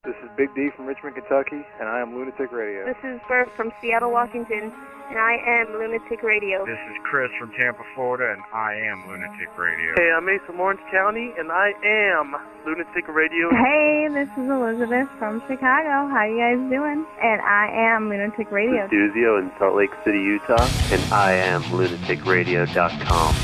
This is Big D from Richmond, Kentucky, and I am Lunatic Radio. This is Bert from Seattle, Washington, and I am Lunatic Radio. This is Chris from Tampa, Florida, and I am Lunatic Radio. Hey, I'm Ace from Orange County, and I am Lunatic Radio. Hey, this is Elizabeth from Chicago. How you guys doing? And I am Lunatic Radio. This is Duzio in Salt Lake City, Utah, and I am lunaticradio.com.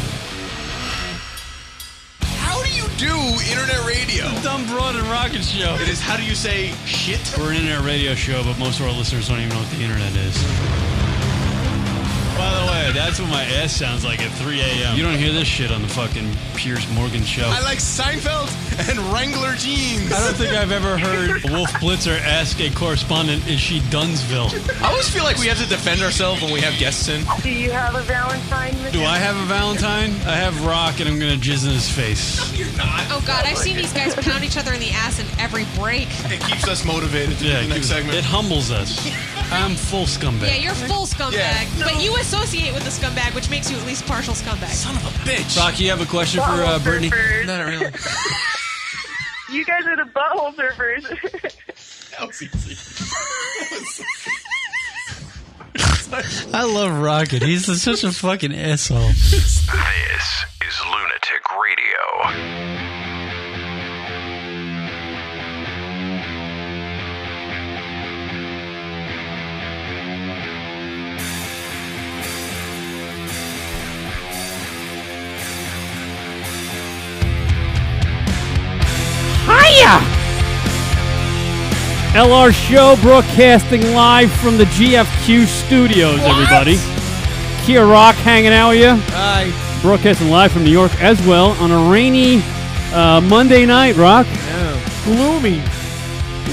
Do internet radio. Dumb Broad and Rocket Show. It is, how do you say shit? We're an internet radio show, but most of our listeners don't even know what the internet is. By the way, that's what my ass sounds like at 3 a.m. You don't hear this shit on the fucking Piers Morgan show. I like Seinfeld and Wrangler jeans. I don't think I've ever heard Wolf Blitzer ask a correspondent, is she Dunsville? I always feel like we have to defend ourselves when we have guests in. Do you have a Valentine? Do I have a Valentine? I have Rock, and I'm going to jizz in his face. No, you're not. Oh, God, I've seen these guys pound each other in the ass in every break. It keeps us motivated to do the next segment. It humbles us. I'm full scumbag. Yeah, you're full scumbag. Yeah, no. But you associate with the scumbag, which makes you at least partial scumbag. Son of a bitch. Rock, you have a question for Brittany? Not really. You guys are the butthole surfers. That was easy. I love Rocket. He's such a fucking asshole. This is Lunatic Radio. Hiya! LR Show broadcasting live from the GFQ studios, everybody. Kia Rock hanging out with you. Hi. Broadcasting live from New York as well on a rainy Monday night, Rock. Yeah. Gloomy.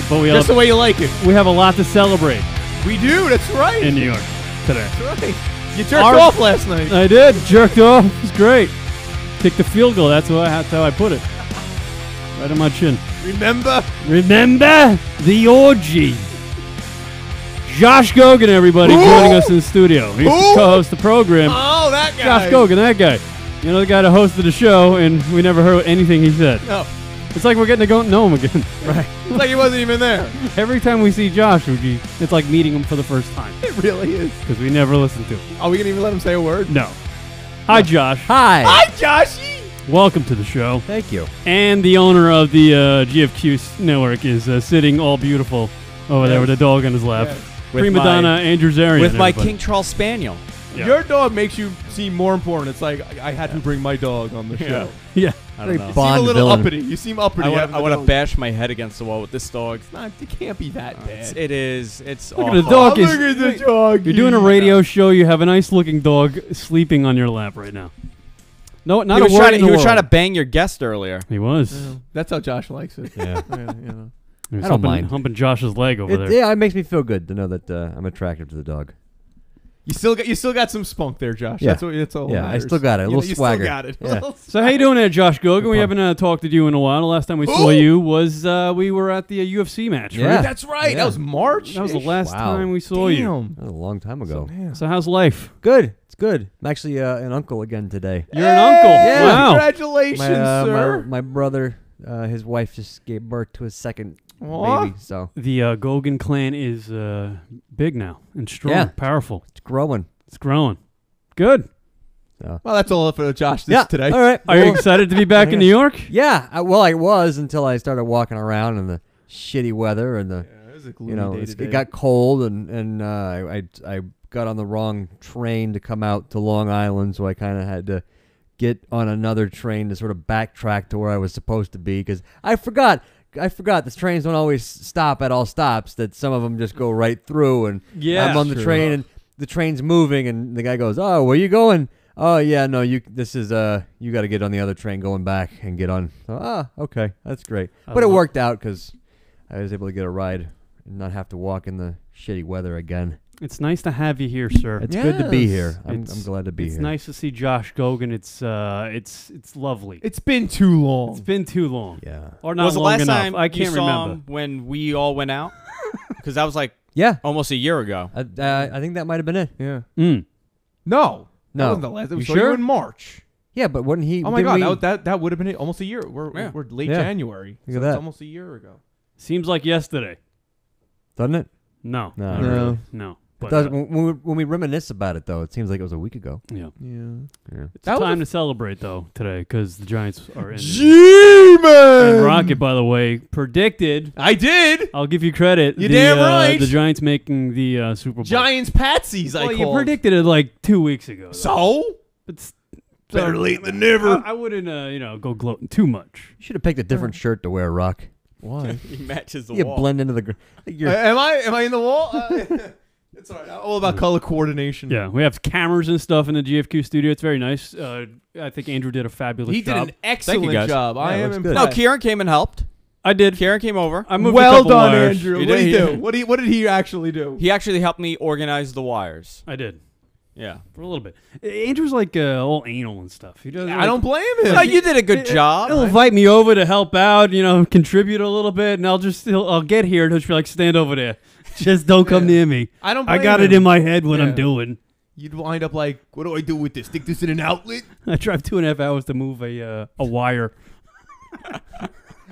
But Just the way you like it. We have a lot to celebrate. We do, that's right. In New York today. That's right. You jerked off last night. I did. Jerked off. It was great. Kicked the field goal. That's how I put it. Right on my chin. Remember the orgy. Josh Gogan, everybody, joining us in the studio. He used to co-host the program. Oh, that guy. Josh Gogan, that guy. You know, the guy that hosted the show, and we never heard anything he said. No. It's like we're getting to go know him again. Right. It's like he wasn't even there. Every time we see Josh, it's like meeting him for the first time. It really is. Because we never listen to him. Are we going to even let him say a word? No. Hi, Josh. Hi. Hi, Joshy. Welcome to the show. Thank you. And the owner of the GFQ network is sitting all beautiful over there with a dog on his lap. Yes. Prima donna Andrew Zarian. With my King Charles Spaniel. Yeah. Your dog makes you seem more important. It's like, I had to bring my dog on the show. Yeah. I don't know. You seem a little uppity. You seem uppity. I want to bash my head against the wall with this dog. It can't be that bad. It is. It's Look awful. at the dog. Look at the dog. You're doing a radio show. You have a nice-looking dog sleeping on your lap right now. No, not he was a word in the He was world. trying to bang your guest earlier. He was. Yeah. That's how Josh likes it. Yeah. He was I don't mind. humping Josh's leg over there. Yeah, it makes me feel good to know that I'm attractive to the dog. You still got some spunk there, Josh. Yeah. That's all. Yeah, matters. I still got it. A little swagger. You still got it. Yeah. So how you doing there, Josh Gogan? We haven't talked to you in a while. The last time we saw you was we were at the UFC match. Yeah. Right? That's right. Yeah. That was March. That was the last time we saw you. That was a long time ago. So how's life? Good. It's good. I'm actually an uncle again today. You're an uncle. Yeah. Wow. Congratulations, sir. My brother, his wife just gave birth to his second baby. So the Gogan clan is big now and strong, powerful. It's growing. It's growing. Good. Well, that's all for Josh today. All right. Are you excited to be back in New York? Yeah. I was until I started walking around in the shitty weather and the it was a gloomy day today. It got cold and I got on the wrong train to come out to Long Island, so I kind of had to get on another train to sort of backtrack to where I was supposed to be because I forgot the trains don't always stop at all stops, that some of them just go right through, and I'm on the train and the train's moving and the guy goes, "Oh, where you going?" "Oh, yeah, no, you got to get on the other train going back and get on." So, okay, that's great. But it worked out because I was able to get a ride and not have to walk in the shitty weather again. It's nice to have you here, sir. It's good to be here. I'm glad to be here. It's nice to see Josh Gogan. It's lovely. It's been too long. It's been too long. Yeah. Or not was the long last enough. time I can't you saw remember. him when we all went out? Because that was like almost a year ago. I think that might have been it. Yeah. No. No. That wasn't the last. It was sure? in March. Yeah, but wasn't he? Oh my God, that would have been it. Almost a year. We're late Yeah. January. Look So at that. it's almost a year ago. Seems like yesterday. Doesn't it? No. No. Not really. No. It does, when we reminisce about it, though, it seems like it was a week ago. Yeah. Yeah. It's time to celebrate, though, today, because the Giants are in. G-Man! And Rocket, by the way, predicted. I did. I'll give you credit. You damn right. The Giants making the Super Bowl. Giants Patsies, I Well, called. you predicted it like 2 weeks ago. Though. So? It's better late than never. I wouldn't, go gloating too much. You should have picked a different shirt to wear, Rock. Why? He matches the You wall. blend into the... Am I in the wall? It's all right. All about color coordination. Yeah, we have cameras and stuff in the GFQ studio. It's very nice. I think Andrew did a fabulous He job. did an excellent job. I am impressed. No, Kieran came and helped. I did. Kieran came over. I moved well a couple done, wires. Andrew. What did he do? What did he actually do? He actually helped me organize the wires. I did. Yeah. For a little bit. Andrew's like all anal and stuff. He does. I don't blame him. No, you did a good job. He'll invite me over to help out, contribute a little bit, and I'll get here and he'll just be like, stand over there. Just don't come near me. I don't I blame got him. it in my head what I'm doing. You'd wind up like, what do I do with this? Stick this in an outlet? I drive 2.5 hours to move a wire.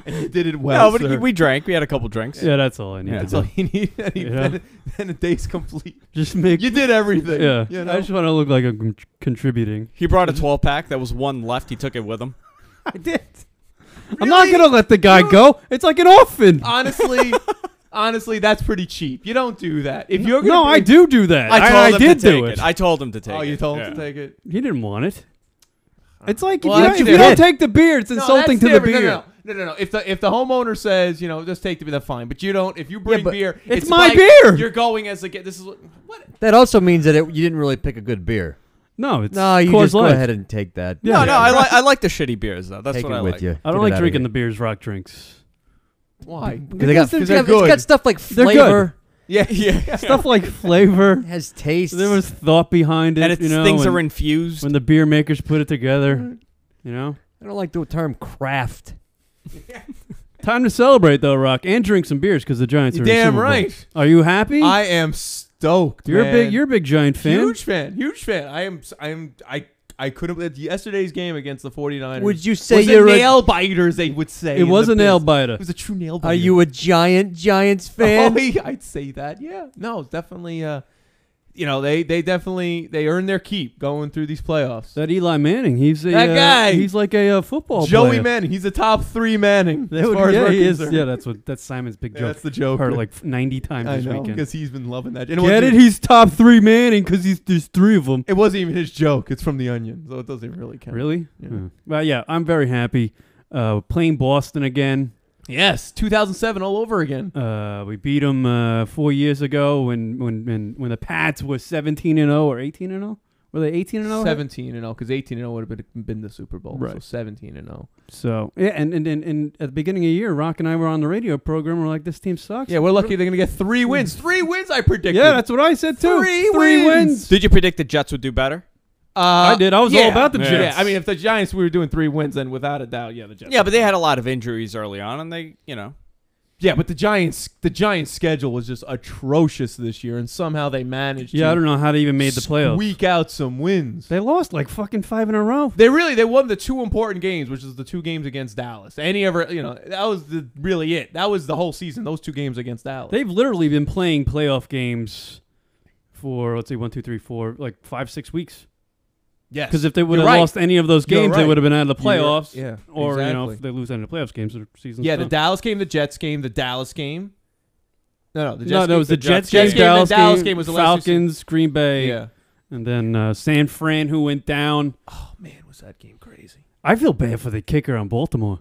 And you did it well, No, but sir. we drank. We had a couple drinks. Yeah, that's all I need. That's to all do. you need. Then the day's complete. Just make. You did everything. Yeah. You know? I just want to look like I'm contributing. He brought a 12-pack. That was one left. He took it with him. I did. I'm not gonna let the guy go. It's like an orphan. Honestly, that's pretty cheap. You don't do that. If you're gonna No, I do that. I I did do it. I told him to take it. Oh, you told him to take it? He didn't want it. It's like Well, if you don't take the beer, it's insulting to the beer. No. If the homeowner says, just take the beer, that's fine. But you don't. If you bring beer, it's my like beer. You're going as a this is what. That also means that you didn't really pick a good beer. No, it's No, you Coors just go Light. ahead and take that. No, I like the shitty beers though. That's Take what it I with like. you. I don't like drinking the beers Rock drinks. Why? Because they're it's good. got stuff like They're flavor. Yeah. Stuff like flavor. Has taste. There was thought behind it. And things are infused. When the beer makers put it together. I don't like the term craft. Time to celebrate though, Rock, and drink some beers because the Giants are in the Damn Super Bowl. right. Are you happy? I am stoked. You're man. a big Giant fan. Huge fan. I couldn't. Yesterday's game against the 49ers. Would you say was you're a nail biter? They would say It was a nail biter. It was a true nail biter. Are you a Giants fan? Oh, I'd say that. Yeah. No, definitely. They definitely earned their keep going through these playoffs. That Eli Manning, he's a That guy. He's like a football Joey player. Manning. He's a top 3 Manning. That as would- far as yeah, we're he is. concerned. Yeah, that's Simon's big joke. That's the joke. Heard like 90 times I this know weekend. because he's been loving that. Get it? He's top 3 Manning because there's 3 of them. It wasn't even his joke. It's from The Onion, so it doesn't really count. Really? Yeah. Well, yeah, I'm very happy. Playing Boston again. Yes, 2007 all over again. We beat them 4 years ago when the Pats were 17-0 or 18-0. Were they 18-0? 17-0 because 18-0 would have been the Super Bowl. Right. So 17-0. So yeah, and at the beginning of the year, Rock and I were on the radio program. We're like, this team sucks. Yeah, we're lucky they're gonna get 3 wins. 3 wins, I predicted. Yeah, that's what I said too. 3 3 wins. Did you predict the Jets would do better? I did. I was all about the Jets. Yeah, I mean, if the Giants we were doing 3 wins, then without a doubt, the Jets. Yeah, but they had a lot of injuries early on, and they. Yeah, but the Giants' schedule was just atrocious this year, and somehow they managed. Yeah, to I don't know how they even made the playoffs. Squeak out some wins. They lost like fucking 5 in a row. They won the 2 important games, which is the 2 games against Dallas. That was really it. That was the whole season. Those 2 games against Dallas. They've literally been playing playoff games for 1, 2, 3, 4, like 5-6 weeks. Yes, because if they would have right. lost any of those games, they would have been out of the playoffs. Or exactly. if they lose any of the playoffs games, the season's Yeah, done. the Dallas game, the Jets game, the Dallas game. No, the Jets No, game, that was the Jets game, game, Dallas the Dallas game, game was the last Falcons, Green Bay, Yeah. and then San Fran, who went down. Oh man, was that game crazy? I feel bad for the kicker on Baltimore.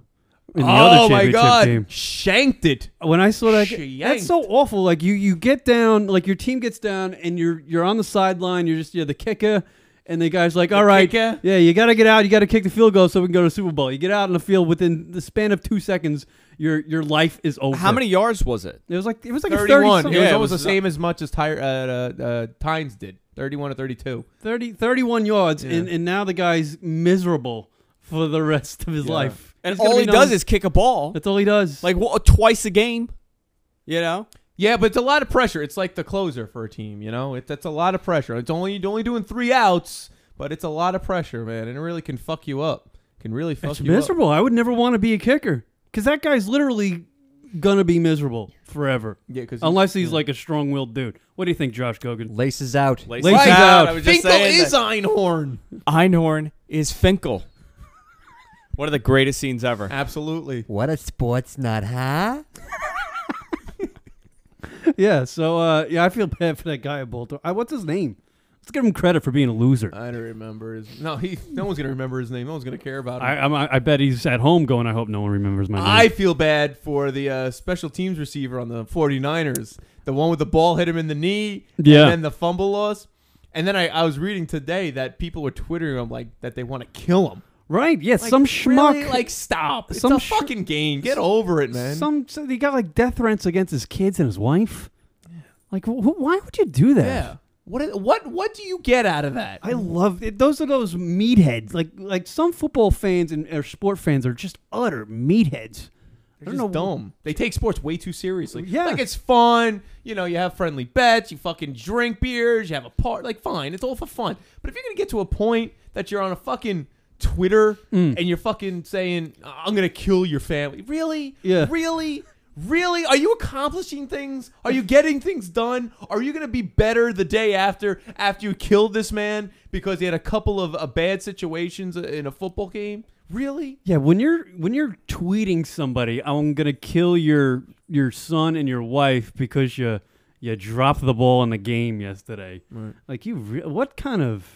In the Oh other my championship God, game. shanked it. When I saw that, Shanked. that's so awful. Like you get down, like your team gets down, and you're on the sideline. You're the kicker. And the guy's like, all right, kicker? yeah, you got to get out. You got to kick the field goal so we can go to the Super Bowl. You get out on the field within the span of 2 seconds, your life is over. How many yards was it? It was like 31. A 30. It was Yeah, almost the same as much as Tynes did. 31 to 32. 31 yards, Yeah. and now the guy's miserable for the rest of his life. And He's gonna all be he known- does is kick a ball. That's all he does. Like twice a game. Yeah, but it's a lot of pressure. It's like the closer for a team. That's a lot of pressure. It's only doing 3 outs. But it's a lot of pressure, man, and it really can fuck you up. Can really fuck It's you up. miserable. I would never want to be a kicker because that guy's literally gonna be miserable forever. Yeah, unless he's like a strong-willed dude. What do you think, Josh Gogan? Laces out. Laces out. I was just Finkel saying is Einhorn. Einhorn is Finkel. One of the greatest scenes ever. Absolutely. What a sports nut, huh? Yeah, so yeah, I feel bad for that guy at Baltimore. What's his name? Let's give him credit for being a loser. I don't remember his. No, no one's gonna remember his name. No one's gonna care about him. I bet he's at home going, I hope no one remembers my name. I feel bad for the special teams receiver on the 49ers. The one with the ball hit him in the knee. Yeah. And then the fumble loss. And then I was reading today that people were twittering him like that they want to kill him. Right? Yeah, Like, some schmuck. really? Like, stop. It's Some a fucking game. Get over it, man. So he got like death threats against his kids and his wife. Like, why would you do that? Yeah. What do you get out of that? I love it. Those are those meatheads. Like some football fans or sport fans are just utter meatheads. They're just dumb. They take sports way too seriously. Yeah. Like, it's fun. You know, you have friendly bets. You fucking drink beers. You have a part. Like, fine. It's all for fun. But if you're going to get to a point that you're on a fucking Twitter and you're fucking saying, I'm going to kill your family. Really? Yeah. Really? Really? Are you accomplishing things? Are you getting things done? Are you going to be better the day after you killed this man because he had a couple of bad situations in a football game? Really? Yeah, when you're tweeting somebody, I'm gonna kill your son and your wife because you dropped the ball in the game yesterday. Right. Like what kind of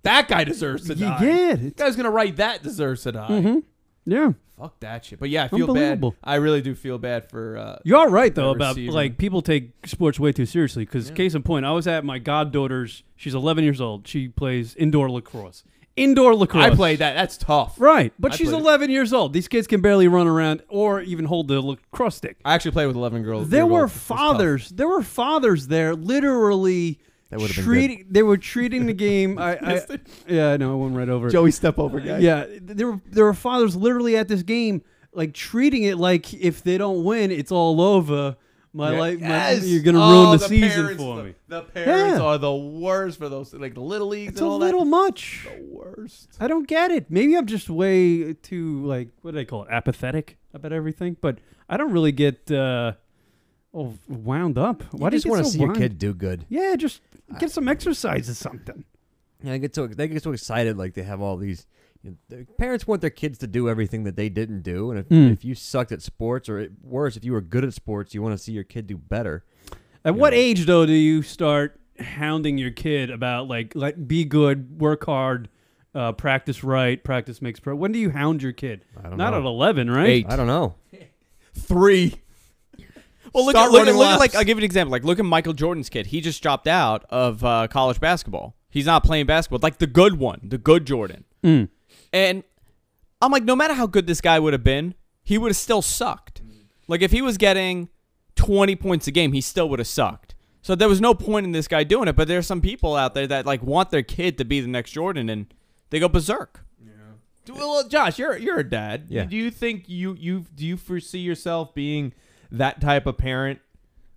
that guy deserves to die. Yeah, the guy's gonna write that deserves to die. Mm-hmm. Yeah. Fuck that shit. But yeah, I feel bad. I really do feel bad for. You're all right though about receiver. like people take sports way too seriously. Because case in point, I was at my goddaughter's. She's 11 years old. She plays indoor lacrosse. I played that. That's tough. Right. But she's 11 years old. These kids can barely run around or even hold the lacrosse stick. I actually played with 11 girls. There were fathers there literally treating. They were treating the game. Yeah, I know. I went right over it. Joey step over guy. Yeah. There were fathers literally at this game like treating it like if they don't win, it's all over. You're gonna ruin the season for me. The parents are the worst for those, like the little leagues. It's and a all little that. much. The worst. I don't get it. Maybe I'm just way too like what do they call it? Apathetic about everything. But I don't really get wound up. Why do you just want to see your kid do good? Yeah, just get some exercise or something. Yeah, they get so excited, like they have all these. The parents want their kids to do everything that they didn't do, and if you sucked at sports, or worse, if you were good at sports, you want to see your kid do better. At what age, though, do you start hounding your kid about like be good, work hard, practice right, practice makes pro? When do you hound your kid? I don't Not know. at 11, right? 8. I don't know. 3. Well, look at like I'll give you an example. Like look at Michael Jordan's kid. He just dropped out of college basketball. He's not playing basketball. Like the good one, the good Jordan. And I'm like, no matter how good this guy would have been, he would have still sucked. Like, if he was getting 20 points a game, he still would have sucked. So there was no point in this guy doing it. But there's some people out there that like want their kid to be the next Jordan, and they go berserk. Yeah. Well, Josh, you're a dad. Yeah. Do you think do you foresee yourself being that type of parent?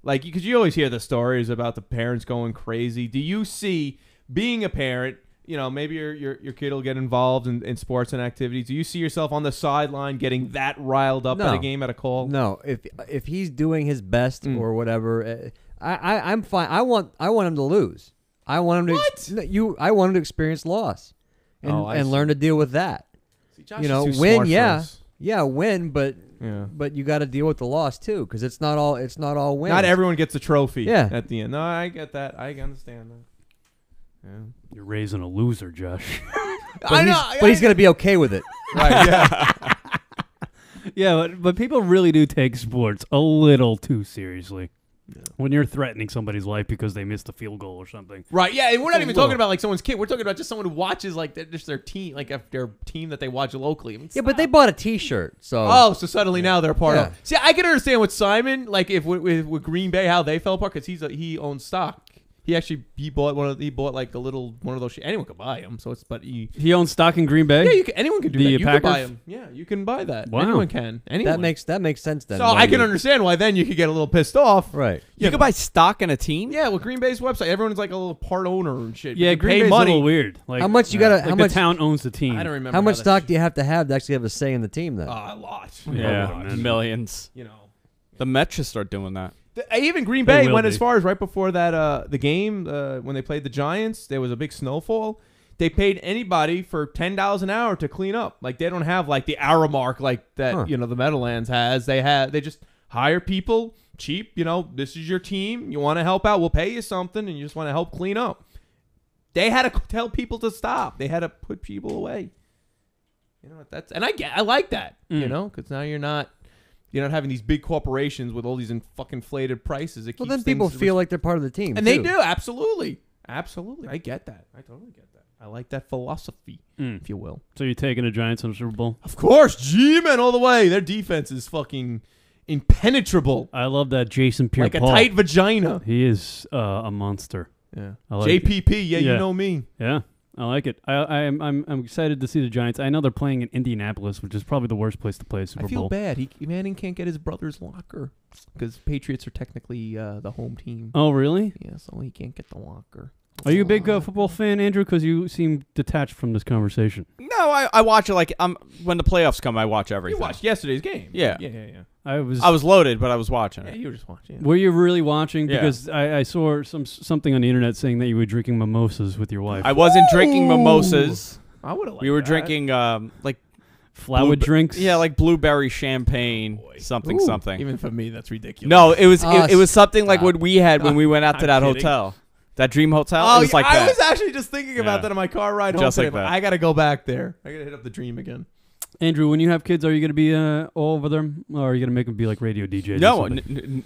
Like, because you always hear the stories about the parents going crazy. Do you see being a parent? You know, maybe your kid will get involved in sports and activities. Do you see yourself on the sideline getting that riled up at a game, at a call? No. If he's doing his best or whatever, I'm fine. I want him to lose. I want him to I want him to experience loss and learn to deal with that. See, Josh win, win, but you got to deal with the loss too, because it's not all wins. Not everyone gets a trophy. Yeah. At the end. No, I get that. I understand that. Yeah. You're raising a loser, Josh. But he's going to be okay with it. Right, yeah. Yeah, but people really do take sports a little too seriously. Yeah. When you're threatening somebody's life because they missed a field goal or something. Right, yeah, and we're not even talking about like someone's kid. We're talking about just someone who watches like just their team, like their team that they watch locally. I mean, yeah, but they bought a T-shirt, so... Oh, so suddenly now they're part of... See, I can understand with Simon, like if with Green Bay, how they fell apart, because he owns stock He bought like a little one of those. Anyone could buy them. So he owns stock in Green Bay. Yeah, anyone can do that. You can buy them. Yeah, you can buy that. Wow. Anyone can. Anyone. That makes sense then. So I can understand why then you could get a little pissed off. Right. You could buy stock in a team. Yeah, with Green Bay's website, everyone's like a little part owner and shit. Yeah, Green Bay's money. a little weird. Like how much you gotta? Like how much the town owns the team? I don't remember. How much stock do you have to actually have a say in the team then? A lot. Yeah, millions. You know, the Mets should start doing that. Even Green Bay went as far as right before that the game when they played the Giants. There was a big snowfall. They paid anybody for $10 an hour to clean up. Like they don't have like the hour mark like that. The Meadowlands has. They just hire people cheap. This is your team. You want to help out? We'll pay you something, and you just want to help clean up. They had to tell people to stop. They had to put people away. I like that. Because now you're not having these big corporations with all these fucking inflated prices. Well, then people feel like they're part of the team, and they do. Absolutely. I get that. I totally get that. I like that philosophy, if you will. So you're taking the Giants on the Super Bowl? Of course, G-men all the way. Their defense is fucking impenetrable. I love that Jason Pierre-Paul. Like a tight vagina. He is a monster. Yeah. I like JPP. it. Yeah, you know me. Yeah. I like it. I'm excited to see the Giants. I know they're playing in Indianapolis, which is probably the worst place to play a Super Bowl. I feel bad. Manning can't get his brother's locker because Patriots are technically the home team. Oh, really? Yeah, so he can't get the locker. Are you a big football fan, Andrew? Because you seem detached from this conversation. No, I watch it like when the playoffs come. I watch everything. You watched yesterday's game. Yeah. I was loaded, but I was watching it. Yeah, you were just watching. Yeah. Were you really watching? Yeah. Because I saw something on the internet saying that you were drinking mimosas with your wife. I wasn't drinking mimosas. I would have. We were drinking like flower drinks. Yeah, like blueberry champagne, something. Even for me, that's ridiculous. No, it was something like what we had when we went out to that kidding. hotel. That Dream Hotel? Oh, it was like I that. was actually just thinking about that on my car ride home Just today, like but that. I got to go back there. I got to hit up the Dream again. Andrew, when you have kids, are you going to be all over them? Or are you going to make them be like radio DJs? No,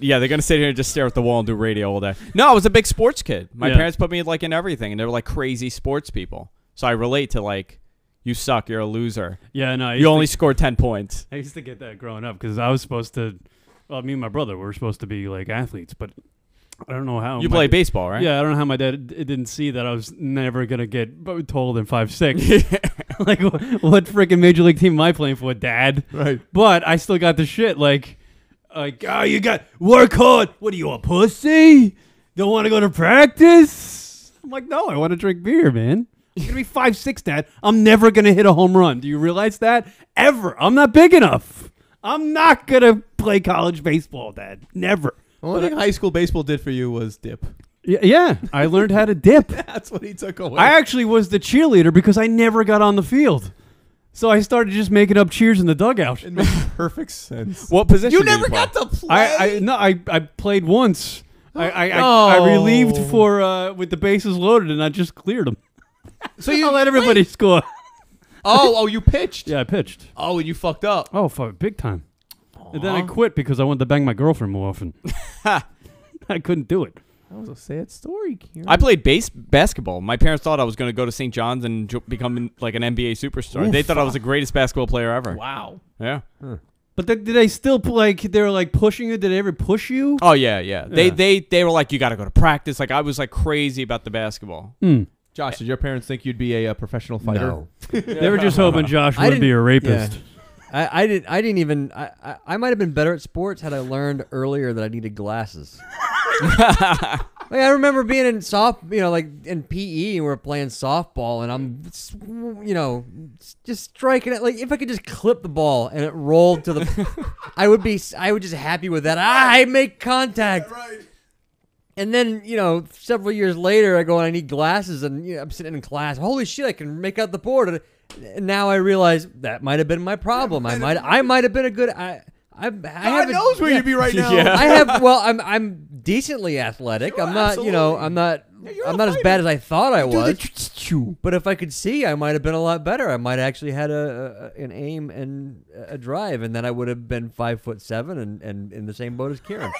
yeah, they're going to sit here and just stare at the wall and do radio all day. No, I was a big sports kid. My parents put me like in everything, and they were like crazy sports people. So I relate to like, you suck, you're a loser. Yeah, no. You only scored 10 points. I used to get that growing up because I was supposed to, me and my brother were supposed to be like athletes, but I don't know how. You play baseball, right? Yeah, I don't know how my dad didn't see that I was never going to get taller than 5'6". Like, what freaking major league team am I playing for, Dad? Right. But I still got the shit. Like, oh, you got work hard. What are you, a pussy? Don't want to go to practice? I'm like, no, I want to drink beer, man. I'm going to be 5'6", Dad. I'm never going to hit a home run. Do you realize that? Ever. I'm not big enough. I'm not going to play college baseball, Dad. Never. The only thing high school baseball did for you was dip. Yeah, I learned how to dip. That's what he took away. I actually was the cheerleader because I never got on the field. So I started just making up cheers in the dugout. It makes perfect sense. What position You did never play? got to play? I played once. I relieved for with the bases loaded, and I just cleared them. So you I let everybody score. Oh, you pitched? Yeah, I pitched. Oh, and you fucked up. Oh, big time. And then I quit because I wanted to bang my girlfriend more often. I couldn't do it. That was a sad story, Kieran. I played basketball. My parents thought I was going to go to St. John's and become like an NBA superstar. They thought I was the greatest basketball player ever. Wow. Yeah. Huh. But did they still they were like pushing you? Did they ever push you? Oh yeah. They were like, you got to go to practice. Like I was like crazy about the basketball. Josh, did your parents think you'd be a professional fighter? No. They were just hoping Josh wouldn't be a rapist. Yeah. I didn't even. I might have been better at sports had I learned earlier that I needed glasses. Like, I remember being in in PE, and we're playing softball, and I'm, just striking it. Like if I could just clip the ball and it rolled to the, I would just happy with that. I make contact. Right. And then, several years later, I go and I need glasses, and I'm sitting in class. Holy shit, I can make out the board. And now I realize that might have been my problem. I might have been a good. God knows where you'd be right now. Yeah. I'm decently athletic. Sure, I'm not, absolutely. I'm not as bad as I thought I was. But if I could see, I might have been a lot better. I might actually had an aim and a drive, and then I would have been 5'7" and in the same boat as Kieran.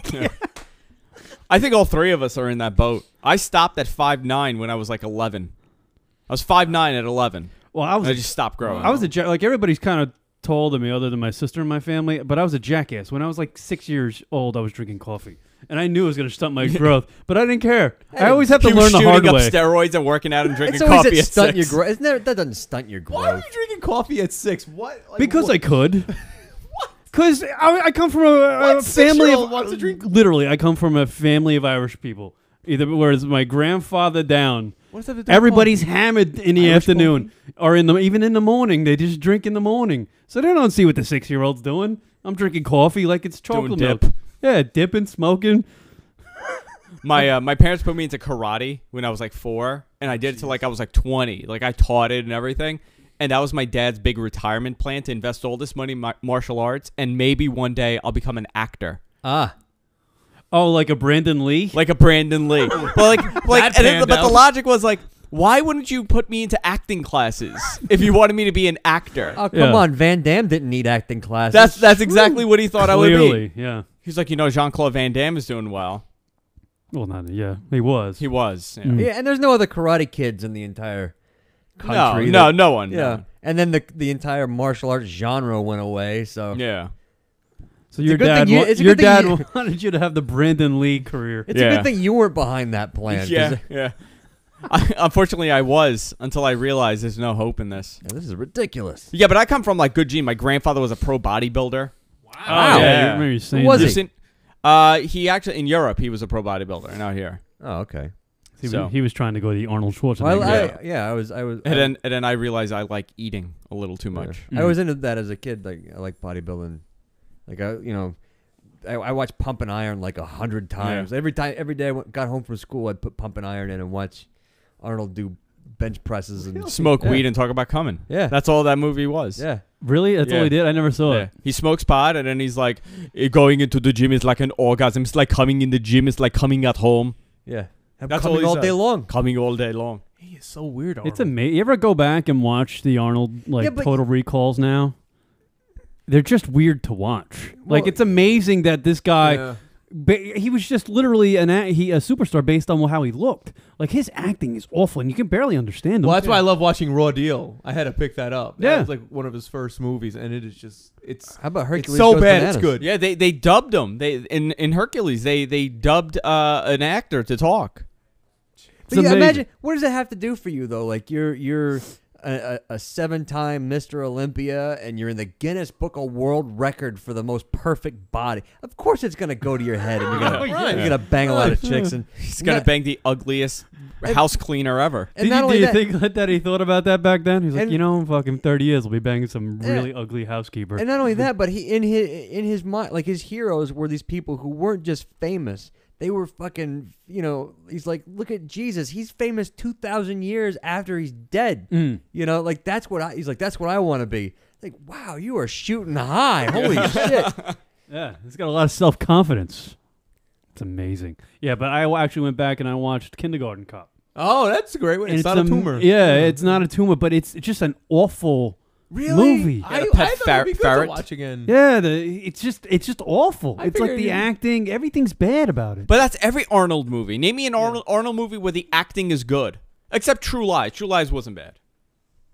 I think all three of us are in that boat. I stopped at 5'9" when I was like 11. I was 5'9" at 11. Well, I just stopped growing. I was like everybody's kind of taller than me other than my sister in my family, but I was a jackass. When I was like 6 years old, I was drinking coffee. And I knew it was going to stunt my growth, but I didn't care. I always have to learn the hard way. Shooting up steroids and working out and drinking It's always coffee at stunt 6. your growth. Isn't that doesn't stunt your growth. Why are you drinking coffee at 6? What? Like, Because what? I could. Because I come from a family of... wants to drink? Literally, I come from a family of Irish people. Either whereas my grandfather down... What's that to do with Everybody's coffee? hammered in the Irish afternoon, or even in the morning. They just drink in the morning, so they don't see what the 6-year-old's doing. I'm drinking coffee like it's chocolate Doing milk. dip. Yeah, dipping, smoking. My parents put me into karate when I was like 4, and I did it till like I was like 20. Like I taught it and everything, and that was my dad's big retirement plan to invest all this money in martial arts, and maybe one day I'll become an actor. Oh, like a Brandon Lee? Like a Brandon Lee. But but the logic was like, why wouldn't you put me into acting classes if you wanted me to be an actor? Oh, come on. Van Damme didn't need acting classes. That's exactly what he thought I would be. Clearly, yeah. He's like, Jean-Claude Van Damme is doing well. Well, not yeah, he was. He was. Yeah. Yeah, and there's no other Karate Kids in the entire country. No one. Yeah, No. and then the entire martial arts genre went away. So yeah. So your dad wanted you to have the Brandon Lee career. It's a good thing you weren't behind that plan. Yeah. Unfortunately, I was until I realized there's no hope in this. Yeah, this is ridiculous. Yeah, but I come from like good gene. My grandfather was a pro bodybuilder. Wow. Oh, yeah. I remember you saying Who was he? He actually in Europe he was a pro bodybuilder, and out here. Oh, okay. He was trying to go the Arnold Schwarzenegger. I was. And then I realized I like eating a little too much. I was into that as a kid. Like I like bodybuilding. Like I watched Pump and Iron like 100 times. Yeah. Every day I got home from school, I'd put Pump and Iron in and watch Arnold do bench presses and smoke weed and talk about coming. Yeah, that's all that movie was. Yeah, really? That's all he did? I never saw it. He smokes pot and then he's like, going into the gym is like an orgasm. It's like coming in the gym. It's like coming at home. Yeah, that's coming all day long. Coming all day long. He is so weird. Arnold. It's amazing. You ever go back and watch the Arnold Total Recalls now? They're just weird to watch. Well, it's amazing that this guy, he was just literally a superstar based on how he looked. Like his acting is awful, and you can barely understand him. Well, that's why I love watching Raw Deal. I had to pick that up. Yeah, it was like one of his first movies, and it is just How about Hercules? It's so Goes bad, Bananas? it's good. Yeah, they dubbed him. In Hercules they dubbed an actor to talk. But yeah, imagine what does that have to do for you though? Like you're a 7-time Mr. Olympia, and you're in the Guinness Book of World Record for the most perfect body. Of course, it's gonna go to your head, and you're gonna bang a lot of chicks, and he's gonna bang the ugliest house cleaner ever. Do you think that he thought about that back then? He's like, in fucking 30 years, we'll be banging some really ugly housekeeper. And not only that, but he in his mind, like his heroes were these people who weren't just famous. They were fucking, he's like, look at Jesus. He's famous 2,000 years after he's dead. That's what that's what I want to be. Like, wow, you are shooting high. Holy shit. Yeah, he's got a lot of self-confidence. It's amazing. Yeah, but I actually went back and I watched Kindergarten Cop. Oh, that's a great one. It's not a tumor. Yeah, it's not a tumor, but it's just an awful movie. I thought it would be good to watch again. Yeah, it's just awful. It's like the acting, everything's bad about it. But that's every Arnold movie. Name me an Arnold movie where the acting is good, except True Lies. True Lies wasn't bad.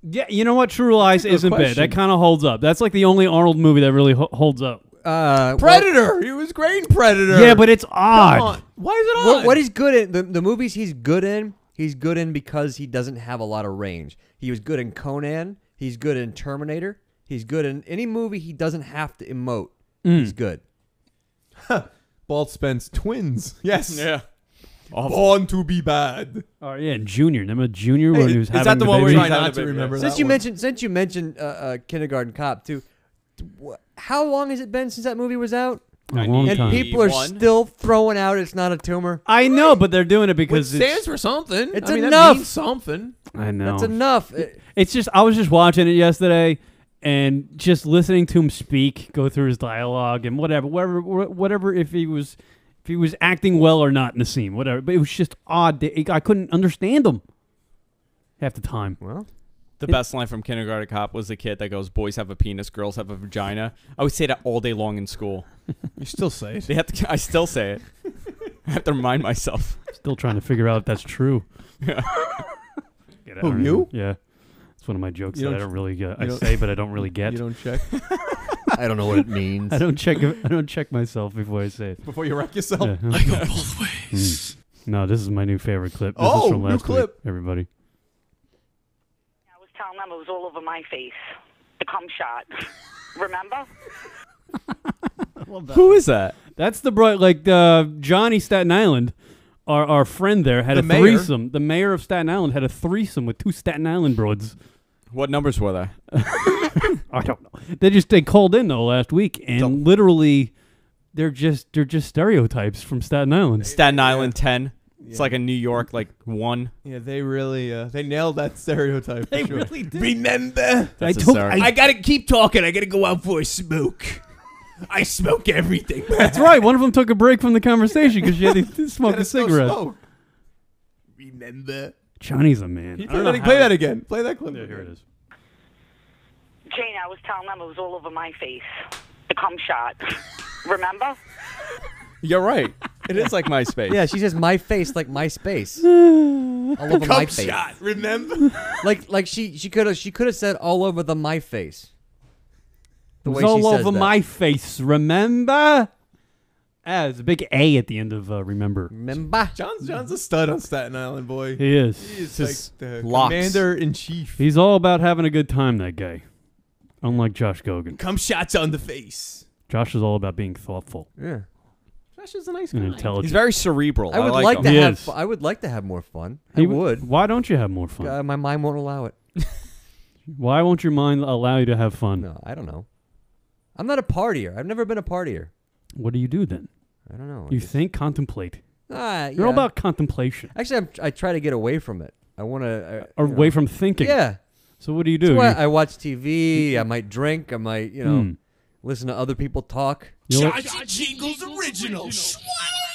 Yeah, you know what? True Lies isn't bad. That kind of holds up. That's like the only Arnold movie that really holds up. Predator. He was great in Predator. Yeah, but it's odd. Why is it odd? What he's good in, the movies he's good in because he doesn't have a lot of range. He was good in Conan. He's good in Terminator. He's good in any movie he doesn't have to emote. He's good. Bald Spence twins. Yes. Yeah. Born to be bad. Oh yeah, and Junior. Remember Junior when he was having is that the one baby? where he's not to remember Since you mentioned Kindergarten Cop too, how long has it been since that movie was out? A long and time. people are still throwing out it's not a tumor. I know, but they're doing it because it stands for something. It's enough. enough. That means something. I know. That's enough. It's just I was just watching it yesterday and just listening to him speak, go through his dialogue and whatever if he was acting well or not in the scene, whatever. But it was just odd. I couldn't understand him half the time. Well, the best line from Kindergarten Cop was the kid that goes, "Boys have a penis, girls have a vagina." I would say that all day long in school. You still say it. I still say it. I have to remind myself. Still trying to figure out if that's true. Who, you? Yeah. It's one of my jokes You that I don't don't really get. I don't- say, but I don't really get. You don't check I don't know what it means. I don't check myself before I say it. before you wreck yourself. Yeah. I go both ways. No, this is my new favorite clip. This Oh, is from new last clip. week, everybody. I was telling them it was all over my face. The cum shot. Remember? Who is that? That's the Johnny Staten Island. Our friend there had The a mayor? threesome. The mayor of Staten Island had a threesome with 2 Staten Island broads. What numbers were there? I don't know. They called in though last week, and literally, they're just stereotypes from Staten Island. Staten Island 10. It's like a New York 1. Yeah, they really they nailed that stereotype. They for sure. really did. Remember? That's I gotta keep talking. I gotta go out for a smoke. I smoke everything. That's right. One of them took a break from the conversation because she had to smoke a Gotta still cigarette. smoke. Remember? Johnny's a man. Play that again. Play that clip. Yeah, here it is. Jane, I was telling them it was all over my face. The cum shot. Remember? You're right. It is like MySpace. Yeah, she says my face like MySpace. All over my face. Shot, remember? Like she could have said all over the my face. It was all over my face, remember? There's a big A at the end of remember. Remember? John's a stud on Staten Island, boy. He is. He's Just like the locks. commander-in-chief. He's all about having a good time, that guy. Unlike Josh Gogan. Cum shots on the face. Josh is all about being thoughtful Yeah. Josh is a nice and guy. intelligent. He's very cerebral. I would like like him. to He have. is. I would like to have more fun. He I would. Why don't you have more fun? My mind won't allow it. Why won't your mind allow you to have fun? No, I don't know. I'm not a partier. I've never been a partier. What do you do then? I don't know. You think, contemplate. You're all yeah. about contemplation. Actually, I try to get away from it. I want to. Away from thinking. Yeah. So what do you do? So I watch TV. I might drink. I might, listen to other people talk. Josh Jingles original.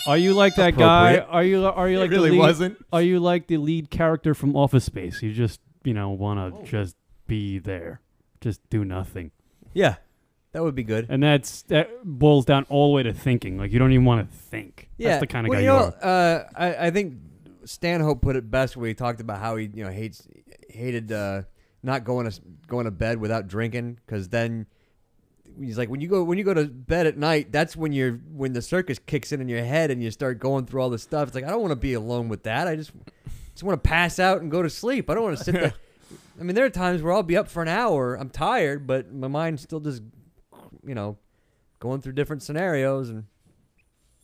Are you like that guy? Appropriate. Are you like really the lead, wasn't. Are you like the lead character from Office Space? You just want to just be there, just do nothing. Yeah, that would be good. And that boils down all the way to thinking. Like you don't even want to think. Yeah, That's the kind of guy you you know, are. I think Stanhope put it best when he talked about how he hated not going to bed without drinking, because then he's like when you go to bed at night, that's when the circus kicks in your head and you start going through all this stuff. It's like I don't want to be alone with that. I just want to pass out and go to sleep. I don't want to sit there. I mean, there are times where I'll be up for an hour. I'm tired, but my mind's still just going through different scenarios and.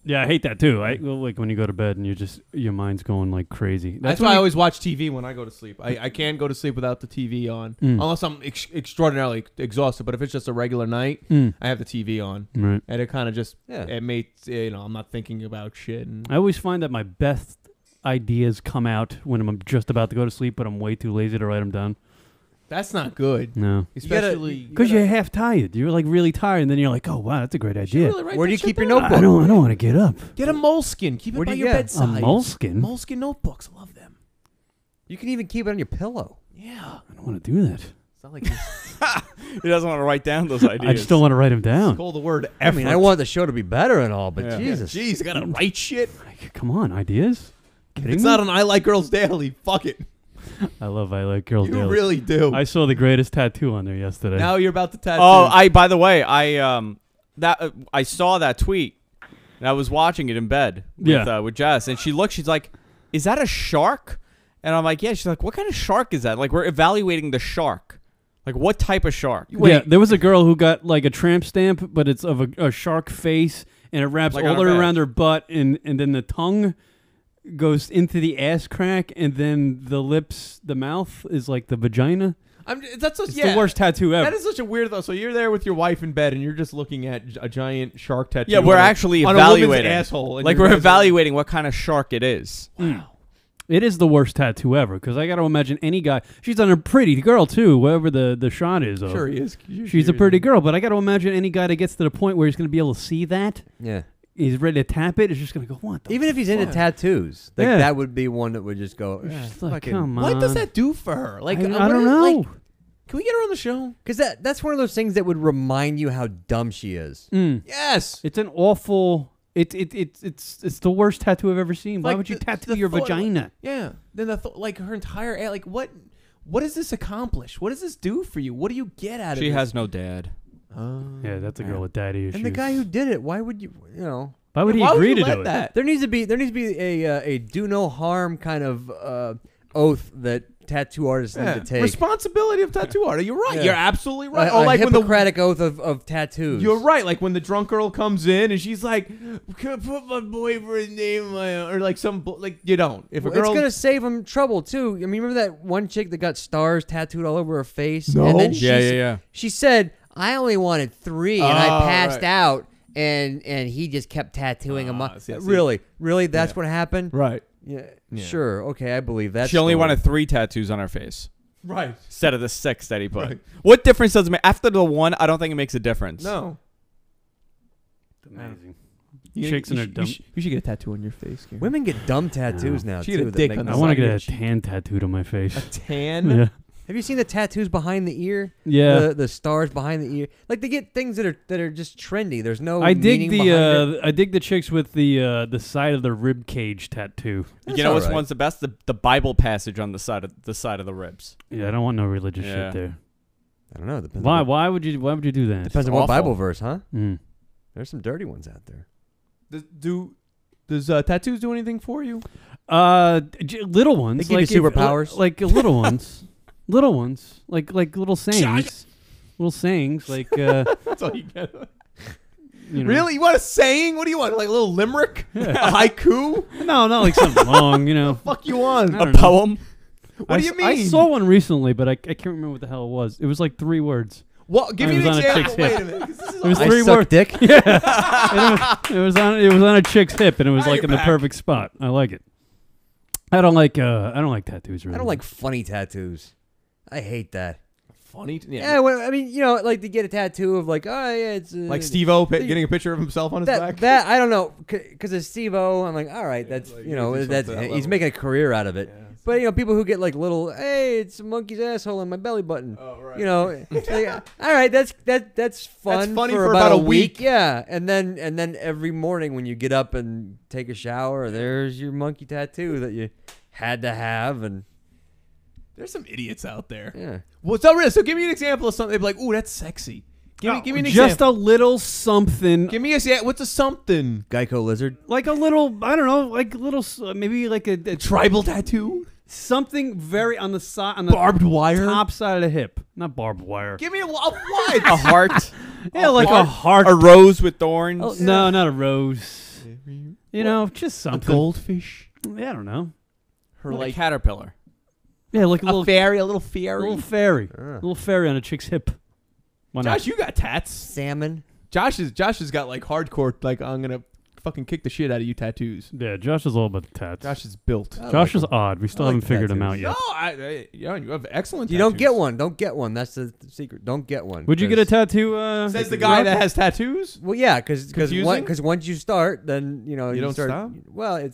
Yeah, I hate that too. Like when you go to bed and your mind's going like crazy. That's why I always watch TV when I go to sleep. I can't go to sleep without the TV on, unless I'm extraordinarily exhausted. But if it's just a regular night, I have the TV on, Right. and it kind of just Yeah. it makes I'm not thinking about shit. And I always find that my best ideas come out when I'm just about to go to sleep, but I'm way too lazy to write them down. that's not good. No. Especially Because you're half tired. You're like really tired, and then you're like, oh, wow, that's a great idea. Where do you keep your I notebook? don't want to get up. Get a moleskin. Keep Where it do by you your get? bedside. A moleskin? Moleskin notebooks. I love them. You can even keep it on your pillow. Yeah. I don't want to do that. It's not like He doesn't want to write down those ideas. I just don't want to write them down. call the word I effort. mean, I want the show to be better and all, but Yeah. Jesus. Jeez, I gotta write shit. Come on, ideas? If Kidding it's me? not on I Like Girls Daily, fuck it. I like Girls You Daily. really do. I saw the greatest tattoo on there yesterday. Now you're about to tattoo. Oh, by the way, I saw that tweet, and I was watching it in bed with Jess, and she's like, "Is that a shark?" And I'm like, "Yeah." She's like, "What kind of shark is that?" Like, we're evaluating the shark. Like, what type of shark? Yeah, there was a girl who got like a tramp stamp, but it's of a shark face, and it wraps Like all on the her way back. around her butt, and then the tongue goes into the ass crack, and then the lips, the mouth is like the vagina. That's It's the worst tattoo ever. That is such a weird though. So you're there with your wife in bed, and you're just looking at a giant shark tattoo. Yeah, we're on actually on a woman's evaluating. asshole. and Like you're we're guys are- evaluating what kind of shark it is. Wow. It is the worst tattoo ever, because I got to imagine any guy. She's on a pretty girl too, whatever the shot is. Of. Sure he is. She's a pretty girl, but I got to imagine any guy that gets to the point where he's going to be able to see that. Yeah. He's ready to tap it. Is just going to go, what? Even if he's into fuck? tattoos, like Yeah. that would be one that would just go. Just like, fucking- come on. What does that do for her? Like I what don't is- know. like, can we get her on the show? Because that's one of those things that would remind you how dumb she is. Yes. It's an awful. It's the worst tattoo I've ever seen. Why Like would you the- tattoo the your thought- vagina? Yeah. Then like her entire like what what does this accomplish? What does this do for you? What do you get out of it? She has no dad. Yeah, that's a girl with daddy issues. And the guy who did it, why would you Why would he agree to do it? There needs to be a do no harm kind of oath that tattoo artists need to take. Responsibility of tattoo artist. You're right. Yeah. You're absolutely right. A Hippocratic oath of tattoos. You're right. Like when the drunk girl comes in and she's like, "Can I put my boyfriend's name on my," or like you don't. If a girl, it's gonna save him trouble too. I mean, remember that one chick that got stars tattooed all over her face? No. And then Yeah. She said, "I only wanted 3, and I passed right. out." And he just kept tattooing them up. see. Really, that's what happened. Right. Yeah. Sure. Okay, I believe that. She only wanted 3 tattoos on her face. Right. Instead of the 6 that he put. Right. What difference does it make? After the 1, I don't think it makes a difference. No. Amazing. You Chicks in her should- dumb. You should get a tattoo on your face. Karen. Women get dumb tattoos now She get a too. that dick make on the no I want to side get of a your tan tattooed on my face. A tan? Yeah. Have you seen the tattoos behind the ear? Yeah. The stars behind the ear. Like they get things that are just trendy. There's no I dig meaning behind it. I dig the chicks with the side of the rib cage tattoo. You know which one's the best? The Bible passage on the side of the ribs. Yeah, I don't want no religious Yeah. shit there. I don't know. Depends Why? on Why would you do that? Depends on what Bible verse, huh? Mm. There's some dirty ones out there. Does tattoos do anything for you? Little ones. They give you superpowers. Like little ones. Little ones. Like little sayings. Little sayings. Like. That's all you get. You know. Really? You want a saying? What do you want? Like a little limerick? A haiku? No, not like something long. You know. What the fuck you want? A poem? What do you mean? I saw one recently, but I can't remember what the hell it was. It was like 3 words. What? Give me an on a example. chick's Wait hip. a minute. 'Cause this is It was all- 3 I suck words. dick? Yeah. it was on a chick's hip, and it was Now like you're in the back. perfect spot. I like it. I don't like tattoos. Really. I don't like funny tattoos. I hate that. Funny? Yeah, well, I mean, like to get a tattoo of like, oh yeah, it's like Steve-O getting a picture of himself on his back? That I don't know, because of Steve-O, I'm like, all right, that's like, that's to that he's level. making a career out of it. But people who get like little, hey, it's a monkey's asshole on my belly button. Oh, right. Like, all right, that's fun. That's funny for for about about a a week. week. Yeah, and then every morning when you get up and take a shower, there's your monkey tattoo that you had to have, and There's some idiots out there. yeah. Well, it's not real. So give me an example of something. They'd be like, ooh, that's sexy. Give me an just example. a little something. Give me what's a something? Geico lizard. Like a little, I don't know, like a little, maybe like a Tribal tattoo? something very on the side, on the Barbed wire? top side of the hip, not barbed wire. Give me a what? A heart. Yeah, like a heart. A rose with thorns. Oh, no, not a rose. You know, just something. Goldfish? Yeah, I don't know. Her like caterpillar. Yeah, like a little fairy, a little fairy. little fairy, little fairy on a chick's hip. Why not? Josh, you got tats. Salmon. Josh has got like hardcore, like I'm gonna fucking kick the shit out of you tattoos. Yeah, Josh is all about the tats. Josh is built. Josh is odd. We still I like haven't the figured him tattoos. out yet. No, you have excellent. You don't get one. Don't get one. That's the secret. Don't get one. Would you get a 'cause- tattoo? Says the guy that has tattoos. Well, yeah, because Confusing? once you start, then you don't start. stop? Well, you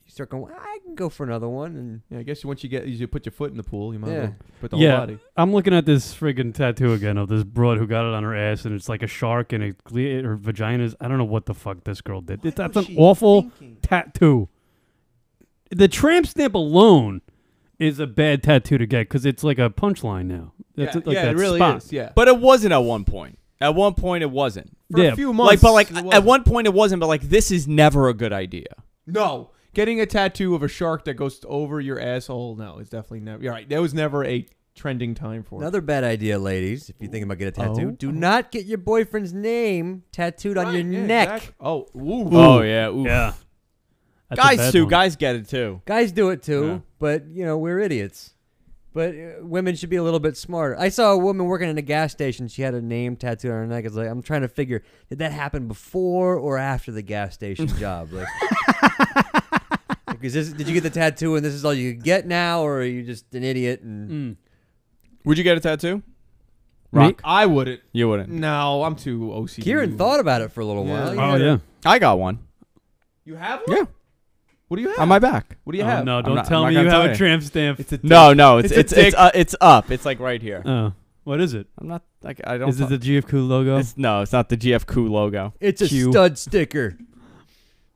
start going. I can go for another one, and Yeah, I guess once you put your foot in the pool, you might as well put the Yeah, whole body. I'm looking at this friggin' tattoo again of this broad who got it on her ass, and it's like a shark, and her vagina's. I don't know what the fuck this girl did. That's an awful tattoo. The tramp stamp alone is a bad tattoo to get because it's like a punchline now. That's like that it really spot. is. Yeah, But it wasn't at one point. At one point, it wasn't. for Yeah. a few months. At one point, it wasn't. But like, this is never a good idea. no, getting a tattoo of a shark that goes over your asshole. No, it's definitely never. You're right. That was never a trending time for it. another bad idea, ladies. If you're thinking about getting a tattoo, Oh. do not get your boyfriend's name tattooed on your neck. Exactly. Oh, ooh. Oh yeah. Oof. Yeah. That's a Guys bad too. one. Guys get it too. Guys do it too, Yeah. but we're idiots. But women should be a little bit smarter. I saw a woman working in a gas station. She had a name tattooed on her neck. It's like, I'm trying to figure, did that happen before or after the gas station job? Like, did you get the tattoo and this is all you could get now, or are you just an idiot? And Would you get a tattoo? Me? I wouldn't. You wouldn't. No, I'm too OCD. Kieran thought about it for a little while. Oh yeah. I got one. You have one? Yeah. What do you have? On my back. What do you Oh, have? no, I'm don't not- tell I'm me not you gonna have tell a you. tramp stamp. It's a No, It's a dick. it's up. It's like right here. Oh, what is it? I'm not like I don't. Is it the GF Cool logo? No, it's not the GF Coup logo. It's a Q. stud sticker.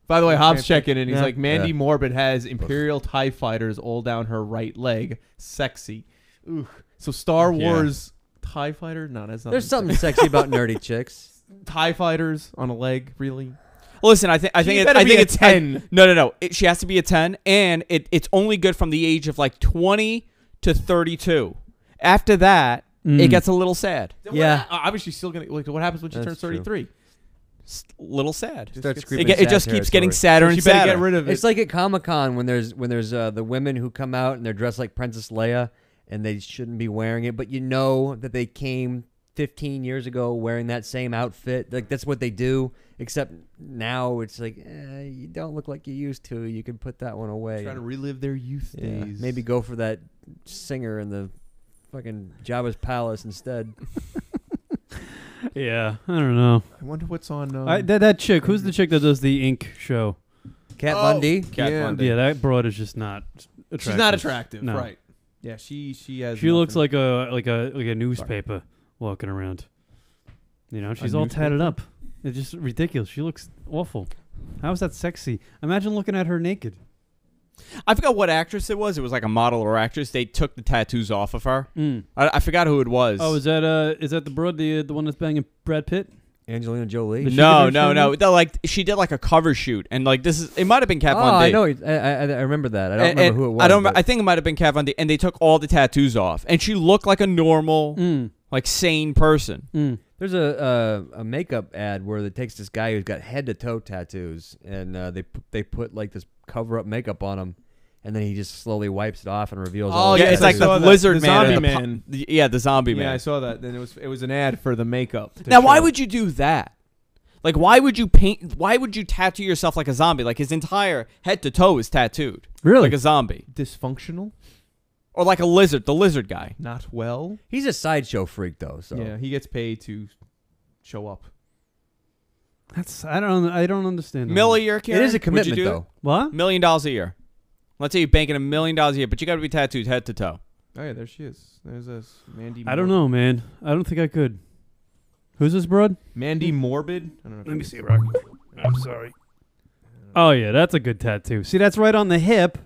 By the way, Hobbs checking in. He's Yeah. like, Mandy Yeah. Morbid has Imperial TIE fighters all down her right leg. Sexy. Ooh. So Star Wars TIE fighter? No, that's not. There's something sexy about nerdy chicks. TIE fighters on a leg, really? Listen, I think it's 10. No. She has to be a 10, and it's only good from the age of like 20 to 32. After that, it gets a little sad. Yeah. Obviously, she's still gonna. Like, what happens when she turns 33? Little sad. It just keeps getting sadder and sadder. Get rid of it. It's like at Comic-Con when there's the women who come out and they're dressed like Princess Leia and they shouldn't be wearing it, but you know that they came 15 years ago wearing that same outfit. Like that's what they do. Except now it's like you don't look like you used to. You can put that one away. Trying to relive their youth days. Maybe go for that singer in the fucking Jabba's palace instead. Yeah, I don't know. I wonder what's on. That chick. Who's the chick that does the Ink show? Kat Von D. Von D. Yeah, that broad is just not attractive. She's not attractive, No. right? Yeah, she has. She looks like a newspaper walking around. You know, she's all tatted up. It's just ridiculous. She looks awful. How is that sexy? Imagine looking at her naked. I forgot what actress it was. It was like a model or actress. They took the tattoos off of her. I forgot who it was. Oh, is that the broad, the one that's banging Brad Pitt? Angelina Jolie. No. She did like a cover shoot, and like it might have been Kat Von D. I know. I remember that. I don't remember who it was. I think it might have been Kat Von D, and they took all the tattoos off, and she looked like a normal, like sane person. There's a makeup ad where it takes this guy who's got head to toe tattoos, and they put like this cover up makeup on him, and then he just slowly wipes it off and reveals. Oh all yeah, it's like the lizard the man, zombie man. The zombie man. Yeah, I saw that. Then it was an ad for the makeup. Now, why would you do that? Like, why would you tattoo yourself like a zombie? Like his entire head to toe is tattooed. Really? Like a zombie. Dysfunctional? Or like a lizard, the lizard guy. Not well. He's a sideshow freak though. So yeah, he gets paid to show up. I don't understand. $1 a year, Karen? It is a Would commitment you do though. What? $1 million a year. Let's say you're banking $1 million a year, but you got to be tattooed head to toe. Oh yeah, there she is. There's this Mandy. I don't know, man. I don't think I could. Who's this broad? Mandy Morbid. I don't know. Let me see, Rock. I'm sorry. Oh yeah, that's a good tattoo. See, that's right on the hip.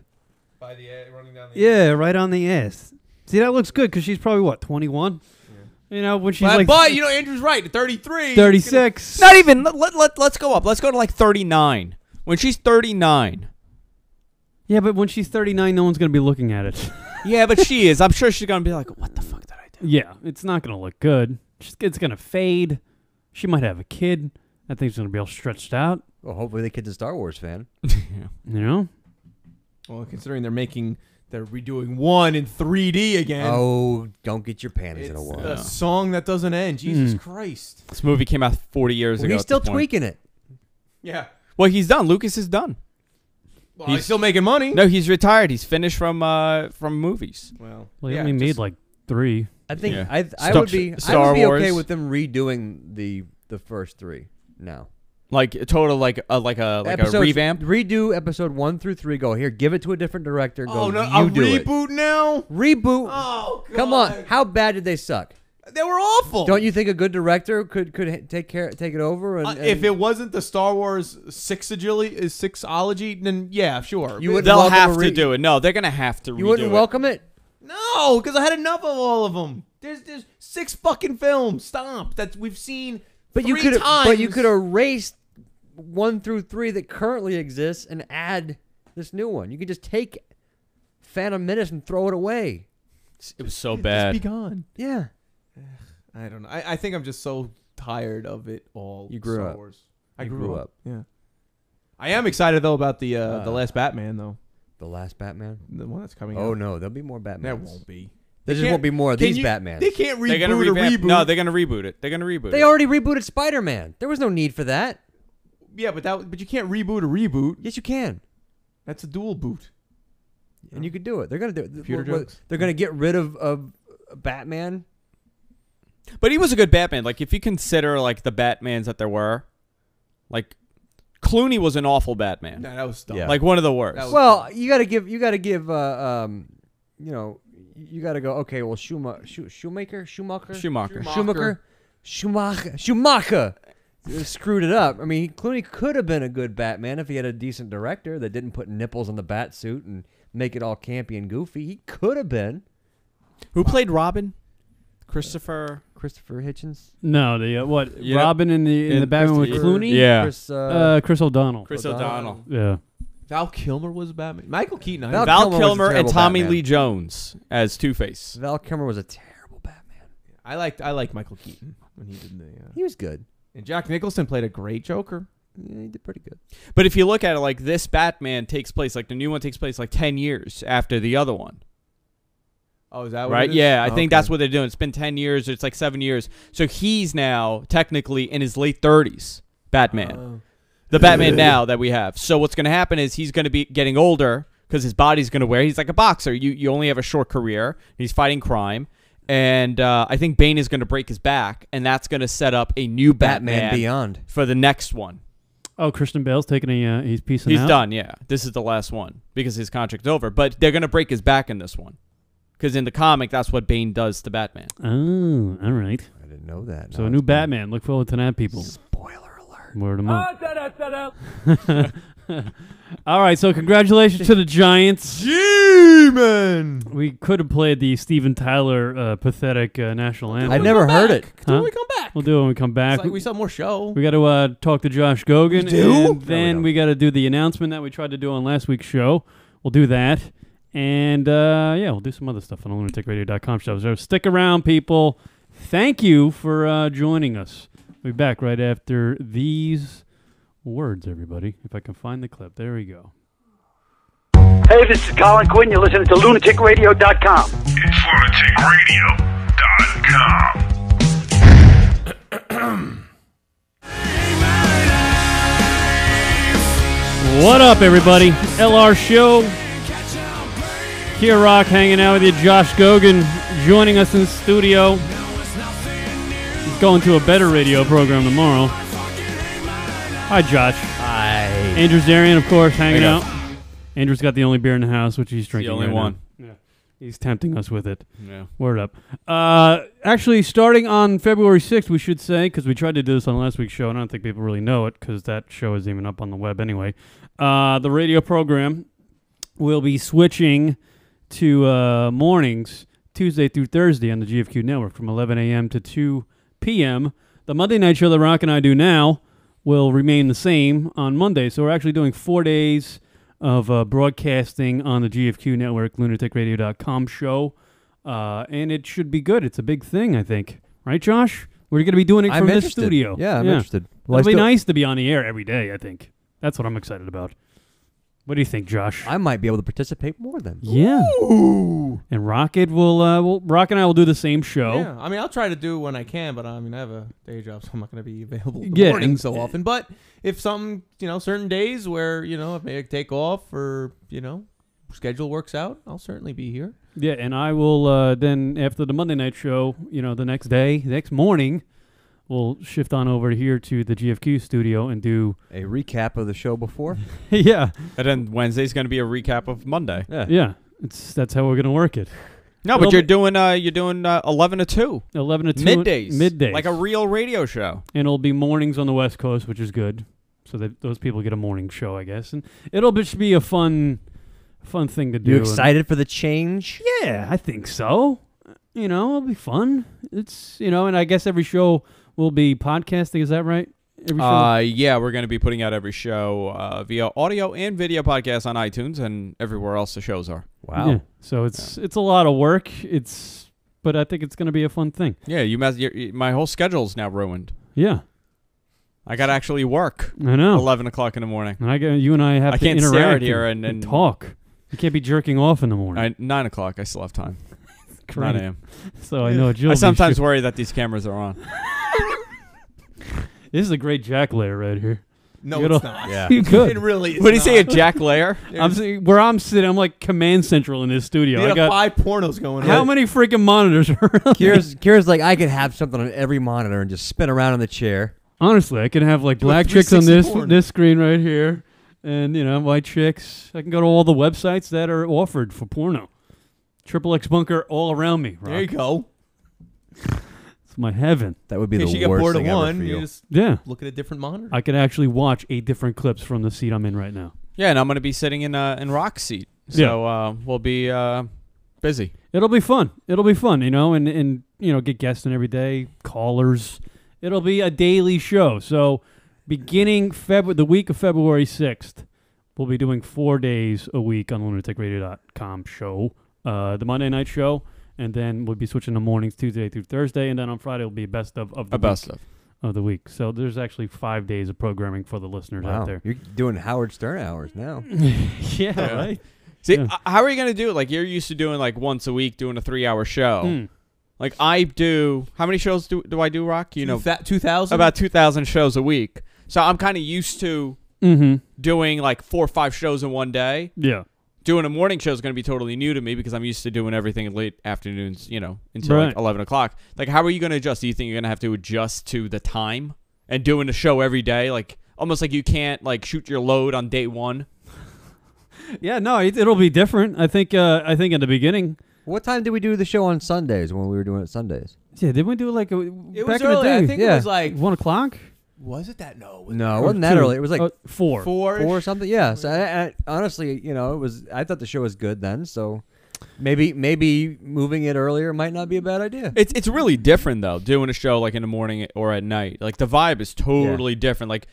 By the running down the. Yeah, right on the ass. See, that looks good because she's probably what, 21? Yeah. You know, when she's like. But you know, Andrew's right. 33. 36. Not even. Let's go up. Let's go to like 39. When she's 39. Yeah, but when she's 39, no one's gonna be looking at it. Yeah, but she is. I'm sure she's gonna be like, "What the fuck did I do?" Yeah, it's not gonna look good. It's gonna fade. She might have a kid. That thing's gonna be all stretched out. Well, hopefully the kid's a Star Wars fan. You know. Well, considering they're redoing 1 in 3D again. Oh, don't get your panties in a wad. A song that doesn't end. Jesus Christ. This movie came out 40 years ago. He's still tweaking it. Yeah. Well, he's done. Lucas is done. Well, he's still making money. No, he's retired. He's finished from movies. Well, he only made like 3. I think Yeah. I would be Star okay Wars. with them redoing the first 3 now. Like a total like a revamp. Redo episode 1 through 3. Go here. Give it to a different director. Go. Oh no! You A do it. reboot now? Reboot. Oh God. Come on! How bad did they suck? They were awful. Don't you think a good director could take it over? And if it wasn't the Star Wars sixology, then yeah, sure. They'll have to do it. No, they're gonna have to. You wouldn't welcome it? No, because I had enough of all of them. There's 6 fucking films. Stop. That we've seen. But you 3 could. times. But you could erase 1 through 3 that currently exists and add this new one. You could just take Phantom Menace and throw it away. It was so bad. Just be gone. Yeah. I don't know. I think I'm just so tired of it all. You grew Star up. Wars. I grew up. Yeah. I am excited though about the last Batman though. The last Batman? The one that's coming out. Oh no, there'll be more Batman. There won't be. There just won't be more of these Batmans. They can't reboot They're gonna a revamp. reboot. No, they're gonna reboot it. They're gonna reboot They it. already rebooted Spider-Man. There was no need for that. Yeah, but you can't reboot a reboot. Yes, you can. That's a dual boot. And you could do it. They're gonna do it. Computer jokes. They're gonna get rid of Batman. But he was a good Batman. Like if you consider like the Batmans that there were, like Clooney was an awful Batman. Nah, that was dumb. Yeah. Like one of the worst. Well, you gotta give. You gotta go. Okay, well, Schumacher. screwed it up. I mean, Clooney could have been a good Batman if he had a decent director that didn't put nipples on the bat suit and make it all campy and goofy. He could have been. Who played Robin? Christopher Hitchens? No, the what? Yeah. Robin in the Batman with Clooney? Yeah. Chris O'Donnell. Chris O'Donnell. Yeah. Val Kilmer was Batman. Michael Keaton. Val Kilmer and Tommy Lee Jones as Two-Face. Val Kilmer was a terrible Batman. I liked Michael Keaton when he did the. He was good. And Jack Nicholson played a great Joker. Yeah, he did pretty good. But if you look at it, like this Batman takes place, like the new one takes place like 10 years after the other one. Oh, is that what right? it is? Yeah, I think that's what they're doing. It's been 10 years. It's like 7 years. So he's now technically in his late 30s, Batman. The Batman now that we have. So what's going to happen is he's going to be getting older because his body's going to wear. He's like a boxer. You only have a short career. He's fighting crime. And I think Bane is going to break his back, and that's going to set up a new Batman Beyond for the next one. Oh, Christian Bale's taking he's piecing out? He's done, yeah. This is the last one because his contract's over. But they're going to break his back in this one. Because in the comic, that's what Bane does to Batman. Oh, all right. I didn't know that. So a new Batman. Look forward to that, people. Spoiler alert. Word them up. All right, so congratulations to the Giants. G-Man! We could have played the Steven Tyler pathetic national anthem. I never heard it. When we come back. We'll do it when we come back. It's like we saw more show. We got to talk to Josh Gogan. We do? And then we got to do the announcement that we tried to do on last week's show. We'll do that. And, we'll do some other stuff on the lunaticradio.com show. So stick around, people. Thank you for joining us. We'll be back right after these words, everybody. If I can find the clip. There we go. Hey, this is Colin Quinn. You're listening to LunaticRadio.com. It's LunaticRadio.com. What up, everybody? LR Show. Here Rock hanging out with you. Josh Gogan joining us in the studio. He's going to a better radio program tomorrow. Hi, Josh. Hi. Andrew Zarian, of course, hanging out. Andrew's got the only beer in the house, which he's drinking. The only right one. now. Yeah. He's tempting us with it. Yeah. Word up. Actually, starting on February 6th, we should say, because we tried to do this on last week's show, and I don't think people really know it, because that show isn't even up on the web anyway. The radio program will be switching to mornings, Tuesday through Thursday on the GFQ network from 11 a.m. to 2 p.m. The Monday night show that Rock and I do now will remain the same on Monday. So we're actually doing 4 days of broadcasting on the GFQ network, lunaticradio.com show. And it should be good. It's a big thing, I think. Right, Josh? We're going to be doing it from this studio. Yeah, I'm interested. Well, it'll be nice to be on the air every day, I think. That's what I'm excited about. What do you think, Josh? I might be able to participate more then. Yeah. Ooh. And Rocket will, Rock and I will do the same show. Yeah, I mean, I'll try to do it when I can, but I mean, I have a day job, so I'm not going to be available in the morning so often. But if something, certain days where, if I take off or, schedule works out, I'll certainly be here. Yeah, and I will then, after the Monday night show, the next morning, we'll shift on over here to the GFQ studio and do a recap of the show before. Yeah. And then Wednesday's going to be a recap of Monday. Yeah. That's how we're going to work it. No, but you're doing 11 to 2. 11 to 2. Middays. Like a real radio show. And it'll be mornings on the West Coast, which is good. So that those people get a morning show, I guess. And it'll just be a fun thing to do. You excited for the change? Yeah, I think so. It'll be fun. It's, and I guess every show will be podcasting. Is that right? Yeah, we're going to be putting out every show via audio and video podcast on iTunes and everywhere else the shows are. Wow. Yeah. So it's a lot of work. But I think it's going to be a fun thing. Yeah, my whole schedule's now ruined. Yeah. I got to actually work. I know. 11 o'clock in the morning. You and I have to interact stare at here and talk. You can't be jerking off in the morning. 9 o'clock, I still have time. 9 a.m. So I know what you'll I sometimes worry that these cameras are on. This is a great jack layer right here. No, it's not. Yeah. You could. It really is. What do you say, a jack layer? Where I'm sitting, I'm like command central in this studio. You I got 5 pornos going on. How many freaking monitors are around? Kira's like, I could have something on every monitor and just spin around in the chair. Honestly, I could have like black chicks on this screen right here, and white chicks. I can go to all the websites that are offered for porno. XXX Bunker all around me. Rock. There you go. It's my heaven. That would be In the case you get worst bored of thing ever one, for you you. just Yeah. look at a different monitor. I can actually watch 8 different clips from the seat I'm in right now. Yeah, and I'm going to be sitting in Rock's seat. So we'll be busy. It'll be fun. It'll be fun, and get guests in every day, callers. It'll be a daily show. So beginning the week of February 6th, we'll be doing 4 days a week on LunaticRadio.com show, the Monday night show, and then we'll be switching to mornings Tuesday through Thursday, and then on Friday will be best of the week. So there's actually 5 days of programming for the listeners out there. You're doing Howard Stern hours now. Yeah, right. See, how are you going to do it? Like, you're used to doing, like, once a week, doing a 3-hour show. Like, I do... How many shows do I do, Rock? 2,000? About 2,000 shows a week. So I'm kind of used to doing, like, 4 or 5 shows in one day. Yeah. Doing a morning show is going to be totally new to me because I'm used to doing everything in late afternoons, until, like, 11 o'clock. Like, how are you going to adjust? Do you think you're going to have to adjust to the time? And doing a show every day? Like, almost like you can't, like, shoot your load on day one? Yeah, no, it'll be different. I think in the beginning. What time did we do the show on Sundays when we were doing it Sundays? Yeah, didn't we do like It back was in early. the day? I think it was like 1 o'clock. Was it that? No. No, it wasn't that early. It was like 4. 4 or something. Yeah. So I honestly, it was. I thought the show was good then. So maybe moving it earlier might not be a bad idea. It's really different though, doing a show like in the morning or at night. Like the vibe is totally different. Like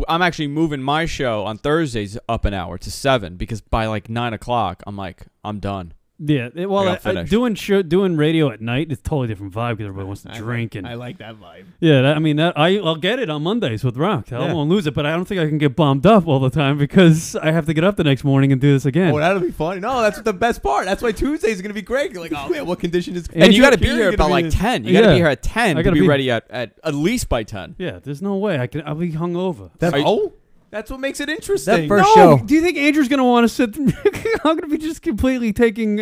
I'm actually moving my show on Thursdays up an hour to 7 because by like 9 o'clock I'm like I'm done. Yeah, doing radio at night is totally different vibe because everybody wants to drink I like that vibe. Yeah, I'll get it on Mondays with Rock. I won't lose it, but I don't think I can get bombed up all the time because I have to get up the next morning and do this again. Oh, that'll be fun. No, that's the best part. That's why Tuesdays is gonna be great. You're like, oh man, what condition is? And you got to be here about like 10. You got to be here at 10 to be ready at least by 10. Yeah, there's no way I'll be hungover. That's what makes it interesting. That first show. Do you think Andrew's going to want to sit? I'm going to be just completely taking,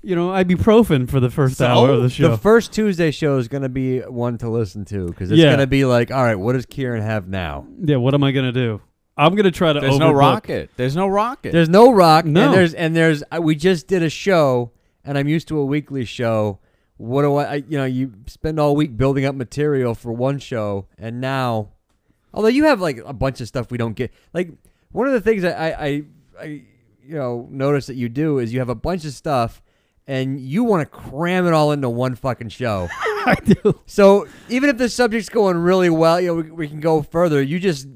ibuprofen for the first hour of the show. The first Tuesday show is going to be one to listen to because it's going to be like, all right, what does Kieran have now? Yeah, what am I going to do? I'm going to try to. There's no rocket. There's no rocket. There's no rock. No. And there's. We just did a show, and I'm used to a weekly show. What do I? You spend all week building up material for one show, and now. Although you have like a bunch of stuff we don't get. Like one of the things that I notice that you do is you have a bunch of stuff and you want to cram it all into one fucking show. I do. So even if the subject's going really well, we can go further. You just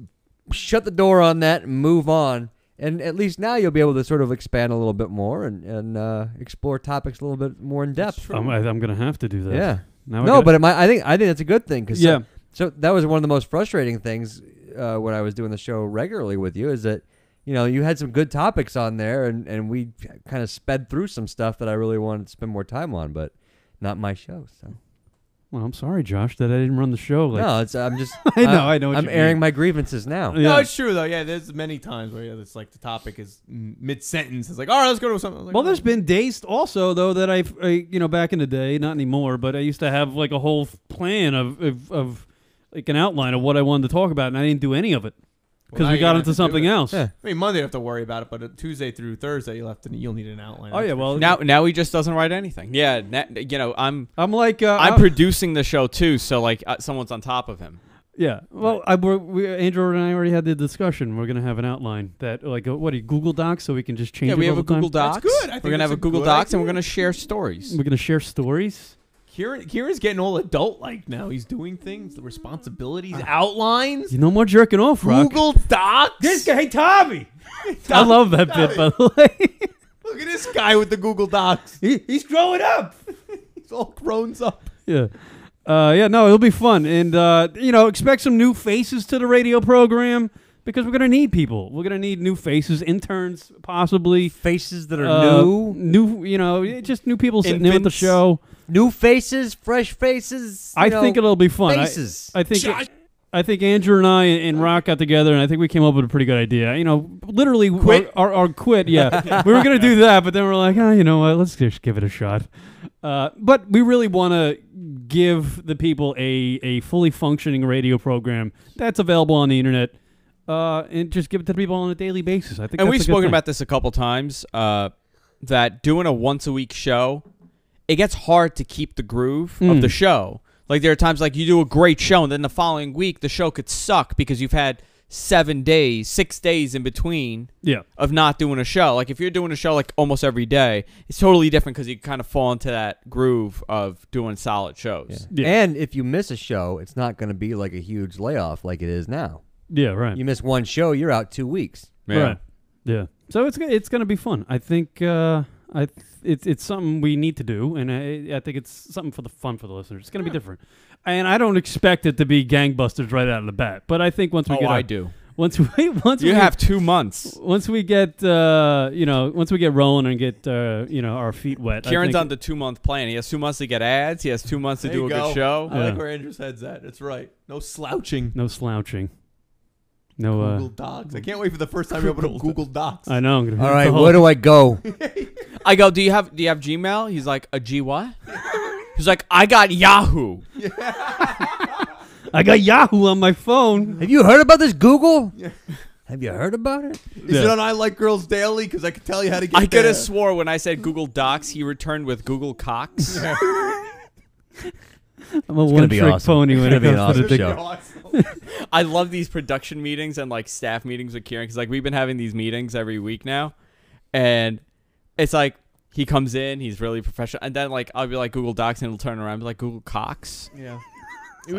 shut the door on that and move on. And at least now you'll be able to sort of expand a little bit more and explore topics a little bit more in depth. I'm going to have to do that. Yeah. But I think that's a good thing because yeah. So that was one of the most frustrating things when I was doing the show regularly with you is that, you had some good topics on there and we kind of sped through some stuff that I really wanted to spend more time on, but not my show. So, well, I'm sorry, Josh, that I didn't run the show. No, I'm just. I know. I'm airing my grievances now. No, it's true though. Yeah, there's many times where it's like the topic is mid sentence. It's like, all right, let's go to something. Like, there's been days also though that I've back in the day, not anymore, but I used to have like a whole plan of like an outline of what I wanted to talk about, and I didn't do any of it because we got into something else. Yeah. I mean, Monday you have to worry about it, but Tuesday through Thursday you'll need an outline. Oh yeah, well now he just doesn't write anything. Yeah, I'm like I'm producing the show too, so like someone's on top of him. Yeah, well, Andrew and I already had the discussion. We're gonna have an outline that like Google Docs, so we can just change. Yeah, we have a Google Docs. That's good. We're gonna have a Google Docs, and we're gonna share stories. We're gonna share stories. Kieran's getting all adult-like now. He's doing things, the responsibilities, outlines. No more jerking off, Rock. Google Docs. This guy, Tommy. I love that bit, by the way. Look at this guy with the Google Docs. He's growing up. He's all grown up. Yeah. No, it'll be fun. And, expect some new faces to the radio program because we're going to need people. We're going to need new faces, interns, possibly. Faces that are just new people sitting in with the show. New faces, fresh faces. I think it'll be fun. Faces. I think Andrew and I and Rock got together, and I think we came up with a pretty good idea. Literally quit. Our quit. Yeah, we were going to do that, but then we're like, you know what? Let's just give it a shot. But we really want to give the people a fully functioning radio program that's available on the internet, and just give it to the people on a daily basis. I think. And we've spoken about this a couple times. That doing a once a week show, it gets hard to keep the groove of the show. Like there are times like you do a great show and then the following week the show could suck because you've had 6 days in between of not doing a show. Like if you're doing a show like almost every day, it's totally different because you kind of fall into that groove of doing solid shows. Yeah. And if you miss a show, it's not going to be like a huge layoff like it is now. Yeah, right. You miss one show, you're out 2 weeks. Yeah. Right. Yeah. So it's going to be fun. I think it's something we need to do, and I think it's something for the fun for the listeners. It's going to be different. And I don't expect it to be gangbusters right out of the bat, but I think once we I do. Once we have 2 months. Once we get once we get rolling and get our feet wet. Kieran's on the 2-month plan. He has 2 months to get ads. He has 2 months to do a good show. I like where Andrew's head's at. That's right. No slouching. No slouching. No Google Docs. I can't wait for the first time you open up Google Docs. I know. I'm gonna All right, where do I go? I go, do you have Gmail? He's like, a G what? He's like, I got Yahoo. I got Yahoo on my phone. Have you heard about this Google? Have you heard about it? Is it on I Like Girls Daily? Because I can tell you how to get I could have swore when I said Google Docs, he returned with Google Cocks. I'm a one-trick pony when it comes to the show. I love these production meetings and like staff meetings with Kieran because like we've been having these meetings every week now, and it's like he comes in, he's really professional, and then like I'll be like Google Docs and he'll turn around and be like Google Cocks. Yeah. You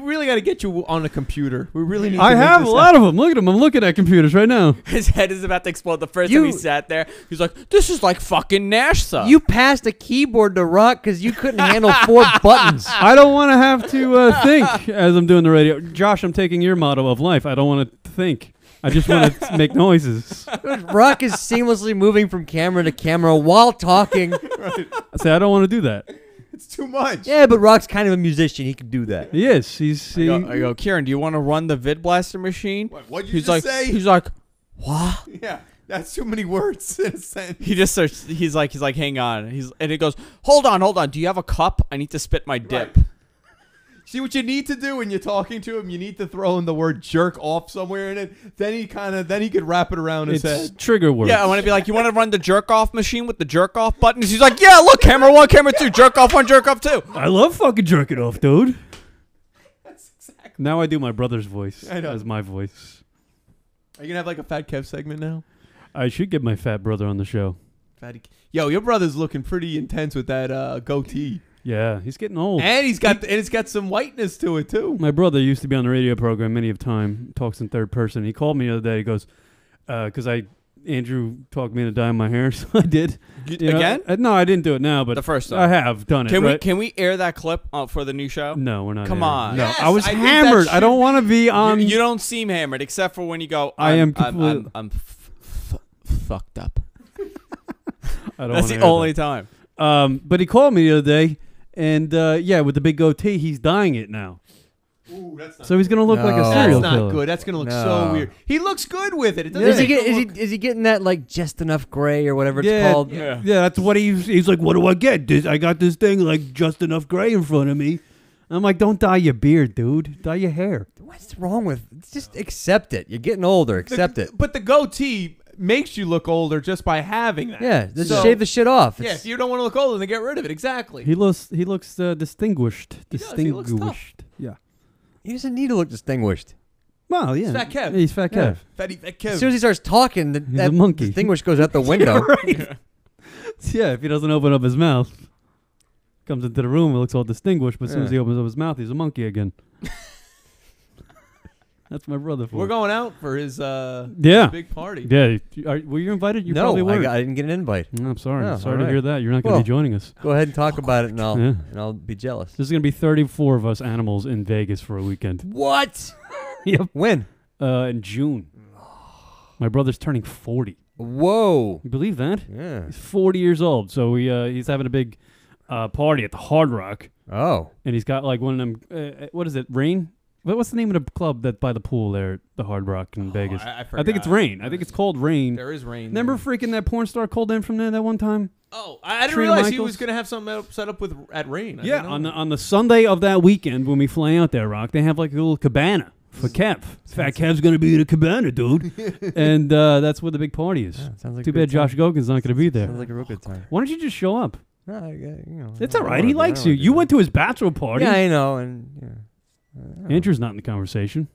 really got to get you on a computer. We really need. I have a lot of them. Look at them. I'm looking at computers right now. His head is about to explode. The first time he sat there, he's like, "This is like fucking NASA." You passed a keyboard to Rock because you couldn't handle 4 buttons. I don't want to have to think as I'm doing the radio. Josh, I'm taking your motto of life. I don't want to think. I just want to make noises. Rock is seamlessly moving from camera to camera while talking. Right. I say I don't want to do that. It's too much. Yeah, but Rock's kind of a musician. He can do that. He is. I go, Kieran, do you want to run the vid blaster machine? What'd you say? He's like, what? Yeah, that's too many words in a sentence. He just starts. He's like, hang on. And he goes, hold on. Do you have a cup? I need to spit my dip. Right. See what you need to do when you're talking to him. You need to throw in the word jerk off somewhere in it. Then he could wrap it around his head. Trigger words. Yeah, I want to be like, you want to run the jerk off machine with the jerk off buttons? He's like, yeah, look, camera 1, camera 2, jerk off 1, jerk off 2. I love fucking jerking off, dude. That's exactly. Now I do my brother's voice as my voice. Are you gonna have like a Fat Kev segment now? I should get my fat brother on the show. Yo, your brother's looking pretty intense with that goatee. Yeah, he's getting old. And it's got some whiteness to it too. My brother used to be on the radio program many of time, talks in third person. He called me the other day. He goes, because Andrew talked me into dyeing my hair, so I did. Again? No, I didn't do it now, but the first time. I have done it. Can we air that clip for the new show? No, we're not. Come on. No, I was hammered. I don't want to be on. You don't seem hammered, except for when you go. I'm fucked up. That's the only time. But he called me the other day, and with the big goatee, he's dyeing it now. Ooh, that's not so he's gonna look like a serial killer. That's not good. That's gonna look so weird. He looks good with it. Is he getting that like just enough gray or whatever it's called? Yeah, that's what he's like. What do I get? I got this thing like just enough gray in front of me. I'm like, don't dye your beard, dude. Dye your hair. What's wrong with? Just accept it. You're getting older. Accept it. But the goatee makes you look older just by having that. Yeah, just shave the shit off. Yeah, if you don't want to look older, then get rid of it. Exactly. He looks distinguished. He looks tough. Yeah. He doesn't need to look distinguished. Well, yeah. He's Fat Kev. He's Fat Kev. Fat Kev. As soon as he starts talking, that monkey. distinguished goes out the window. Right. Yeah, if he doesn't open up his mouth, comes into the room, he looks all distinguished, but as soon as he opens up his mouth, he's a monkey again. That's my brother for. We're going out for his big party. Yeah. Were you invited? You probably weren't. I didn't get an invite. No, I'm sorry. No, sorry to hear that. You're not going to be joining us. Go ahead and talk about it, and I'll be jealous. There's going to be 34 of us animals in Vegas for a weekend. What? Yep. When? In June. My brother's turning 40. Whoa. You believe that? Yeah. He's 40 years old, so he's having a big party at the Hard Rock. Oh. And he's got like one of them, what is it, Rain? What's the name of the club that by the pool there at the Hard Rock in Vegas? I think it's Rain. I think it's called Rain. There is Rain. Remember freaking that porn star called in from there that one time? Oh, I didn't realize he was going to have something set up at Rain. Yeah, on the Sunday of that weekend when we fly out there, Rock, they have like a little cabana for Kev. Fat Kev's going to be in a cabana, dude. And that's where the big party is. Yeah, sounds like too bad Josh Gogan's not going to be there. Sounds like a real good time. Why don't you just show up? It's all right. He likes you. You went to his bachelor party. Yeah, I know. And Andrew's not in the conversation.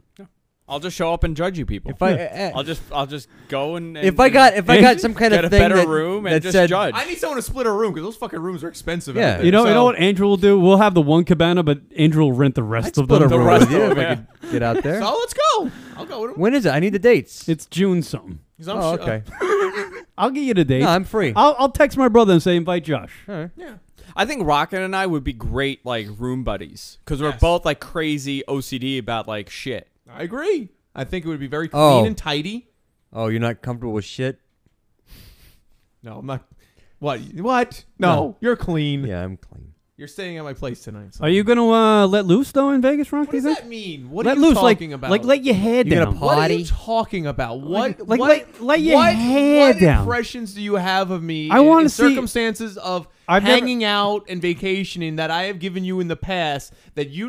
I'll just show up and judge you people. If I, I'll just go and if I got some kind get of a thing better room and that just said, judge. I need someone to split a room because those fucking rooms are expensive. Yeah. out there. You know So- what Andrew will do? We'll have the one cabana, but Andrew will rent the rest of them. split a room with you if yeah. I could get out there. So let's go. I'll go with him. When is it? I need the dates. It's June something. Oh, okay. I'll get you the date. No, I'm free. I'll text my brother and say invite Josh. All right. Yeah. I think Rocket and I would be great like room buddies because we're both like crazy OCD about like shit. I agree. I think it would be very clean and tidy. Oh, you're not comfortable with shit? No, I'm not. What? What? No, you're clean. Yeah, I'm clean. You're staying at my place tonight. So. Are you gonna let loose though in Vegas, Frank? What does that mean? What let are you loose, talking about? Like let your hair You down. gonna What are potty? you talking about? What? Let your hair what down. impressions do you have of me? I wanna in see- circumstances of I've never- hanging out and vacationing that I have given you in the past. That you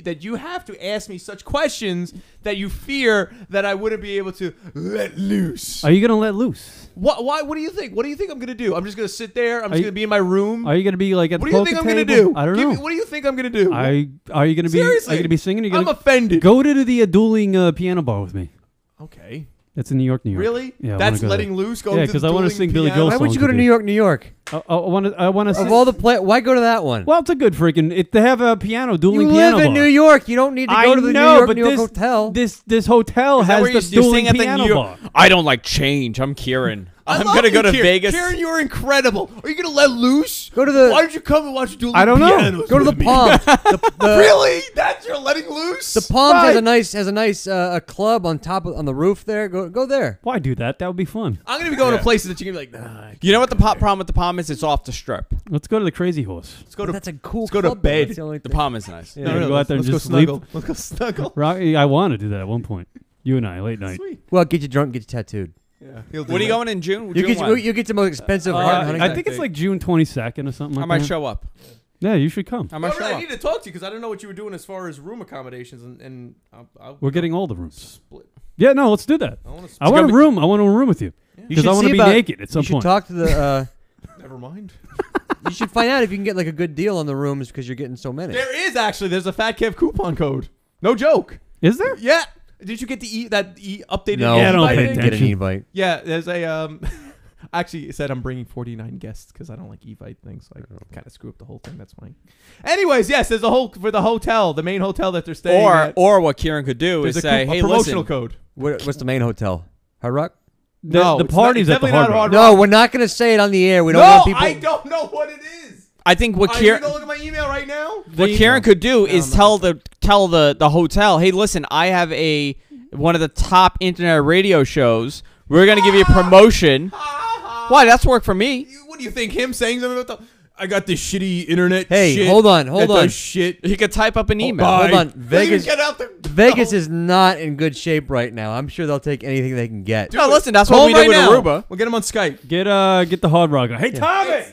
that you have to ask me such questions that you fear that I wouldn't be able to let loose. Are you gonna let loose? What? Why? What do you think? What do you think I'm gonna do? I'm just gonna sit there. I'm just gonna be in my room. Are you gonna be like at What the do you poker think I'm gonna table? do? I don't know. What do you think I'm gonna do? Are you gonna be? Seriously. Are you gonna be singing? You're I'm gonna offended. Go to the dueling piano bar with me. Okay. That's in New York, New York. Really? Yeah. I That's wanna go letting there. loose. Going Yeah, to because the I want to dueling sing Billy piano? Joel Why songs. would you go to with New York, New York? I want to. Of all the why go to that one? Well, it's a good freaking. They have a piano, dueling You piano live in bar. New York. You don't need to go to the know, New York hotel. This hotel Is that has where the you're dueling staying at the piano New bar. York? I don't like change. I'm Kieran. I'm love gonna you, go to Kieran. Vegas. Kieran, you're incredible. Are you gonna let loose? Go to the. Why did you come and watch dueling I don't know. pianos Go to the with me? Palms. Really? That's your letting loose? The Palms Right. has a nice a club on top on the roof there. Go there. Why do that? That would be fun. I'm gonna be going to places that you're gonna be like, nah. You know what the problem with the Palm is? It's off the strip. Let's go to the Crazy Horse. Let's go to. That's a cool. Let's go to club, though. bed. That's the only The thing. Palm is nice. Yeah, go out there and let's just go sleep. snuggle. Let's go snuggle. Rocky, I want to do that at one point. You and I, late night. Sweet. Well, get you drunk, get you tattooed. Yeah. He'll do What are you that. going in June? You June get what? you get the most expensive. hunting I think it's like June 22nd or something I like might that. show up. Yeah, you should come. I might show I up. need to talk to you because I don't know what you were doing as far as room accommodations and We're getting all the rooms. split. Yeah, no, let's do that. I wanna I want a room. I want a room with you You because should I want to see be about- naked at some You should point. talk to the. Never mind. You should find out if you can get like a good deal on the rooms because you're getting so many. There is actually. There's a Fat Kev coupon code. No joke. Is there? Yeah. Did you get the updated? No, Yeah, I don't invite pay in? attention. Get an invite. Yeah, there's a Actually, it said I'm bringing 49 guests because I don't like Evite things, so I kind of screw up the whole thing. That's fine. Anyways, yes, there's a whole for the hotel, the main hotel that they're staying at. Or what Kieran could do There's is a say, a hey, promotional listen. code. What's the main hotel? Hard Rock? No, the it's party's not, at the definitely Hard not Rock. No, we're not going to say it on the air. We don't No, want people. I don't know what it is. I think what Are you Kieran gonna look at my email right now? what Kieran could do is tell the hotel, hey, listen, I have one of the top internet radio shows. We're gonna give you a promotion. Why? That's worked for me. What do you think? Him saying something about I got this shitty internet. Hey, shit hold on. that does shit. He could type up an email. Hold on. Vegas. Get out there. Vegas is not in good shape right now. I'm sure they'll take anything they can get. No, listen, that's Call what we him do with right now. Aruba. We'll get him on Skype. Get the Hard Rock. Hey, Tommy.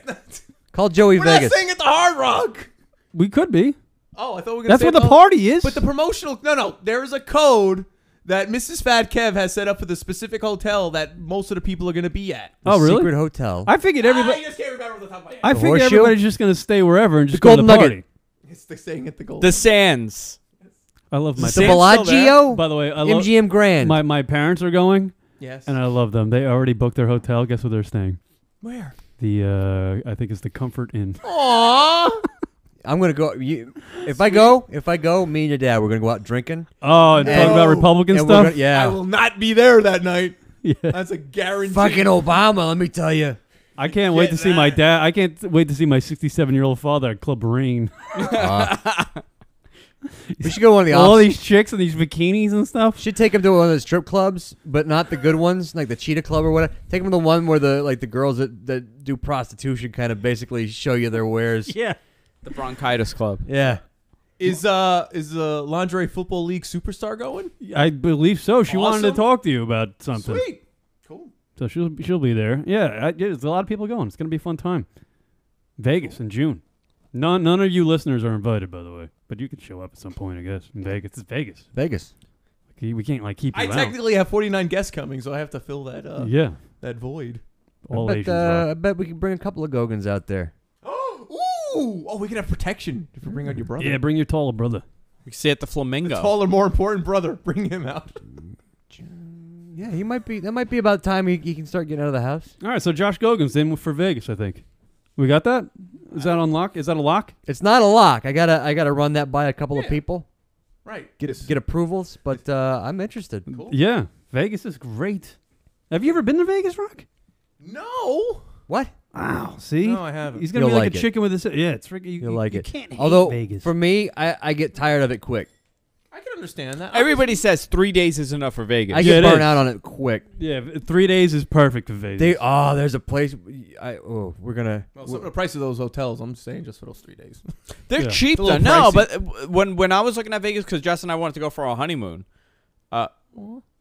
Call Joey We're Vegas. not saying at the Hard Rock. We could be. Oh, I thought we were gonna That's say what the oh, party is. But the promotional no, there is a code that Mrs. Fat Kev has set up for the specific hotel that most of the people are going to be at. Oh, really? Secret hotel. I figured everybody. I just can't remember off the top of my head. I The figured Horseshoe? everybody's just gonna stay wherever and just The go to the Golden party. Nugget. It's the staying at the Gold. The Sands. I love my The parents. Bellagio. By the way, I love MGM Grand. my parents are going. Yes. And I love them. They already booked their hotel. Guess where they're staying? Where? The I think it's the Comfort Inn. Aww. I'm gonna go. If I go, me and your dad, we're gonna go out drinking. Oh, and talk about Republican and we're stuff. gonna- yeah. I will not be there that night. Yeah. That's a guarantee. Fucking Obama, let me tell you. I can't wait to see my dad. I can't wait to see my 67-year-old father at Club Rain. We should go to one of the all these chicks and these bikinis and stuff. Should take him to one of the strip clubs, but not the good ones, like the Cheetah Club or whatever. Take him to the one where the girls that do prostitution kind of basically show you their wares. Yeah. The Bronchitis Club. Yeah. Is the Lingerie Football League superstar going? I believe so. She wanted to Awesome. talk to you about something. Sweet. Cool. So she'll be there. Yeah, there's a lot of people going. It's gonna be a fun time. Vegas in June. None of you listeners are invited, by the way, but you can show up at some point, I guess. In Vegas, it's Vegas. Vegas. We can't keep you I out. technically have 49 guests coming, so I have to fill that Yeah. that void. All I Asians bet, rock. I bet we can bring a couple of Gogans out there. Ooh! Oh, we can have protection if we bring out your brother. Yeah, bring your taller brother. We can see at the Flamingo. The taller, more important brother. Bring him out. Yeah, he might be. That might be about time he can start getting out of the house. All right, so Josh Gogan's in for Vegas, I think. We got that? Is that on lock? Is that a lock? It's not a lock. I gotta run that by a couple of people. Right. Get approvals, but I'm interested. Cool. Yeah, Vegas is great. Have you ever been to Vegas, Rock? No. What? Wow. See? No, I haven't. He's gonna be like a chicken with his. Yeah, it's freaking. You'll like you it. Can't hate Although Vegas. for me, I get tired of it quick. I can understand that. Everybody says 3 days is enough for Vegas. I get burnt out on it quick. Yeah, 3 days is perfect for Vegas. There's a place. We're gonna. Well, some of the price of those hotels, I'm saying, just for those 3 days. They're cheap though. No, but when I was looking at Vegas, because Jess and I wanted to go for our honeymoon,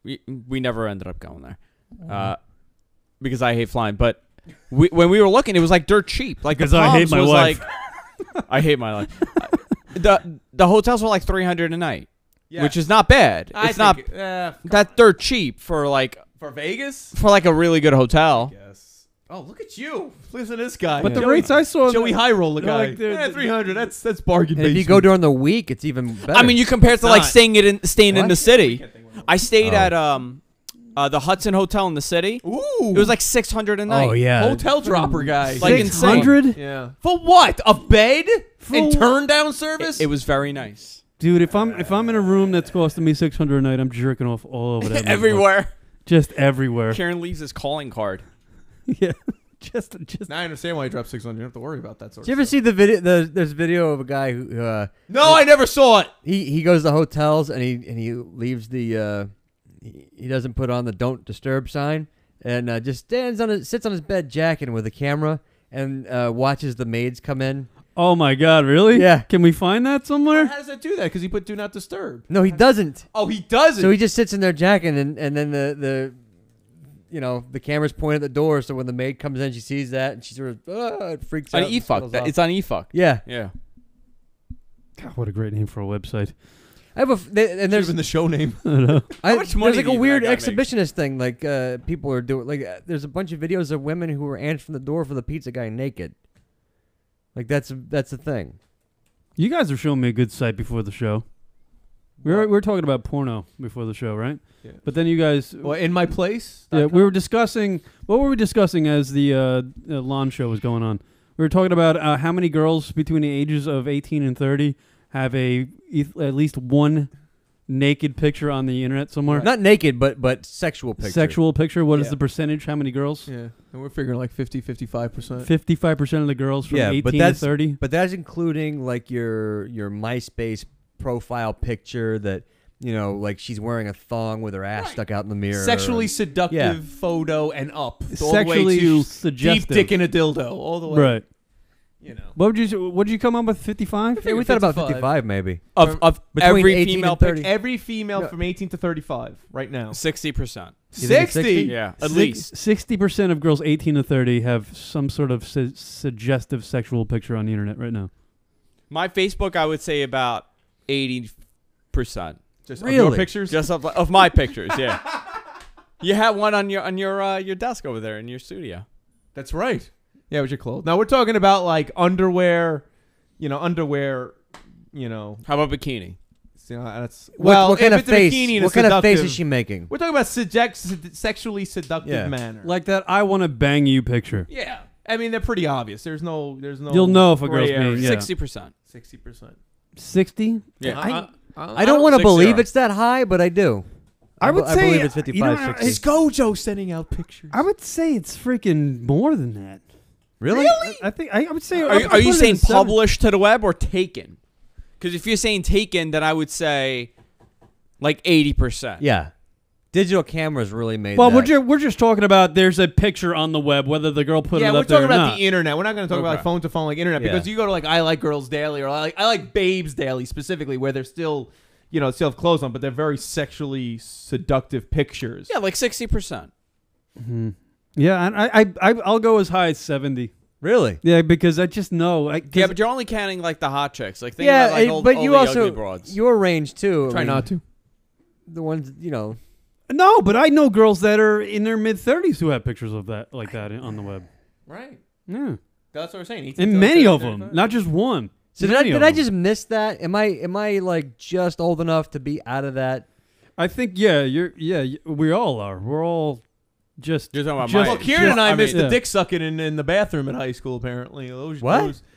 we never ended up going there, because I hate flying. But when we were looking, it was like dirt cheap. Like because I hate my wife. I hate my life. The hotels were like $300 a night, which is not bad. It's not that's dirt cheap for Vegas for like a really good hotel. Yes. Oh, look at you! Listen to this guy. But the rates I saw, Joey High Roller guy. Like 300. That's bargain. And if you go during the week, it's even better. I mean, you compare it to like staying in the city. I stayed at the Hudson Hotel in the city. Ooh, it was like $600 a night. Oh yeah, hotel dropper guy. Like insane. Yeah. For what? A bed and turn down service? It was very nice. Dude, if I'm in a room that's costing me $600 a night, I'm jerking off all over that. Everywhere. Just everywhere. Karen leaves his calling card. Yeah. Just. Now I understand why you dropped 600. You don't have to worry about that sort of Did you ever see the video? There's a video of a guy who. No, I never saw it. He goes to hotels and he leaves the. He doesn't put on the "Don't Disturb" sign and just sits on his bed jacking with a camera and watches the maids come in. Oh my God! Really? Yeah. Can we find that somewhere? How does that do that? Because he put "Do Not Disturb." No, he doesn't. Oh, he doesn't. So he just sits in there jacking, and then the the camera's pointed at the door. So when the maid comes in, she sees that and she sort of it freaks out. On eFuck. It's on eFuck. Yeah. Yeah. God, what a great name for a website. I have and there's been the show name. I know. There's like a weird exhibitionist thing. Like people are doing. Like there's a bunch of videos of women who are answering the door for the pizza guy naked. Like that's a thing. You guys were showing me a good site before the show. We were talking about porno before the show, right? Yeah. But then you guys. Well, In My Place. Yeah, we were discussing. What were we discussing as the lawn show was going on? We were talking about how many girls between the ages of 18 and 30 have at least one naked picture on the internet somewhere. Not naked, but sexual picture. Sexual picture. What is the percentage? How many girls? Yeah, and we're figuring like 55%. 55% of the girls from 18 to 30. But that's including like your MySpace profile picture that like she's wearing a thong with her ass stuck out in the mirror. Sexually seductive photo and up, all Sexually the way to suggestive. deep dick in a dildo, all the way. Right. What would you come up with? 55? Yeah, we thought about 55 maybe. Of every female picture. Every female from 18 to 35 right now. 60%. 60? Yeah, at least 60% of girls 18 to 30 have some sort of suggestive sexual picture on the internet right now. My Facebook, I would say about 80%. Just really? of your pictures? Just of my pictures, yeah. You have one on your desk over there in your studio. That's right. Yeah, with your clothes. Now we're talking about like underwear. How about bikini? That's what kind if of it's a face? bikini and What it's kind of face seductive- is she making? We're talking about sexually seductive manner. Like that I want to bang you picture. Yeah, I mean they're pretty obvious. There's no. You'll know if a girl's gray area. being 60%. 60%. 60? Yeah. I don't want to believe it's that high, but I do. I would say believe it's 55, 60. It's Gojo sending out pictures. I would say it's freaking more than that. Really? I think I would say. Are you saying published to the web or taken? Because if you're saying taken, then I would say like 80%. Yeah. Digital cameras really made Well, that. we're just talking about there's a picture on the web, whether the girl put it up there or not. Yeah, we're talking about the internet. We're not going to talk about phone to phone like internet Yeah. because you go to like I Like Girls Daily or I like Babes Daily specifically where they're still still have clothes on, but they're very sexually seductive pictures. Yeah, like 60%. Mm-hmm. Yeah, and I'll go as high as 70. Really? Yeah, because I just know. Yeah, but you're only counting like the hot chicks. Like think about like but all you the also ugly broads. your range too. Try not to. The ones No, but I know girls that are in their mid-30s who have pictures of that like that on the web. Right. Yeah. That's what we're saying. 18 And to many 30, of them, not just one. So did I just miss that? Am I like just old enough to be out of that? I think we all are. We're all just. You're talking about well, Kieran and I missed the dick sucking in the bathroom in high school. Apparently,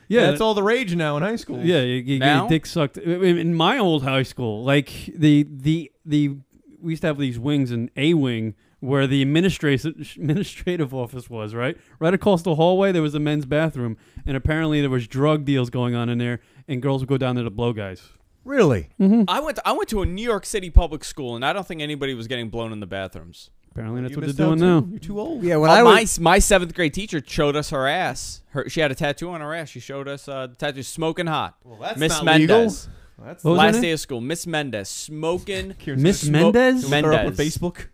that's all the rage now in high school. Yeah, you get dick sucked in my old high school. Like the we used to have these wings, and A wing where the administrative office was, right across the hallway. There was a men's bathroom, and apparently there was drug deals going on in there, and girls would go down there to blow guys. Really? Mm-hmm. I went to a New York City public school, and I don't think anybody was getting blown in the bathrooms. Apparently that's what they're doing now. You're too old. Yeah, when my 7th grade teacher showed us her ass. She had a tattoo on her ass. She showed us the tattoo, smoking hot. Well, that's Miss not Mendez. Legal. That's last day of school. Miss Mendez smoking. Miss Mendez. Look her up on Facebook.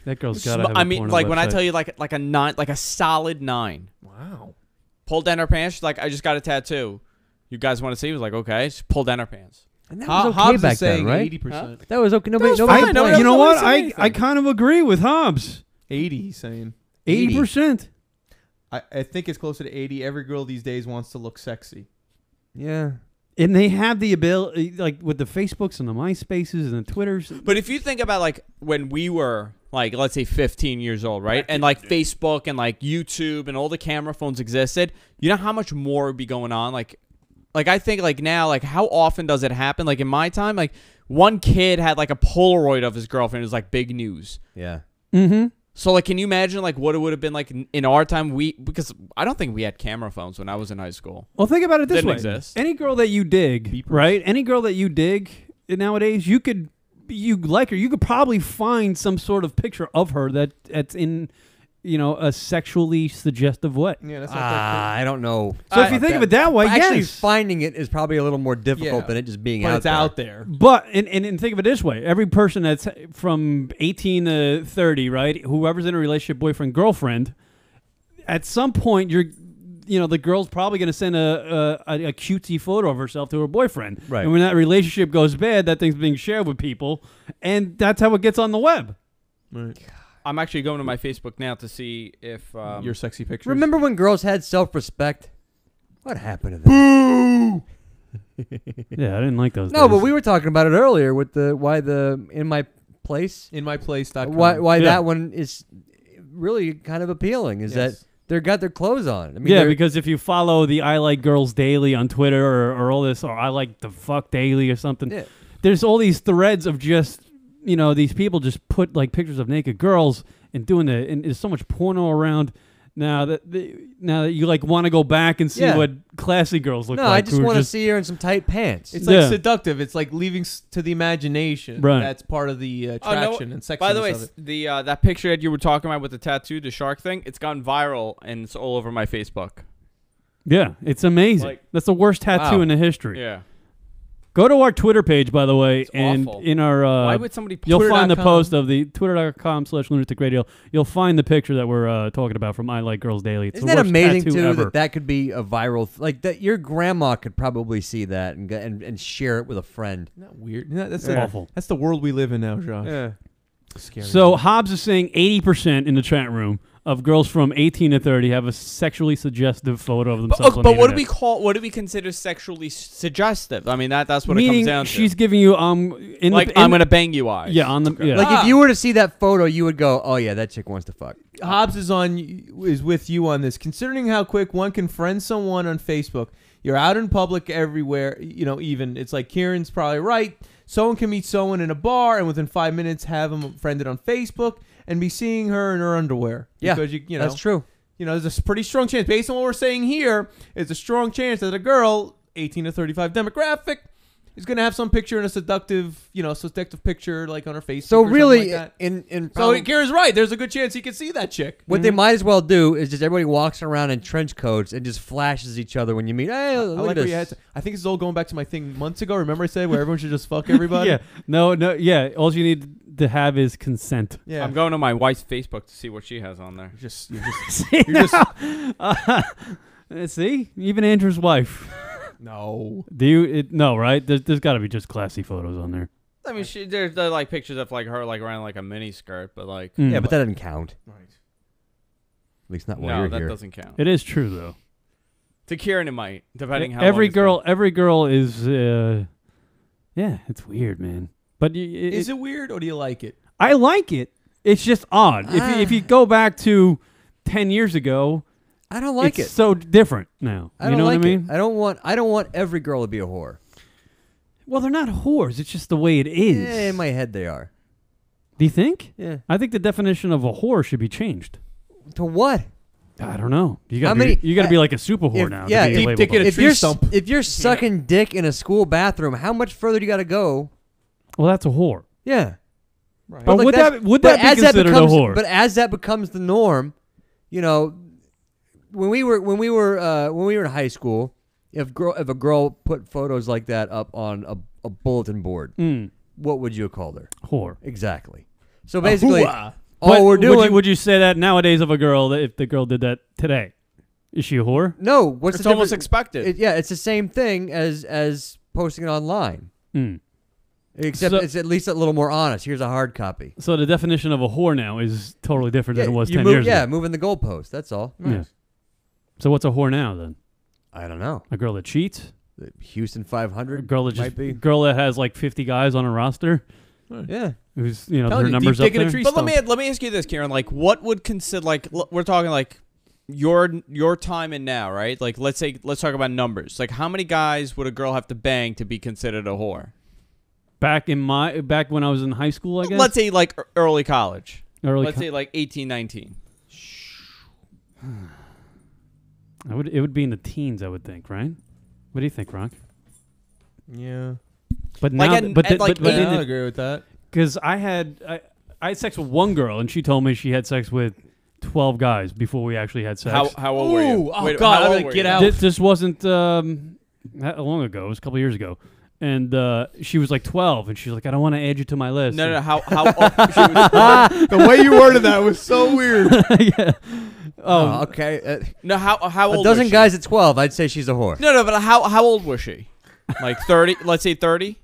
That girl's gotta have a I mean, porno like when I website. tell you, like a 9, like a solid 9. Wow. Pulled down her pants. She's like, I just got a tattoo. You guys want to see? I was like, okay. She pulled down her pants. And that was okay back then, right? 80%. Huh? That was okay. Nobody you know what? I kind of agree with Hobbs. 80, he's saying. 80%. I think it's closer to 80. Every girl these days wants to look sexy. Yeah. And they have the ability, like with the Facebooks and the MySpaces and the Twitters. But if you think about like when we were like, let's say 15 years old, right? And like Facebook and like YouTube and all the camera phones existed, you know how much more would be going on? Like I think like now, like how often does it happen? Like in my time, like one kid had like a Polaroid of his girlfriend. It was like big news. Yeah. Mm-hmm. So like, can you imagine like what it would have been like in our time? Because I don't think we had camera phones when I was in high school. Well, think about it this Didn't way: exist. any girl that you dig, right? Any girl that you dig nowadays, you like her. You could probably find some sort of picture of her that's in, a sexually suggestive way. Yeah, that's I don't know. So if you think of it that way, actually yes. finding it is probably a little more difficult than it just being but out there. But and think of it this way: every person that's from 18 to 30, right? Whoever's in a relationship, boyfriend, girlfriend, at some point the girl's probably going to send a cutesy photo of herself to her boyfriend. Right. And when that relationship goes bad, that thing's being shared with people, and that's how it gets on the web. Right. I'm actually going to my Facebook now to see if your sexy pictures. Remember when girls had self-respect? What happened to them? Yeah, I didn't like those. No, days. but we were talking about it earlier with the In My Place. InMyPlace.com. Why that one is really kind of appealing is that they got their clothes on. I mean, because if you follow the I Like Girls Daily on Twitter or all this, or I Like the Fuck Daily or something, there's all these threads of just these people just put like pictures of naked girls and doing it, and there's so much porno around now that you like want to go back and see what classy girls look like. No, I just want to see her in some tight pants. It's like seductive. It's like leaving to the imagination. Right. That's part of the attraction and sexiness By the way, of it. that picture that you were talking about with the tattoo, the shark thing, it's gone viral and it's all over my Facebook. Yeah, it's amazing. That's the worst tattoo in the history. Yeah. Go to our Twitter page, by the way, and awful. in our Why would somebody you'll find the Twitter.com. post of the twitter.com/lunaticradio. You'll find the picture that we're talking about from I Like Girls Daily. It's Isn't the that worst amazing tattoo too ever. that could be a viral like that? Your grandma could probably see that and share it with a friend. Isn't that weird? That's awful. That's the world we live in now, Josh. Yeah. Scary. So Hobbs is saying 80% in the chat room of girls from 18 to 30 have a sexually suggestive photo of themselves. But what do we call? What do we consider sexually suggestive? I mean, that's what it comes down to. She's giving you I'm gonna bang you eyes. Yeah, on the Like if you were to see that photo, you would go, "Oh yeah, that chick wants to fuck." Hobbs is with you on this. Considering how quick one can friend someone on Facebook, you're out in public everywhere. Even it's like Kieran's probably right. Someone can meet someone in a bar and within 5 minutes have them friended on Facebook and be seeing her in her underwear. Yeah, because that's true. There's a pretty strong chance, based on what we're saying here, it's a strong chance that a girl, 18 to 35 demographic, is going to have some picture in a seductive picture like on her Facebook. So or really, something like that. so Kieran's right. There's a good chance he can see that chick. What they might as well do is just everybody walks around in trench coats and just flashes each other when you meet. Hey, look at this. I think this is all going back to my thing months ago. Remember I said where everyone should just fuck everybody? Yeah. No. Yeah. All you need to have is consent. Yeah. I'm going to my wife's Facebook to see what she has on there. See, even Andrew's wife. No. Do you? No, right? There's got to be just classy photos on there. I mean, there's like pictures of like her like wearing like a mini skirt, but like yeah, but that doesn't count. Right. At least not while no, you're that here. doesn't count. It is true though. To Kieran, it might, depending how every long girl, is. Yeah, it's weird, man. But is it weird or do you like it? I like it. It's just odd. If you go back to 10 years ago, I don't like it's it. so different now. I don't you know like what I mean? it. I don't want every girl to be a whore. Well, they're not whores. It's just the way it is. Yeah, in my head they are. Do you think? Yeah. I think the definition of a whore should be changed. To what? I don't know. You got to be like a super whore now. Yeah, to be if you're sucking dick in a school bathroom, how much further do you got to go? Well, that's a whore. Yeah. Right. But would that be considered a whore? But as that becomes the norm, you know, when we were in high school, if a girl put photos like that up on a bulletin board, what would you have called her? Whore. Exactly. So basically, all we're doing. Would you say that nowadays of a girl that if the girl did that today, is she a whore? No. It's almost expected. It's the same thing as posting it online. Except it's at least a little more honest. Here's a hard copy. So the definition of a whore now is totally different than it was 10 years ago. Yeah, moving the goalpost. That's all. Yeah. So what's a whore now then? I don't know. A girl that cheats? The Houston 500. A girl that might be. Girl that has like 50 guys on a roster? Yeah. Who's their numbers up there? But let me ask you this, Kieran. Like, what would consider we're talking like your time and now, right? Like, let's talk about numbers. Like, how many guys would a girl have to bang to be considered a whore? Back when I was in high school, I guess. Let's say like early college. Let's say like 18, 19. It would be in the teens, I would think, right? What do you think, Rock? Yeah. But now, I agree with that. Because I had sex with one girl, and she told me she had sex with 12 guys before we actually had sex. How old were you? Oh, God, I'm going to get out. This wasn't that long ago. It was a couple years ago. And she was like 12, and she's like, I don't want to add you to my list. No, how old? The way you worded that was so weird. Yeah. Oh, okay. No, how old? A dozen was she? guys at 12, I'd say she's a whore. No, but how old was she? Like 30? Let's say 30.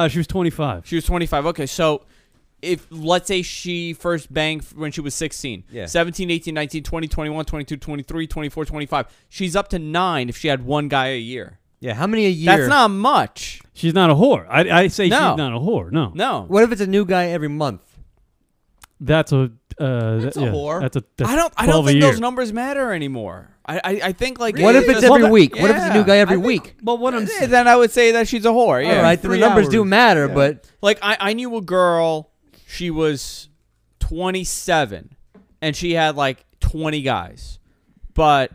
She was 25. She was 25. Okay, so if let's say she first banged when she was 16, 17, 18, 19, 20, 21, 22, 23, 24, 25. She's up to 9 if she had one guy a year. Yeah, how many a year? That's not much. She's not a whore. I say she's not a whore. No. No. What if it's a new guy every month? That's a whore. That's I don't think those numbers matter anymore. I think like what if it's every week? What if it's a new guy every week? Well, what I'm saying, then I would say that she's a whore. Yeah. All right, then the numbers do matter, but like I knew a girl. She was 27, and she had like 20 guys, but.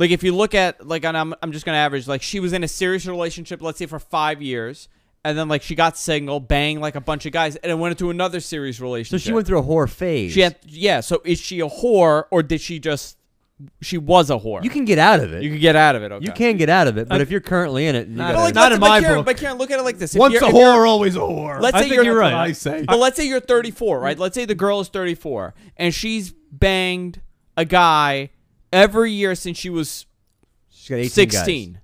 Like, if you look at, like, and I'm just going to average, like, she was in a serious relationship, let's say, for 5 years, and then, like, she got single, banged, like, a bunch of guys, and then went into another serious relationship. So she went through a whore phase. So is she a whore, or did she was a whore? You can get out of it. You can get out of it, okay. You can get out of it, but if you're currently in it, not in my book. But Karen, look at it like this. Once a whore, always a whore. Let's say you're right. I say. But let's say you're 34, right? Let's say the girl is 34, and she's banged a guy every year since she was 16. Guys.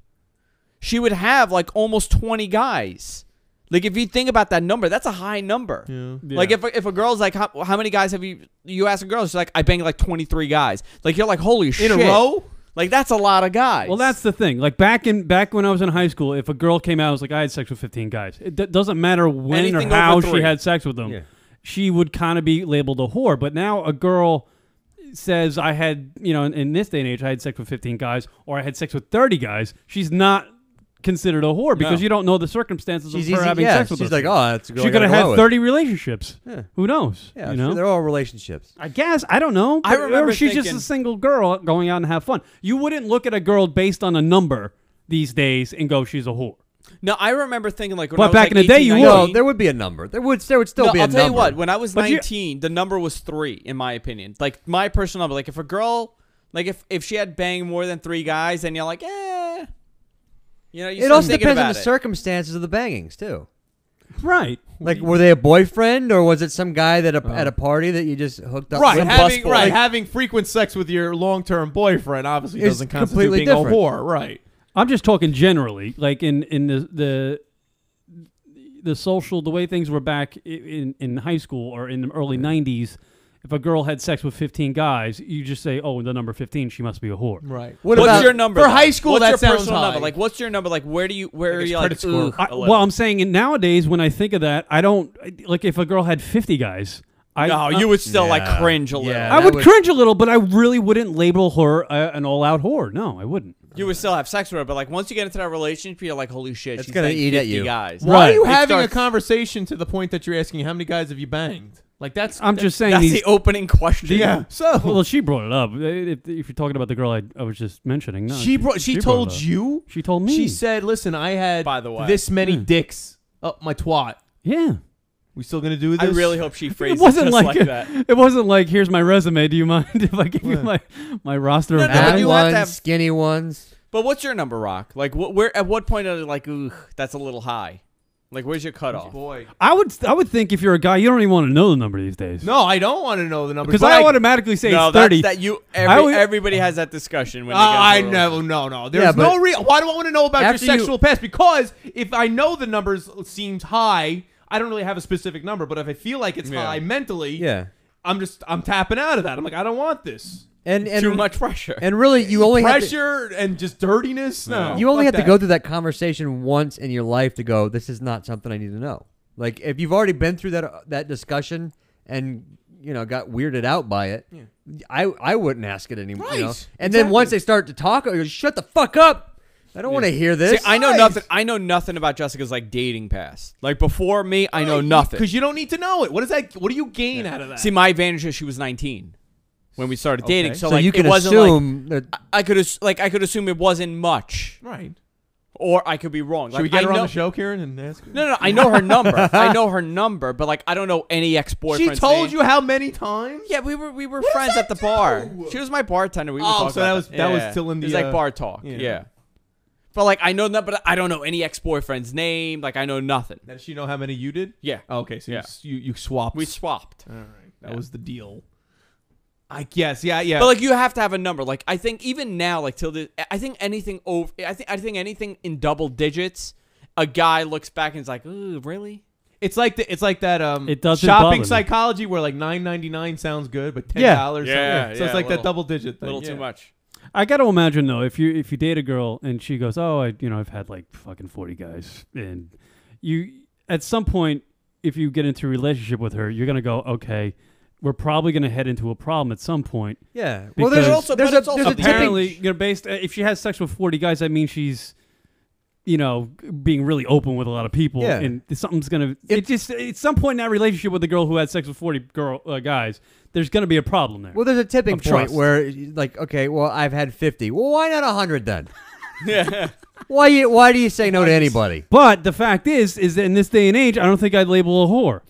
She would have like almost 20 guys. Like, if you think about that number, that's a high number. Yeah. Like, if a girl's like, how many guys have you ask a girl, she's like, I banged like 23 guys. Like, you're like, holy shit. In a row? Like, that's a lot of guys. Well, that's the thing. Like, back when I was in high school, if a girl came out and was like, I had sex with 15 guys, it doesn't matter when Anything or how over 3. she had sex with them. Yeah. She would kind of be labeled a whore. But now a girl says I had, in this day and age, I had sex with 15 guys, or I had sex with 30 guys. She's not considered a whore because you don't know the circumstances of her having sex with She's them. like, oh, that's a girl. She could have had 30 relationships. Yeah. Who knows? Yeah, they're all relationships. I guess. I don't know. I remember she's thinking, just a single girl going out and have fun. You wouldn't look at a girl based on a number these days and go, she's a whore. No, I remember thinking like when but I was back like in the day, 18, you 19, would. No, there would be a number. There would still be a number. I'll tell you what. When I was 19, the number was 3, in my opinion. Like, my personal number. Like, if a girl, like, if she had banged more than 3 guys, then you're like, eh. It also depends on the circumstances of the bangings too. Right. Like, were they a boyfriend, or was it some guy that at a party that you just hooked up with? Having frequent sex with your long-term boyfriend obviously doesn't constitute being different. A whore. Right. I'm just talking generally, like in the social, the way things were back in high school or in the early 90s, if a girl had sex with 15 guys, you just say, oh, the number 15, she must be a whore. Right. What's your number for though? high school? What's that your sounds personal high. number? Like, what's your number? Like, where are you like? Well, I'm saying nowadays when I think of that, I don't like if a girl had 50 guys. No, you would still like cringe a little. I would cringe a little, but I really wouldn't label her an all-out whore. No, I wouldn't. You would still have sex with her, but like once you get into that relationship, you're like, holy shit, It's she's gonna banged eat at 50 you. guys. Why are you having a conversation to the point that you're asking how many guys have you banged? Like I'm just saying that's the opening question. Yeah. So well, she brought it up. If you're talking about the girl I was just mentioning, no, she told brought it up. you. She told me. She said, "Listen, I had By the way. this many dicks up my twat." Yeah. We still gonna do this? I really hope she phrased It wasn't just like, that. It wasn't like, here's my resume. Do you mind if I give you my roster of Fat guys? you have to ones, have- skinny ones. But what's your number, Rock? Like, where at what point are you like, ooh, that's a little high? Like, where's your cutoff? Boy, I would think if you're a guy, you don't even want to know the number these days. no, I don't want to know the number Because I automatically say No, it's 30. that's that you. would- Everybody has that discussion when they get I into a never, relationship. no. There's but no reason. Why do I want to know about your after you- sexual past? Because if I know the numbers seems high, I don't really have a specific number. But if I feel like it's high mentally, I'm tapping out of that. I'm like, I don't want this. And Too much pressure. And really, you only Pressure and just dirtiness. No, you only fuck have to that. go through that conversation once in your life to go, this is not something I need to know. Like, if you've already been through that discussion and, got weirded out by it, I wouldn't ask it anymore. Right. And then once they start to talk, I go, shut the fuck up. I don't want to hear this. See, I know nothing. I know nothing about Jessica's like dating past. Like before me, I know nothing. Because you don't need to know it. What is that? What do you gain out of that? See, my advantage is she was 19 when we started dating, Okay. so So like you can it wasn't assume like that- I could assume it wasn't much, Right. or I could be wrong. Should we get her on the show, Karen, and ask her? No, I know her number. I know her number, but like I don't know any ex-boyfriend's She told name. you how many times? Yeah, we were friends at the bar. She was my bartender. We were talking so about that was still in It was the, like bar talk. yeah. Yeah. But like I know that, but I don't know any ex-boyfriend's name. Like I know nothing. Does she know how many you did? Yeah. Oh, okay, so Yeah. you swapped. We swapped. All right, that was the deal. I guess, yeah. But like you have to have a number. Like I think even now, like I think anything over. I think anything in double digits, a guy looks back and is like, ooh, really? It's like that. It doesn't bother shopping me. psychology where like $9.99 sounds good, but $10. Yeah. So it's like that double digit thing. A little too much. I got to imagine though, if you date a girl and she goes, "Oh, I've had like fucking 40 guys," and you at some point, if you get into a relationship with her, you're gonna go, "Okay, we're probably gonna head into a problem at some point." Yeah. Well, there's it's also apparently based if she has sex with 40 guys, that means she's being really open with a lot of people, Yeah. and something's gonna. It just at some point in that relationship with the girl who had sex with 40 guys, there's gonna be a problem there. Well, there's a tipping Of point trust. where, like, okay, well, I've had 50. Well, why not 100 then? Yeah. Why do you say no to anybody? But the fact is that in this day and age, I don't think I'd label a whore.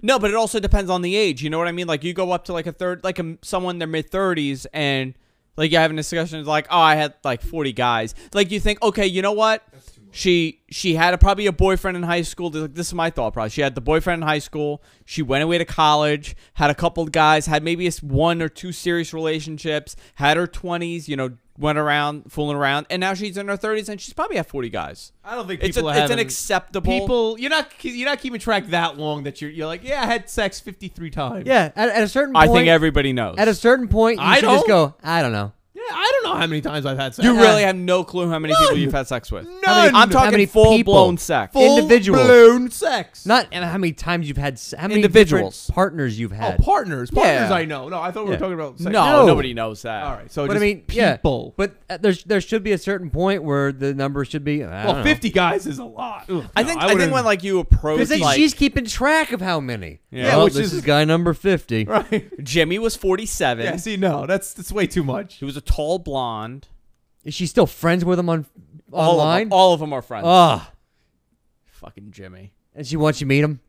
No, but it also depends on the age. You know what I mean? Like you go up to like someone in their mid-30s and like you're having a discussion. It's like, oh, I had like 40 guys. Like you think, okay, you know what? She had probably a boyfriend in high school. This is my thought process. She had the boyfriend in high school. She went away to college, had a couple of guys, had maybe one or two serious relationships, had her 20s, went around, fooling around, and now she's in her 30s and she's probably had 40 guys. I don't think It's people an acceptable. People, you're not keeping track that long that you're like, yeah, I had sex 53 times. Yeah, at a certain point. I think everybody knows. At a certain point, you should just go, I don't know. Yeah, I don't know how many times I've had sex. You really have no clue how many people you've had sex with. None. I'm talking full-blown sex. Individuals. Full-blown sex. Not how many times you've had. How many Individuals. different partners you've had. Oh, partners. Partners Yeah. I know. No, I thought we were talking about sex. No, nobody knows that. All right, so But just I mean, yeah. people. But there should be a certain point where the number should be. I don't know. 50 guys is a lot. Ugh, I no, think wouldn't- when like you approach, Because like she's keeping track of how many. Yeah. Well, which this is- is guy number 50. Right. Jimmy was 47. Yeah, see, no, that's way too much. He was a tall blonde. Is she still friends with him online? All of them are friends. Fucking Jimmy. And she wants you to meet him?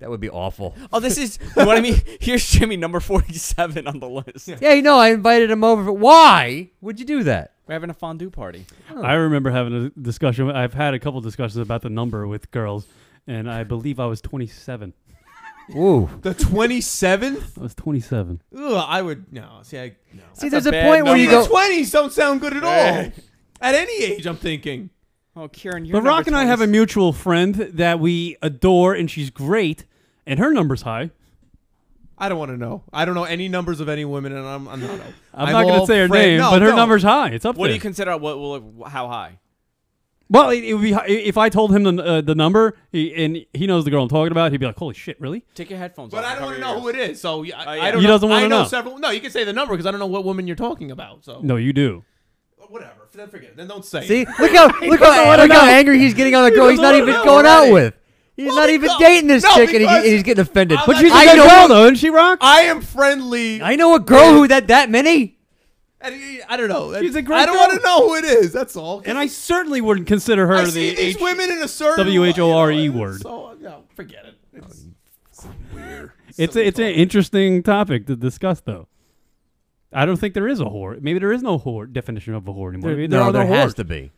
That would be awful. Oh, this is what I mean. Here's Jimmy, number 47 on the list. Yeah, I invited him over. Why would you do that? We're having a fondue party. I remember having a discussion. I've had a couple discussions about the number with girls, and I believe I was 27. Ooh. The 27th? I was 27. Ugh, I would no. See, See, there's a point where you go. 20s don't sound good at all. At any age, I'm thinking. Oh, Kieran, you're But Rock and I have a mutual friend that we adore, and she's great, and her number's high. I don't want to know. I don't know any numbers of any women, and I'm not. I'm not going to say her name, but her number's high. It's up What there. do you consider? How high? Well, it would be if I told him the number, and he knows the girl I'm talking about. He'd be like, "Holy shit, really?" Take your headphones But off. I don't want to know who it is, so I He don't know. doesn't wanna I know know. several. No, you can say the number because I don't know what woman you're talking about. So No, you do. whatever. Then forget it. Then don't say. See, it. look how angry he's getting on the girl he's not even going out with. He's not even dating this chick, and he's getting offended. But she's a good girl, though, isn't she, Rock? I am friendly. I know a girl who that many. And I don't know. She's a great I don't girl. want to know who it is. That's all. And I certainly wouldn't consider her I the see these women in a certain WHORE word. So no, forget it. It's weird. It's an interesting topic to discuss, though. I don't think there is a whore. Maybe there is no whore definition of a whore anymore. Maybe There has whores. to be.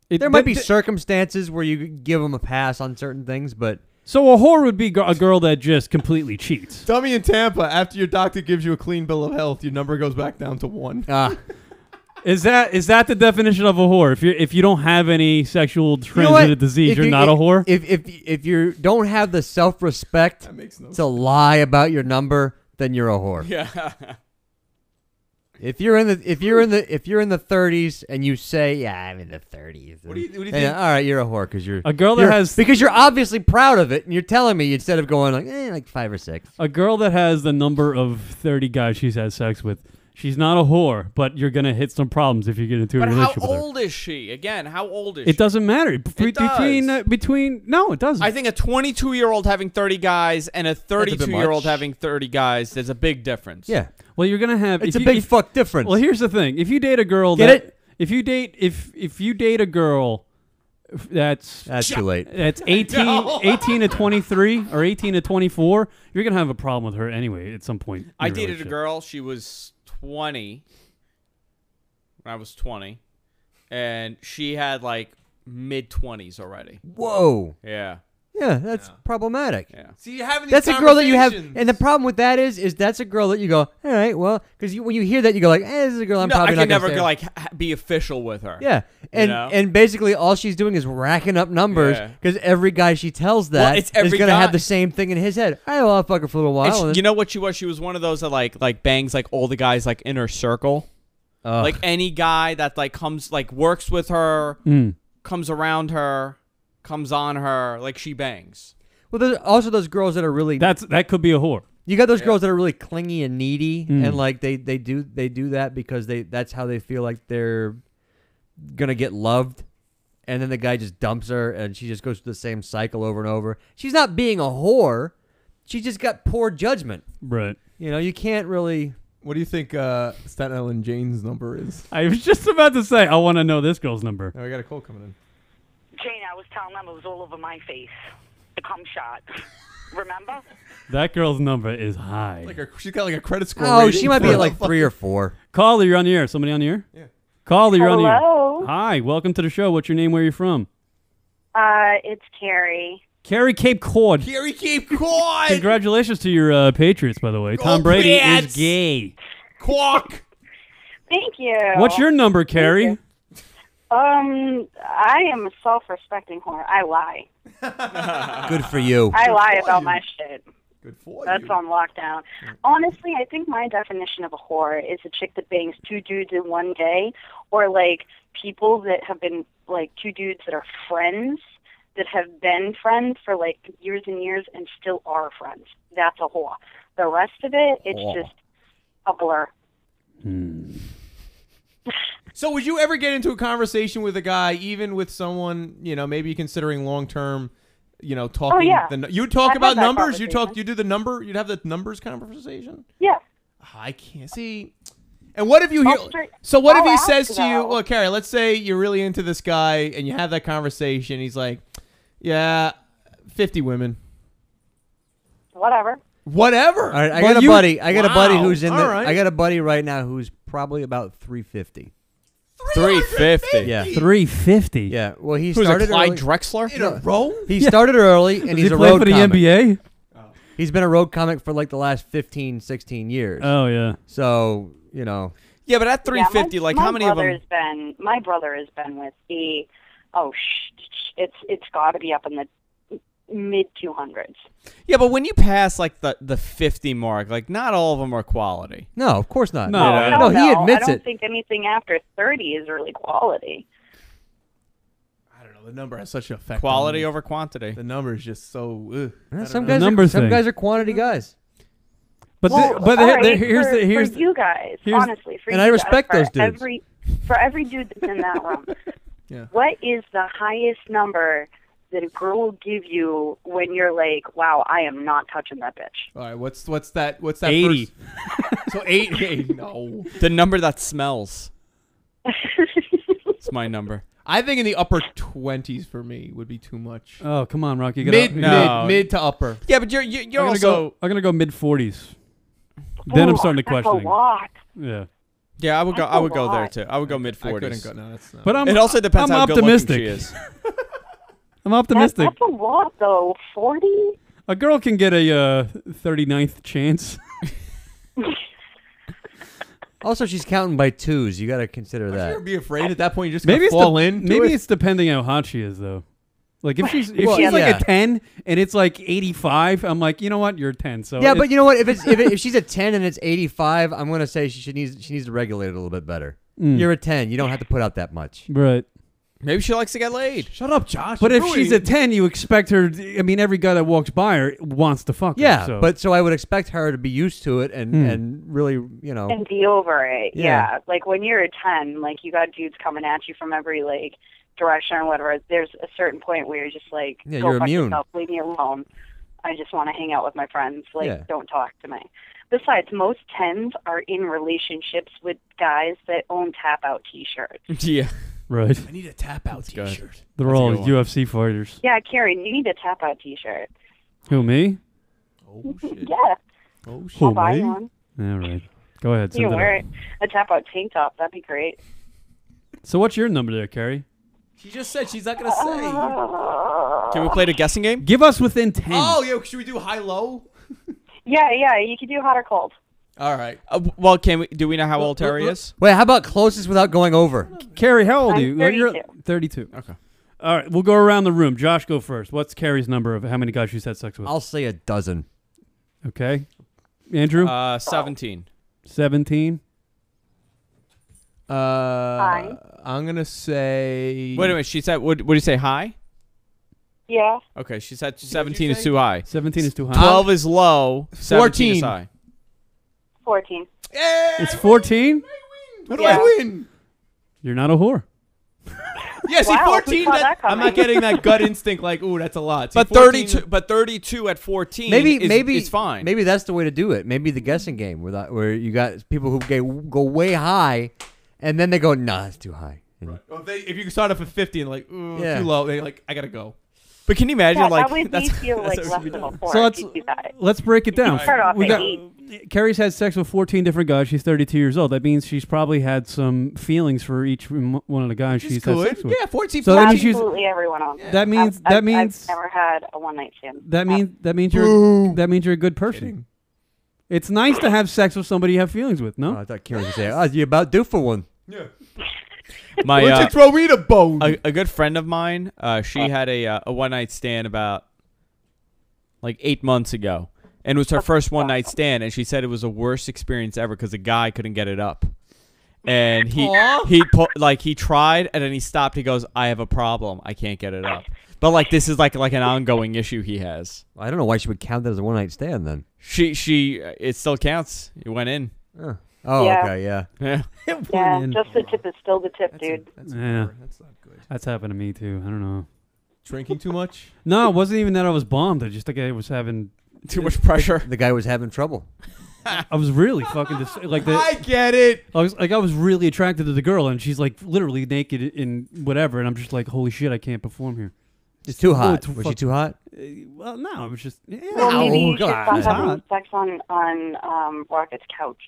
It- There might be th- circumstances where you give them a pass on certain things, but So a whore would be a girl that just completely cheats. Dummy in Tampa, after your doctor gives you a clean bill of health, your number goes back down to 1. Is that the definition of a whore? If you don't have any sexual You know transmitted what? disease, If you're you- not a whore. If you don't have the self-respect to lie about your number, then you're a whore. Yeah. If you're in the 30s and you say, "Yeah, I'm in the 30s," What do you and, think? all right, you're a whore because you're A girl that has- because you're obviously proud of it, and you're telling me instead of going like 5 or 6. A girl that has the number of 30 guys she's had sex with, she's not a whore, but you're gonna hit some problems if you get into a But how relationship with her. old is she? Again, how old is she? It doesn't matter. It does. Between no, it doesn't. I think a 22-year-old having 30 guys and a bit 32-year-old much. having 30 guys, there's a big difference. Yeah. Well, you're gonna have. It's if a you- big fuck difference. Well, here's the thing: if you date a girl, Get that, it? If you date a girl, that's too late. That's 18 to 23 or 18 to 24. You're gonna have a problem with her anyway at some point. in I your dated a relationship. girl. She was 20 when I was 20, and she had like mid-20s already. Whoa. Yeah. Yeah, that's problematic. Yeah. See, you having these That's a girl that you have, conversations. and the problem with that is that's a girl that you go, all right, well, because when you hear that, you go like, this is a girl I'm No, probably I not can gonna never stay like with. be official with her. Yeah, and know? and basically all she's doing is racking up numbers Yeah. because every guy she tells Well, that it's is every gonna guy. have the same thing in his head. I will fuck her for a little while. And and you know what she was? She was one of those that like bangs like all the guys like in her circle. Ugh. Like any guy that like comes like works with her, comes around her, comes on her, like she bangs. well, there's also those girls that are really that could be a whore. You got those girls that are really clingy and needy, Mm. and like they do that because that's how they feel like they're gonna get loved, and then the guy just dumps her, and she just goes through the same cycle over and over. She's not being a whore; she just got poor judgment. Right. You know, you can't really. What do you think Staten Island Jane's number is? I was just about to say I want to know this girl's number. Oh, I got a call coming in. Jane, I was telling them it was all over my face. The cum shot. Remember? That girl's number is high. She's got like a credit score. Oh, rating she might be for at like the 3 or 4. Caller, you're on the air. Somebody on the air? Yeah. Caller, you're on the air. Hello. Hi, welcome to the show. What's your name? Where are you from? It's Carrie. Carrie Cape Cod. Carrie Cape Cod. Congratulations to your Patriots, by the way. Tom Brady Pats. is gay. Quack. Thank you. What's your number, Carrie? I am a self-respecting whore. I lie. Good for you. I lie about my shit. Good for That's on lockdown. Honestly, I think my definition of a whore is a chick that bangs 2 dudes in one day, or like people that have been like 2 dudes that are friends, that have been friends for like years and years and still are friends. That's a whore. The rest of it, it's just a blur. So would you ever get into a conversation with a guy, even with someone, you know, maybe considering long-term, you know, talking? Oh, yeah. You talk I've about had that numbers? You conversation. do the number? You'd have the numbers conversation? Yeah. I can't see. And what if you hear? So what if he says to you, well, Carrie, let's say you're really into this guy and you have that conversation. He's like, yeah, 50 women. Whatever. Whatever. All right, I Well, got a buddy. I got a buddy Wow. who's in the. All right. I got a buddy right now who's probably about 350. 350. Yeah, 350. Yeah. Well, he Who's a started Clyde early. Drexler? In a row? He started early, and Does he's he a play road for the comic. NBA? He's been a road comic for like the last 15, 16 years. Oh yeah. So you know. Yeah, but at 350, Yeah, like how many of them? My brother has been with the. It's got to be up in the mid 200s. Yeah, but when you pass like the 50 mark, like not all of them are quality. No, of course not. No, he admits I don't it. think anything after 30 is really quality. I don't know. The number has such an effect. Quality on me. over quantity. The number is just so. Some guys are quantity guys. But Well, but all right, here's for you guys, honestly, for and you I respect guys, those dudes. For every dude that's in that room, Yeah. what is the highest number that a girl will give you when you're like, wow, I am not touching that bitch? All right, what's that? 80. So 80. No. The number that smells. It's my number. I think in the upper 20s for me would be too much. Oh, come on, Rocky. Mid to upper. Yeah, but you're I'm gonna go mid 40s. Then I'm starting to question. That's a lot. Yeah. Yeah, I would go. That's I a would go there lot. too. I would go mid 40s. I couldn't go. No, that's not. But it also depends I'm how optimistic. good looking she is. I'm optimistic. That's a lot, though. 40? A girl can get a 39th chance. Also, she's counting by twos. You got to consider that. You'd be afraid at that point. You just Maybe fall in. Maybe it's depending how hot she is, though. Like if she's like yeah. a 10 and it's like 85, I'm like, you know what, you're a 10. So Yeah, but you know what? If she's a 10 and it's 85, I'm gonna say she needs to regulate it a little bit better. You're a 10. You don't have to put out that much. Right. Maybe she likes to get laid. Shut up, Josh. But You're if she's a 10, you expect her. I mean, every guy that walks by her wants to fuck her. Yeah, so I would expect her to be used to it and really, you know, And be over it. Yeah. Yeah. Like when you're a 10, like you got dudes coming at you from every like direction or whatever. There's a certain point where you're just like, Yeah, go you're fuck immune. yourself, leave me alone. I just want to hang out with my friends. Like, Yeah. don't talk to me. Besides, most 10s are in relationships with guys that own tap-out T-shirts. Yeah. Right. I need a tap out T-shirt. They're all UFC fighters. Yeah, Carrie, you need a tap-out T-shirt. Who, me? Oh shit. Yeah. Oh Who, I'll buy me? one. All right. Go ahead. You Send can it wear up. it. A tap-out tank top. That'd be great. So what's your number there, Carrie? She just said she's not gonna say. Can we play the guessing game? Give us within 10. Oh, yeah. Should we do high low? Yeah, you could do hot or cold. All right. Well, do we know how old Terry is? Wait, how about closest without going over? Carrie, how old are I'm you? 32. You're 32. Okay. All right, we'll go around the room. Josh, go first. What's Carrie's number of how many guys she's had sex with? I'll say a dozen. Okay. Andrew? 17. 17. Hi. I'm gonna say. Wait a minute. She said, what did you say, high? Yeah. Okay, she said 17 is too high. 17 is too high. 12 is low. 17 is 14. high. 14. It's 14? What do Yeah. I win? You're not a whore. Yeah, see, Wow, 14. we saw that I'm not coming. getting that gut instinct like, ooh, that's a lot. See, But 14 32 at 14 Maybe is fine. Maybe that's the way to do it. Maybe the guessing game where you got people who go way high, and then they go, nah, that's too high. Well, if you start off at 50 and like, ooh, Yeah. too low, they like, I gotta go. But can you imagine, Yeah, like, that would make you like less than a 4 So if you do that. let's break it down. Start off We at got- 8. Carrie's had sex with 14 different guys. She's 32 years old. That means she's probably had some feelings for each one of the guys she's had sex with. Yeah, 14. So that means she's Absolutely everyone else. that means I've never had a one-night stand. that means you're a good person. It's nice to have sex with somebody you have feelings with. No, I thought Karen was saying, you about due for one. Yeah. my Why don't you throw me the bone? a good friend of mine, she had a one-night stand about like 8 months ago. And it was her first one-night stand, and she said it was the worst experience ever because the guy couldn't get it up. And he tried, and then he stopped. He goes, "I have a problem. I can't get it up." But like this is like an ongoing issue he has. I don't know why she would count that as a one night stand then. It still counts. It went in. Oh, Yeah. okay, yeah. Yeah. Yeah, just the tip is still the tip, dude. yeah, That's not good. that's happened to me too. I don't know. Drinking too much? No, it wasn't even that I was bombed. I just think I was having Too much pressure. The guy was having trouble. I was really fucking I get it. I was really attracted to the girl, and she's like literally naked in whatever, and I'm just like, holy shit, I can't perform here. It's too hot. it's Was she too hot? Well, no, it was just. Yeah, Well, maybe you should God, stop it's having hot. sex on Rocket's couch.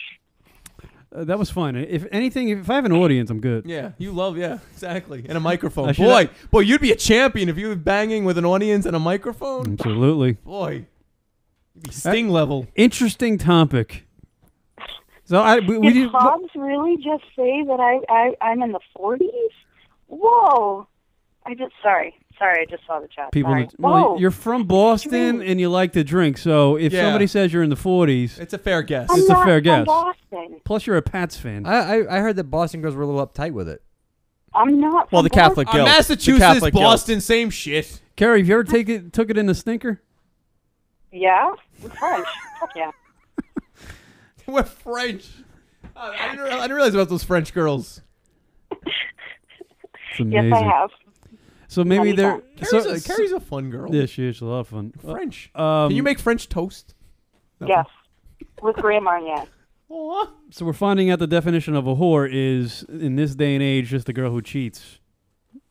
That was fine. If anything, if I have an audience, I'm good. Yeah, exactly. And a microphone. I should Boy, you'd be a champion if you were banging with an audience and a microphone. Absolutely. Boy, you'd be Sting level. Interesting topic. So Did Hobbs really just say that I'm in the 40s? Whoa. Sorry, I just saw the chat. People, Sorry. well, you're from Boston and you like to drink, so if Yeah. somebody says you're in the 40s, It's a fair guess. it's a fair I'm guess. Boston. Plus, you're a Pats fan. I heard that Boston girls were a little uptight with it. I'm not. Well, from the Catholic Boston. guilt. The Massachusetts, Catholic guilt. Boston, same shit. Carrie, have you ever took it in the stinker? Yeah, I'm French. Fuck yeah. We're French. I didn't realize about those French girls. It's amazing. Yes, I have. So maybe they're... Carrie's a fun girl. Yeah, she is. A lot of fun. French. Can you make French toast? Yes, with Graham Marnier. So we're finding out the definition of a whore is, in this day and age, just a girl who cheats.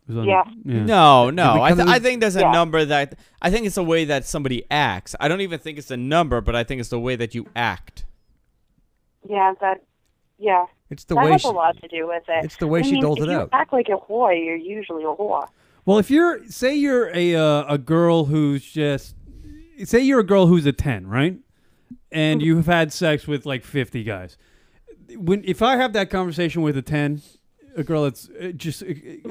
Yeah. No. It I think there's a number that... I think it's the way that somebody acts. I don't even think it's a number, but I think it's the way that you act. Yeah, yeah. It's the that way has she- a lot to do with it. it's the way she doles it out. If you act like a whore, you're usually a whore. Well, if you're... Say you're a girl who's just... Say you're a girl who's a 10, right? And you've had sex with like 50 guys. If I have that conversation with a 10, a girl that's just...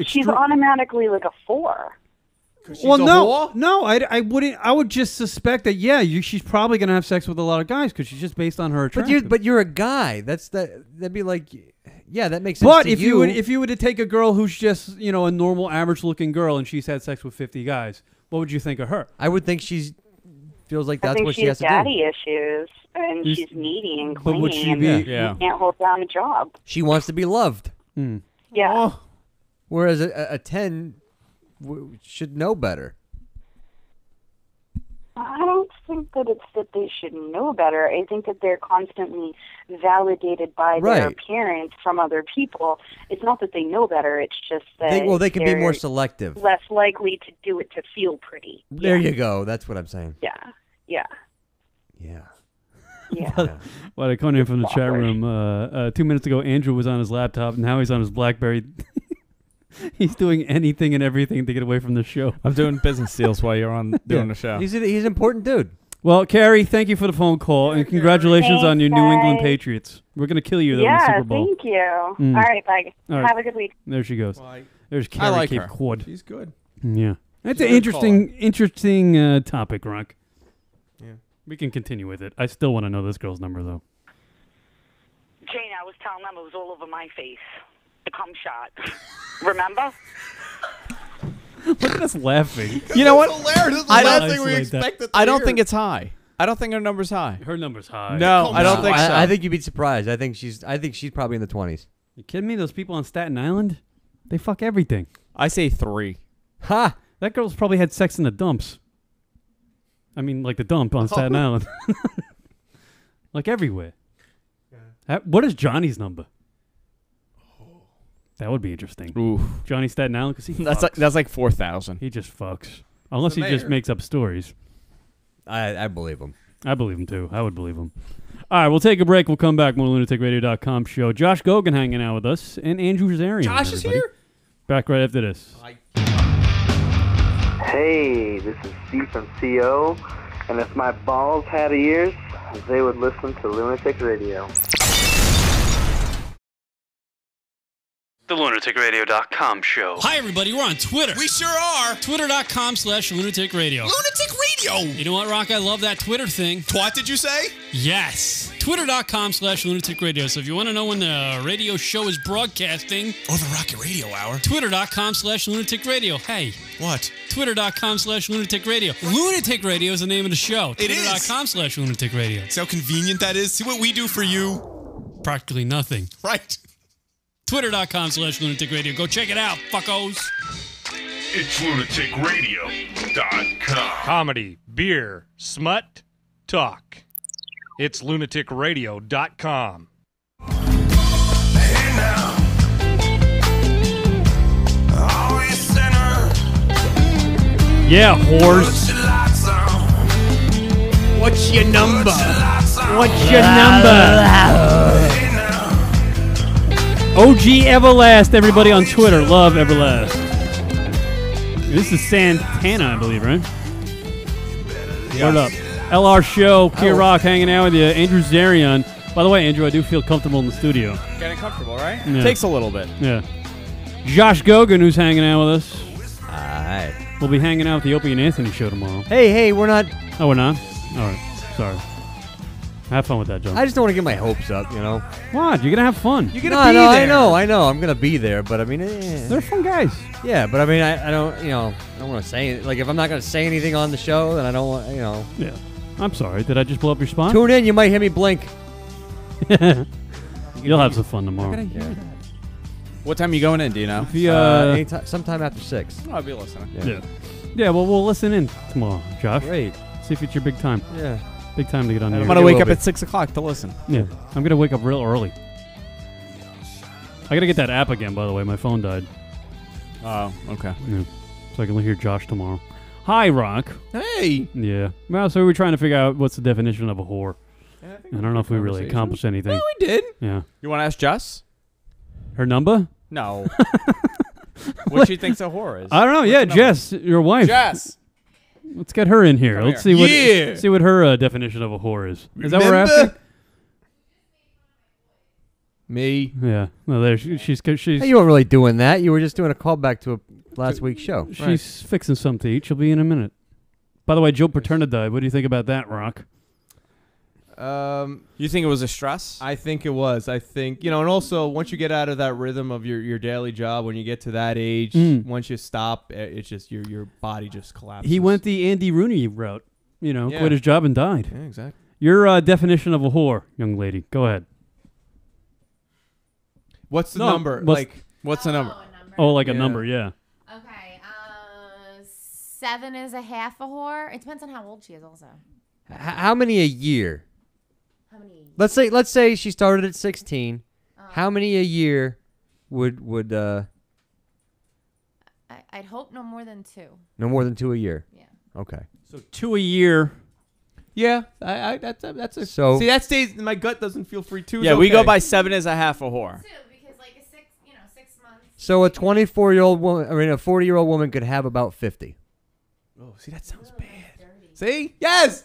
She's automatically like a 4. Well, no, I wouldn't. I would just suspect that she's probably gonna have sex with a lot of guys because she's just based on her attraction. But you're a guy. That'd be like, yeah, that makes sense. But to if you were to take a girl who's just a normal average looking girl and she's had sex with 50 guys, what would you think of her? I would think she's feels like I that's think what she she has has to do. daddy issues, and she's needy and But clingy, would she and be- you can't hold down a job. She wants to be loved. Yeah. Whereas a 10 should know better. I don't think that it's that they should know better. I think that they're constantly validated by their Right. parents from other people. It's not that they know better. It's just that They can be more they're selective. less likely to do it to feel pretty. There you go. That's what I'm saying. Yeah. Yeah. Yeah. Yeah. Well, I called in from the chat room 2 minutes ago. Andrew was on his laptop. Now he's on his BlackBerry. He's doing anything and everything to get away from the show. I'm doing business deals while you're on doing the show. He's an important dude. Well, Carrie, thank you for the phone call, and congratulations on your Thanks, New England guys. Patriots. We're going to kill you, though, in the Super Bowl. Thank you. Mm. All right, bye. All right. Have a good week. There she goes. There's I Carrie like Cape her. Quad. She's good. Yeah. That's She's an a good interesting topic, Rock. Yeah. We can continue with it. I still want to know this girl's number, though. Jane, I was telling them it was all over my face. The cum shot. Remember? Look at us laughing. You know what? Hilarious. I Last don't thing we expected to I don't hear. think it's high. I don't think her number's high. Her number's high. No, I don't think so. I think you'd be surprised. I think she's probably in the 20s. You kidding me? Those people on Staten Island, they fuck everything. I say 3. Ha! That girl's probably had sex in the dumps. I mean, like the dump on Staten Island. Like everywhere. What is Johnny's number? That would be interesting. Ooh. Johnny Staten Island, because he That's like 4,000. He just fucks. Unless The he just mayor. makes up stories. I believe him. I believe him, too. I would believe him. All right, we'll take a break. We'll come back. More LunaticRadio.com show. Josh Gogan hanging out with us, and Andrew Zarian. Josh is here? Back right after this. Hey, this is C from CO, and if my balls had ears, they would listen to Lunatic Radio. The LunaticRadio.com show. Hi, everybody. We're on Twitter. We sure are. Twitter.com/LunaticRadio. Lunatic Radio. You know what, Rock? I love that Twitter thing. What did you say? Yes. Twitter.com/LunaticRadio. So if you want to know when the radio show is broadcasting. Oh, the Rocket Radio Hour. Twitter.com/LunaticRadio. Hey. What? Twitter.com/LunaticRadio. Lunatic Radio is the name of the show. It is. Twitter.com/LunaticRadio. See how convenient that is? See what we do for you? Practically nothing. Right. Twitter.com/LunaticRadio. Go check it out, fuckos. It's LunaticRadio.com. Comedy, beer, smut, talk. It's LunaticRadio.com. Yeah, whores. What's your number? What's your number? OG Everlast, everybody on Twitter. Love Everlast. This is Santana, I believe, right? Word up. LR Show, Kier Rock hanging out with you. Andrew Zarian. By the way, Andrew, I do feel comfortable in the studio. Getting comfortable, right? Yeah. Takes a little bit. Yeah. Josh Gogan, who's hanging out with us. We'll be hanging out with the Opie and Anthony show tomorrow. Hey, we're not. Oh, we're not? All right. Sorry. Have fun with that, John. I just don't want to get my hopes up, you know. What? You're gonna have fun. You're gonna be there. I know. I'm gonna be there, but I mean, they're fun guys. Yeah, but I mean, I don't, I don't want to say it. Like, if I'm not gonna say anything on the show, then I don't want, Yeah. I'm sorry. Did I just blow up your spot? Tune in. You might hear me blink. You'll have some fun tomorrow. What time are you going in? Do you know? Anytime, sometime after 6. Oh, I'll be listening. Yeah. Well, we'll listen in tomorrow, Josh. Great. See if it's your big time. Yeah. Big time to get on the air. I'm gonna wake up at 6 o'clock to listen. Yeah. I'm gonna wake up real early. I gotta get that app again. By the way, my phone died. Oh, okay. Yeah. So I can hear Josh tomorrow. Hi, Rock. Hey. Yeah. Well, so we were trying to figure out what's the definition of a whore. Yeah, I don't know if we really accomplished anything. No, we did. Yeah. You want to ask Jess? Her number? No. What she thinks a whore is? I don't know. Yeah, Jess, your wife. Jess. Let's get her in here. Come Let's here. see what her definition of a whore is. Is that what we're asking? Me. Yeah. No, there she's. Hey, you weren't really doing that. You were just doing a callback to a last week's show. She's fixing something to eat. She'll be in a minute. By the way, Joe Paterno died. What do you think about that, Rock? You think it was a stress? I think it was. I think, and also once you get out of that rhythm of your daily job, when you get to that age, once you stop, it's just your body just collapses. He went the Andy Rooney route. Quit his job and died. Yeah, exactly. Your definition of a whore, young lady. Go ahead. What's the number? What's the number? Oh, like a number, yeah. Okay. 7 is a half a whore. It depends on how old she is also. How many a year? How many a year? Let's say she started at 16. How many a year would I'd hope no more than 2. No more than 2 a year. Yeah. Okay. So 2 a year. Yeah, that's a. So see, that stays. My gut doesn't feel free too. Yeah, we go by 7 as a half a whore. 2 because like a 6 months. So a 24-year-old woman, a 40-year-old woman could have about 50. Oh, see, that sounds bad. See? Yes.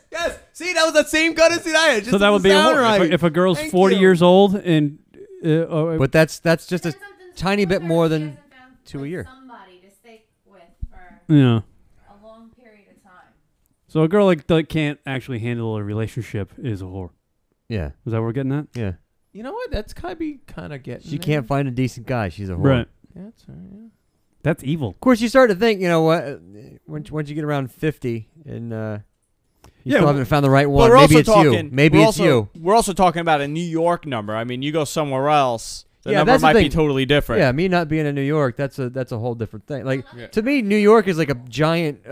See, that was that same gut as I had. Just So that would be a whore. right. If a girl's Thank 40 you. years old and. But that's just a tiny bit more than 2 a year. Somebody to stick with for Yeah. a long period of time. So a girl that can't actually handle a relationship is a whore. Yeah. Is that what we're getting at? Yeah. You know what? That's kind of getting. She can't find a decent guy. She's a whore. Right. Yeah, that's all right. Yeah. That's evil. Of course, you start to think, what? Once you get around 50 and you still haven't found the right one. Maybe it's you. Maybe it's you. We're also talking about a New York number. I mean, you go somewhere else, the Yeah, number that's the might be thing. totally different. Yeah, me not being in New York, that's a whole different thing. Like to me, New York is like a giant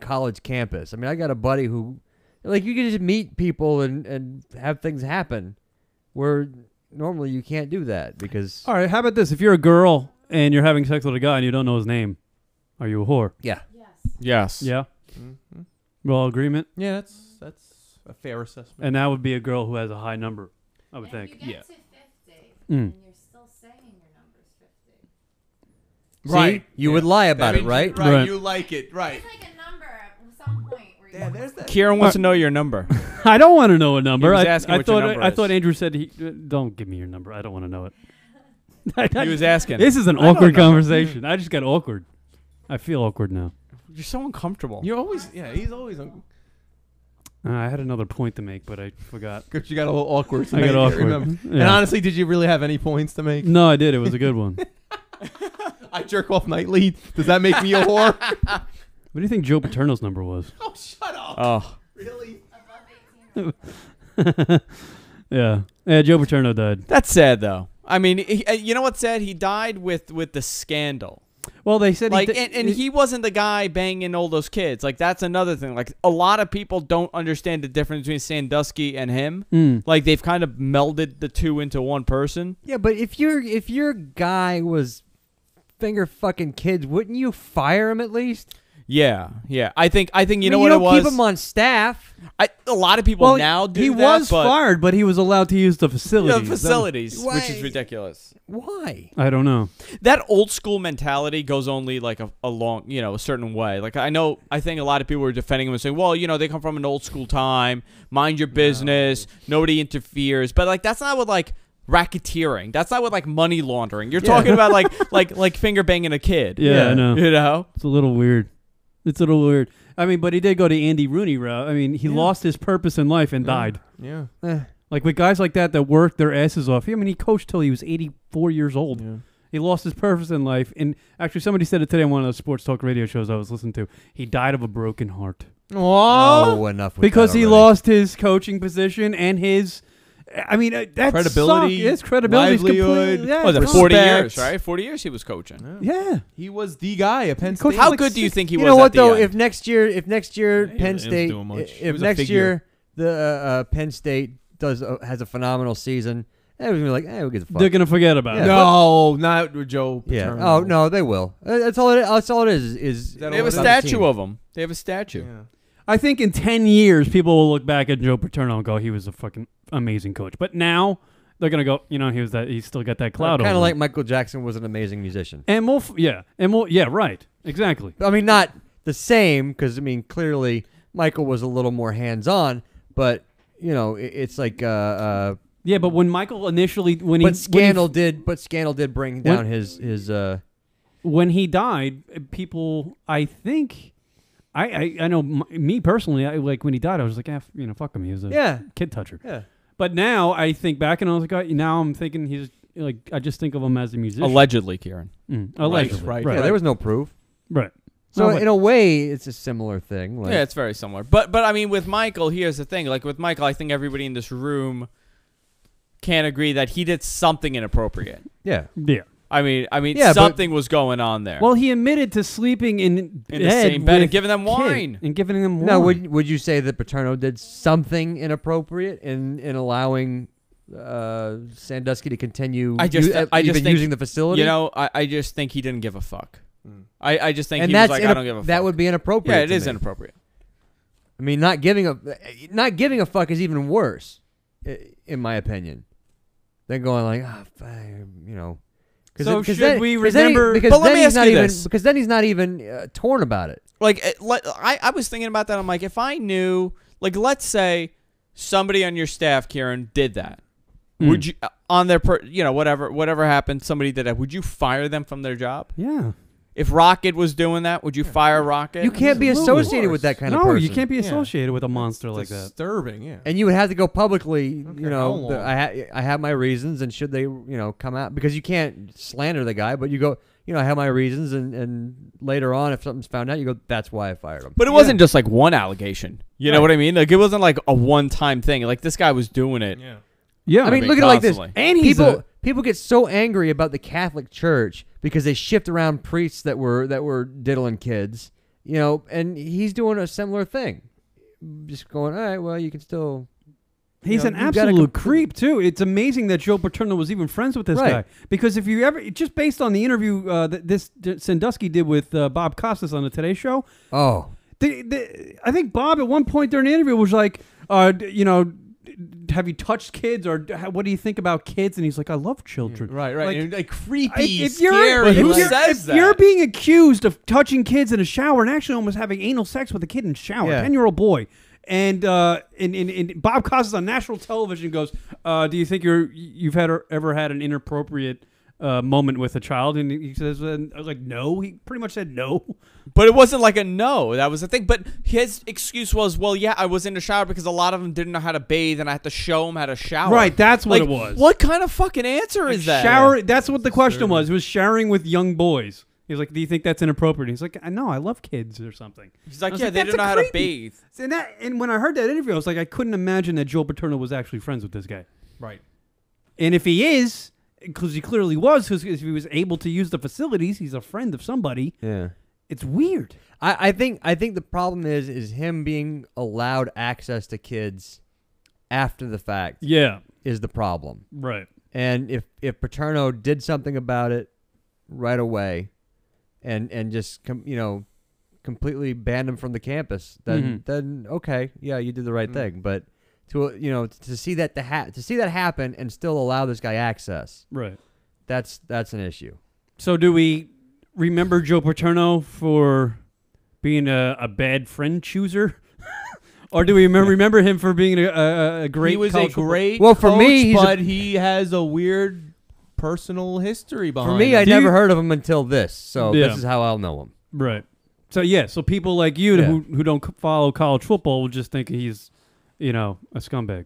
college campus. I mean, I got a buddy who, like, you can just meet people and have things happen, where normally you can't do that because. All right, how about this? If you're a girl and you're having sex with a guy and you don't know his name, are you a whore? Yeah. Yes. Yeah. Mm-hmm. Well, agreement. Yeah, that's a fair assessment. And that would be a girl who has a high number, I would think. If you get to 50 Mm. and you're still saying your number's 50. See? You would lie about it, right? Right. You like it, right? It's like a number at some point where you there's that. Kieran wants to know your number. I don't want to know a number. He was asking what your number I is. thought Andrew said don't give me your number. I don't want to know it. He was asking. This is an awkward conversation. I just got awkward. I feel awkward now. You're so uncomfortable. You're always, he's always. I had another point to make, but I forgot. Because you got a little awkward. I got awkward. Remember. Yeah. And honestly, did you really have any points to make? No, I did. It was a good one. I jerk off nightly. Does that make me a whore? What do you think Joe Paterno's number was? Oh, shut up. Oh. Really? Yeah. Yeah, Joe Paterno died. That's sad, though. I mean, you know what's sad? He died with the scandal. Well, they said and he wasn't the guy banging all those kids. Like, that's another thing. Like, a lot of people don't understand the difference between Sandusky and him. Like, they've kind of melded the two into one person. Yeah, but if your guy was finger fucking kids, wouldn't you fire him at least? Yeah. I think you know what it was. You don't keep him on staff. A lot of people now do he that. He was fired, but he was allowed to use the facilities. The facilities, which is ridiculous. Why? I don't know. That old school mentality goes only like a long, a certain way. Like I think a lot of people were defending him and saying, well, they come from an old school time. Mind your business. Nobody interferes. But like that's not what like racketeering. That's not what like money laundering. You're talking about like finger banging a kid. Yeah, I know. You know, it's a little weird. It's a little weird. I mean, but he did go to Andy Rooney route. I mean, he lost his purpose in life and died. Yeah. Like with guys like that worked their asses off. I mean, he coached till he was 84 years old. Yeah. He lost his purpose in life. And actually, somebody said it today on one of the sports talk radio shows I was listening to. He died of a broken heart. Oh, enough with because that he already. lost his coaching position and his. I mean, that credibility, his credibility, livelihood. Was it 40 years? Right, 40 years he was coaching. Yeah, he was the guy at Penn State. How good do you think he was? You know what at the though? end? If next year Penn State, if next year the Penn State has a phenomenal season, everyone's gonna be like, we'll get the fuck. They're gonna forget about it. No, not with Joe Paterno. Yeah. Oh no, they will. That's all it is. They have a statue of him. They have a statue. Yeah. I think in 10 years, people will look back at Joe Paterno and go, he was a fucking amazing coach. But now, they're going to go, he's still got that cloud over Kind him. of like Michael Jackson was an amazing musician. And right. Exactly. I mean, not the same, because, I mean, clearly, Michael was a little more hands-on, but, it's like... yeah, but when Michael initially... Scandal did bring down his when he died, people, I think... I know me personally. Like when he died, I was like, fuck him. He was a kid toucher. Yeah. But now I think back and I was like, now I'm thinking he's like, I just think of him as a musician. Allegedly, Kieran. Allegedly, right. Yeah, there was no proof. Right. So in a way, it's a similar thing. Like, yeah, it's very similar. But I mean, with Michael, here's the thing. Like with Michael, I think everybody in this room can agree that he did something inappropriate. Yeah. Yeah. I mean, something was going on there. Well, he admitted to sleeping in the same bed and giving them wine. And giving them wine. Now, would you say that Paterno did something inappropriate in allowing Sandusky to continue using the facility? I just think he didn't give a fuck. I just think and he was like, I don't give a fuck. That would be inappropriate. Yeah, it is me. inappropriate. I mean, not giving a fuck is even worse, in my opinion, than going like, So should we remember? But let me ask you this. Because then he's not even torn about it. Like, I was thinking about that. I'm like, if I knew, like, let's say somebody on your staff, Kieran, did that. Would you, on their, whatever happened, somebody did that. Would you fire them from their job? Yeah. If Rocket was doing that, would you fire Rocket? You can't be associated with that kind of person. No, you can't be associated with a monster like that. Disturbing, yeah. And you would have to go publicly, I have my reasons, and should they, come out, because you can't slander the guy, but you go, I have my reasons, and later on, if something's found out, you go, that's why I fired him. But it wasn't just like one allegation. You know what I mean? Like, it wasn't like a one-time thing. Like, this guy was doing it. Yeah. Yeah. I mean, look at it like this. And people get so angry about the Catholic Church because they shift around priests that were diddling kids, and he's doing a similar thing. Just going, all right, well, you can still... He's an absolute creep, too. It's amazing that Joe Paterno was even friends with this guy. Because if you ever... Just based on the interview that this Sandusky did with Bob Costas on the Today Show... Oh. I think Bob, at one point during the interview, was like, have you touched kids, or what do you think about kids? And he's like, I love children. Right. Like creepy, scary. Who says that? You're being accused of touching kids in a shower and actually almost having anal sex with a kid in a shower, 10-year-old boy. And Bob Costas on national television goes, do you think you've ever had an inappropriate moment with a child? And he says, I was like, no. He pretty much said no. But it wasn't like a no. That was the thing. But his excuse was, well, yeah, I was in the shower because a lot of them didn't know how to bathe, and I had to show them how to shower. Right, that's what it was. What kind of fucking answer is that? Shower. That's what the question was. It was showering with young boys. He was like, do you think that's inappropriate? He's like, no, I love kids or something. He's like, yeah, they didn't know how to bathe. And when I heard that interview, I was like, I couldn't imagine that Joe Paterno was actually friends with this guy. Right. And if he is, because he clearly was, because if he was able to use the facilities, he's a friend of somebody. Yeah. It's weird. I think the problem is him being allowed access to kids after the fact. Yeah. Is the problem. Right. And if Paterno did something about it right away, and just completely banned him from the campus, then okay, yeah, you did the right thing. But to see that happen and still allow this guy access, right? That's an issue. So do we remember Joe Paterno for being a bad friend chooser, Or do we remember him for being a great? He was a great. Well, for coach, me, but he has a weird personal history behind. For me, him. I never heard of him until this, so Yeah. this is how I'll know him. Right. So yeah, so people like you who don't follow college football will just think he's, a scumbag.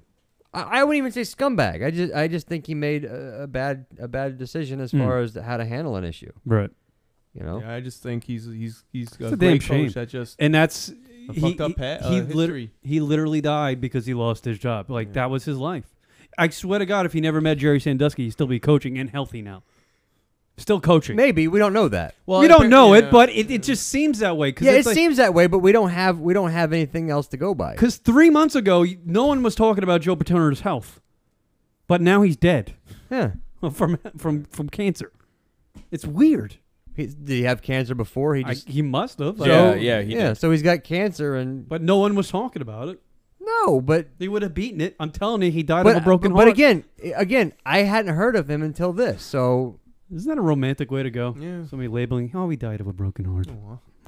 I wouldn't even say scumbag. I just think he made a bad decision as far as how to handle an issue. Right. Yeah, I just think he's It's a a damn great shame. coach that just And that's fucked up history. He literally died because he lost his job. Like that was his life. I swear to God, if he never met Jerry Sandusky, he'd still be coaching and healthy now. Still coaching. Maybe we don't know that. Well, we don't know it, but it just seems that way. Yeah, it seems that way, but we don't have anything else to go by. Because 3 months ago, no one was talking about Joe Paterno's health, but now he's dead. Yeah, from cancer. It's weird. Did he have cancer before? He must have. Yeah. So he's got cancer, but no one was talking about it. No, but he would have beaten it. I'm telling you, he died of a broken heart. But again, I hadn't heard of him until this. So isn't that a romantic way to go? Yeah. Somebody labeling, he died of a broken heart.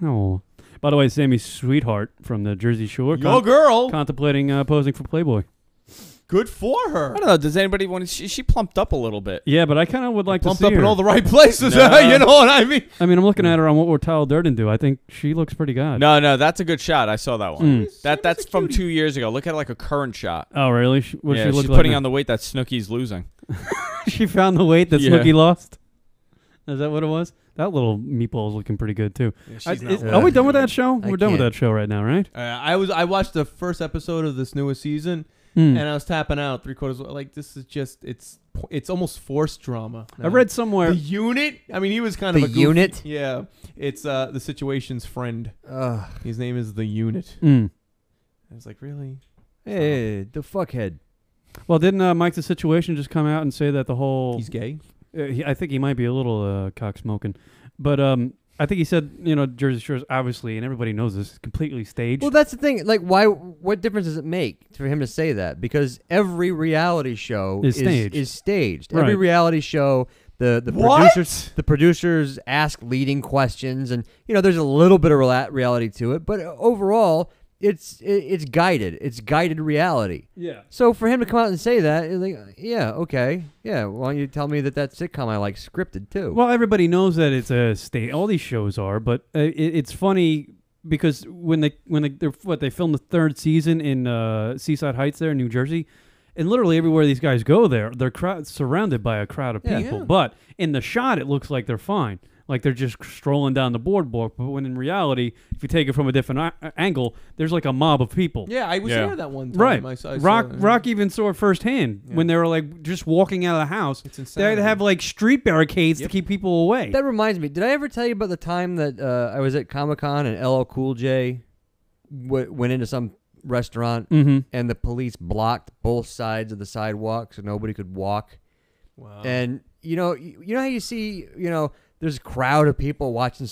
Oh. By the way, Sammy's sweetheart from the Jersey Shore. Your girl. Contemplating posing for Playboy. Good for her. I don't know. Does anybody want to? She plumped up a little bit. Yeah, but I kind of would like to see Plumped up her. in all the right places. No. You know what I mean? I mean, I'm looking at her on What Would Tyler Durden Do. I think she looks pretty good. No, that's a good shot. I saw that one. That's from 2 years ago. Look at it like a current shot. Oh, really? She's like putting now? on the weight that Snooki's losing. She found the weight that Yeah. Snooki lost? Is that what it was? That little meatball is looking pretty good, too. Yeah, are we done with that show? We're done with that show right now, right? I watched the first episode of this newest season, and I was tapping out 3/4. Like this is just it's almost forced drama. I read somewhere the unit. I mean, he was kind of The a goofy, Unit? Yeah, it's the Situation's friend. His name is the Unit. Mm. I was like, really? Hey, the fuckhead. Well, didn't Mike the Situation just come out and say that the whole... He's gay? I think he might be a little cock-smoking. But I think he said, Jersey Shore's obviously, and everybody knows this, completely staged. Well, that's the thing. Like, what difference does it make for him to say that? Because every reality show Is staged. Every Right. reality show, the producers ask leading questions, and there's a little bit of reality to it, but overall, it's guided. It's guided reality. Yeah. So for him to come out and say that, it's like, yeah, okay, yeah. Why don't you tell me that sitcom I like scripted too? Well, everybody knows that it's a state. All these shows are, but it's funny because when they filmed the third season in Seaside Heights there in New Jersey, and literally everywhere these guys go there, they're surrounded by a crowd of people. Yeah. But in the shot, it looks like they're fine. Like they're just strolling down the boardwalk, but when in reality, if you take it from a different angle, there's like a mob of people. Yeah, I was there that one time. Right. I saw Rock even saw it firsthand when they were like just walking out of the house. It's insanity. They'd have like street barricades to keep people away. That reminds me. Did I ever tell you about the time that I was at Comic-Con and LL Cool J went into some restaurant and the police blocked both sides of the sidewalk so nobody could walk? Wow. And you know how you see there's a crowd of people watching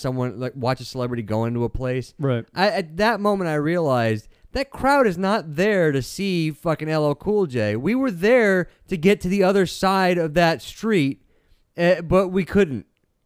watch a celebrity go into a place. Right. At that moment, I realized that crowd is not there to see fucking LL Cool J. We were there to get to the other side of that street, but we couldn't.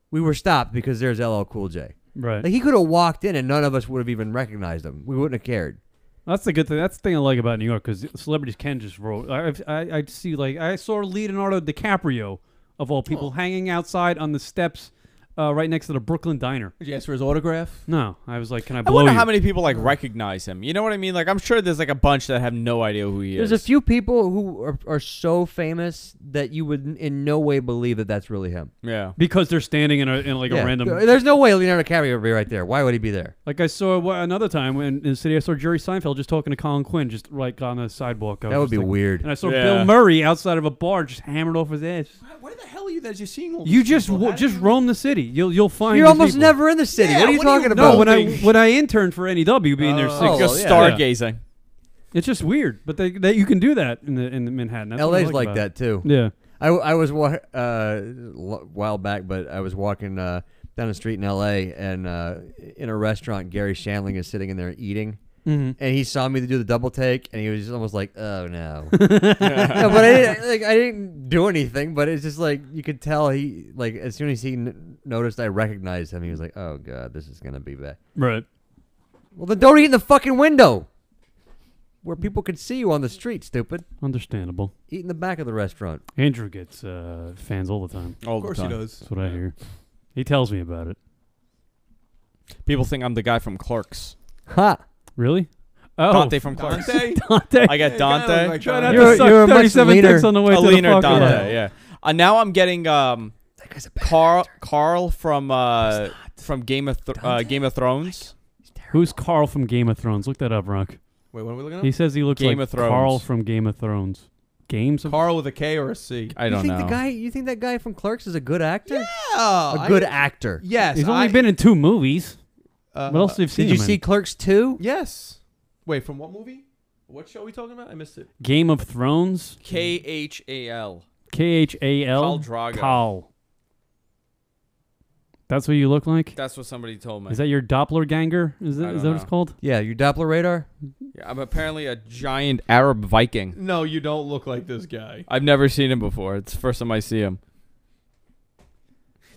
We were stopped because there's LL Cool J. Right. Like he could have walked in and none of us would have even recognized him. We wouldn't have cared. That's the good thing. That's the thing I like about New York because celebrities can just roll. I see I saw Leonardo DiCaprio of all people hanging outside on the steps. Right next to the Brooklyn Diner. Did you ask for his autograph? No. I was like, can I I blow wonder you? how many people recognize him. You know what I mean? Like I'm sure there's like a bunch that have no idea who he is. There's a few people who are so famous that you would in no way believe that that's really him. Yeah. Because they're standing in a random... There's no way Leonardo DiCaprio would be right there. Why would he be there? Like I saw another time in the city, I saw Jerry Seinfeld just talking to Colin Quinn just like on the sidewalk. That would be weird. And I saw Bill Murray outside of a bar just hammered off his ass. Where the hell are you that you're seeing all You these just people? just roam the city. You'll find. You're these almost people. never in the city. Yeah, what are you what are you talking about? No, when I interned for NEW, being there 6 Go stargazing. It's just weird, but that you can do that in the Manhattan. That's what I LA's like about that it. too. Yeah. I was a while back, but I was walking down the street in LA, and in a restaurant, Gary Shandling is sitting in there eating. And he saw me do the double take, and he was just almost like, "Oh no!" No, but I didn't do anything. But it's just like you could tell he as soon as he noticed I recognized him, he was like, "Oh god, this is gonna be bad." Right. Well, then don't eat in the fucking window. where people could see you on the street, stupid. Understandable. Eat in the back of the restaurant. Andrew gets fans all the time. Of course he does. That's what I hear. He tells me about it. People think I'm the guy from Clerks. Ha! Really? Oh, Dante from Clerks. Dante. I got Dante. You're a much 37 dicks on the way to the leaner fucking Dante, yeah. Now I'm getting Carl from Game of Thrones. Who's Carl from Game of Thrones? Look that up, Rock. Wait, what are we looking at? He says he looks Game like of Thrones. Carl from Game of Thrones. Games of Carl with a K or a C? I don't know. You think that guy from Clerks is a good actor? Yeah, a good actor. Yes, He's only been in 2 movies. What else have you seen? Did you see Clerks 2? Yes. Wait, from what movie? What show are we talking about? I missed it. Game of Thrones. Khal. Khal. Khal Drogo. Khal. That's what you look like? That's what somebody told me. Is that your Doppelganger? Is that what it's called? Yeah, your Doppler radar? Yeah, I'm apparently a giant Arab Viking. No, you don't look like this guy. I've never seen him before. It's the first time I see him.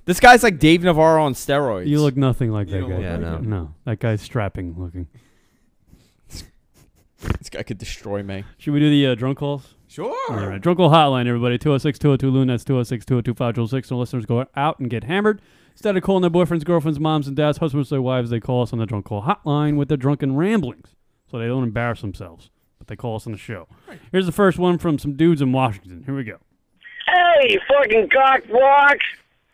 This guy's like Dave Navarro on steroids. You look nothing like that guy. Yeah, no. No, that guy's strapping looking. This guy could destroy me. Should we do the drunk calls? Sure. All right. Drunk call hotline, everybody. 206-202-LUNA. That's 206-202-5006. So listeners go out and get hammered. Instead of calling their boyfriends, girlfriends, moms, and dads, husbands, their wives, they call us on the drunk call hotline with their drunken ramblings so they don't embarrass themselves. But they call us on the show. Right. Here's the first one from some dudes in Washington. Here we go. Hey, fucking cockblocks.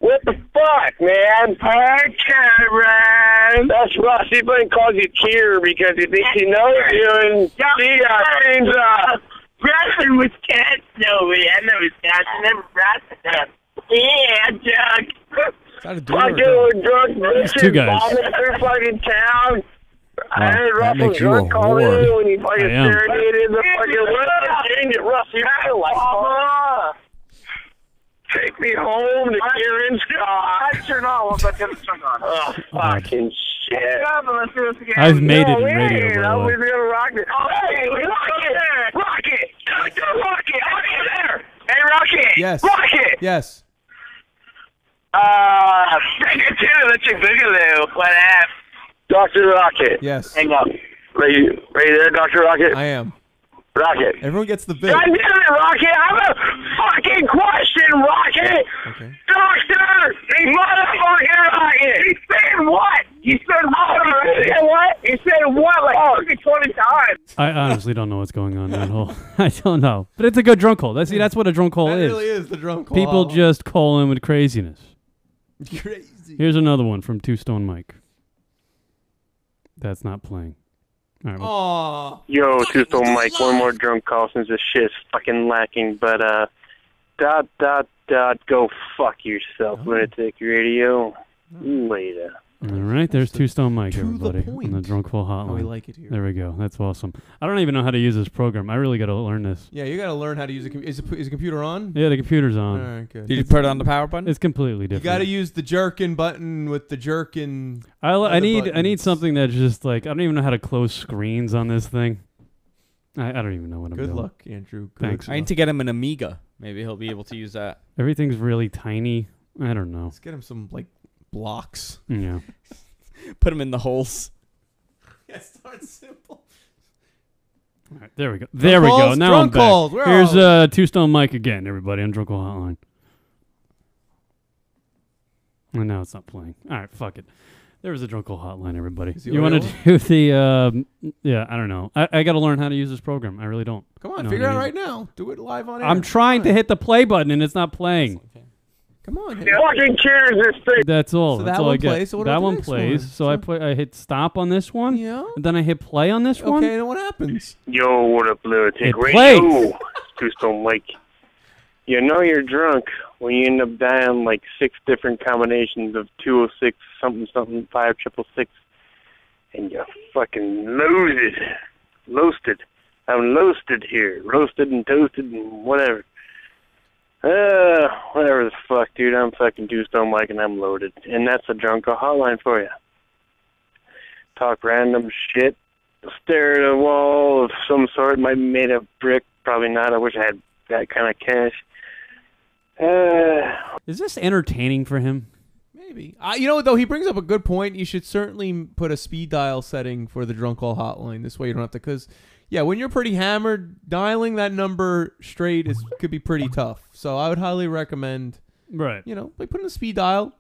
What the fuck, man? Hi, Cameron. That's Rusty, but he calls you Kier because he thinks he knows you and things Bradford, Wisconsin. No, I know Wisconsin. Never Bradford. Yeah, Chuck. Fucking drunk bitches bombing through fucking town. I heard Russell drunk call in when he fucking serenaded the fucking Rusty. Like, take me home to Kieran Scott. I turn on. What's that going to turn on? Oh, fucking shit. I've made it in radio, I was going to rock it. Oh, hey, Rocket! Rocket! Rocket! Rocket there! Hey, Rocket! Yes. Rocket! Yes. Pikachu, that's your Boogaloo. What up? Dr. Rocket. Yes. Hang up. Ready there, Dr. Rocket? I am. Rocket. Everyone gets the bit. God damn it, Rocket! I have a fucking question, Rocket! Okay. Doctor! He motherfucking Rocket! He said what? He said what? He said what? He said what? Like 20 times. I honestly don't know what's going on that whole. I don't know. But it's a good drunk call. That's what a drunk call that is. That really is the drunk call. People just call in with craziness. Crazy. Here's another one from Two Stone Mike. That's not playing. All right, well. Yo, Two Stone Mike, one more drunk call since this shit's fucking lacking, but go fuck yourself, Lunatic Radio. Later. All right, there's Two Stone Mike, everybody, on the drunk call hotline. Oh, we like it here. There we go. That's awesome. I don't even know how to use this program. I really got to learn this. Yeah, you got to learn how to use it. Is the computer on? Yeah, the computer's on. All right, good. Did you put it on the power button? It's completely different. You got to use the jerkin button with the jerkin. I need something that's just like, I don't even know how to close screens on this thing. I don't even know what I'm doing. Good luck, Andrew. Thanks. I need to get him an Amiga. Maybe he'll be able to use that. Everything's really tiny. I don't know. Let's get him some blocks. Yeah. Put them in the holes. Yeah, start simple. All right, there we go. There we go. Now I'm back. Calls. Here's Two Stone Mike again, everybody, on Drunk Call Hotline. And now it's not playing. All right, fuck it. There was a Drunk Call Hotline, everybody. You want to do the, yeah, I don't know. I got to learn how to use this program. I really don't. Come on, figure it out right now. Do it live on air. I'm trying to hit the play button, and it's not playing. Come on. Fucking cares this thing. That's all. So That's that all one I get. plays, so what that about the one next plays. one? So I hit stop on this one. Yeah. And then I hit play on this one. Okay, then what happens? Yo, what up, Lunatic It Radio? plays. Two Stone Mike. You know you're drunk when you end up dialing like 6 different combinations of 206 something something 5666, and you fucking loasted. I'm loasted here, roasted and toasted and whatever. Whatever the fuck, dude. I'm fucking Two Stone Mike and I'm loaded, and that's a drunk call hotline for you. Talk random shit, stare at a wall of some sort. Might be made of brick, probably not. I wish I had that kind of cash. Is this entertaining for him? Maybe. You know what, though? He brings up a good point. You should certainly put a speed dial setting for the drunk call hotline. This way you don't have to, because yeah, when you're pretty hammered, dialing that number straight could be pretty tough. So I would highly recommend, right? Like put in a speed dial,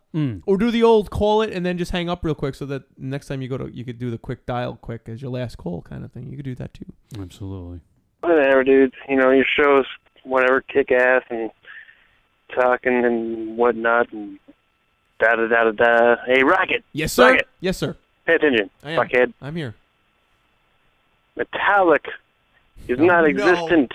or do the old call it and then just hang up real quick, so that next time you could do the quick dial quick as your last call kind of thing. You could do that too. Absolutely. Whatever, dude. Your show's whatever, kick ass and talking and whatnot and da da da da da. Hey, Rocket. Yes, sir. Rocket. Yes, sir. Pay attention, I am. fuckhead. I'm here. Metallic is not existent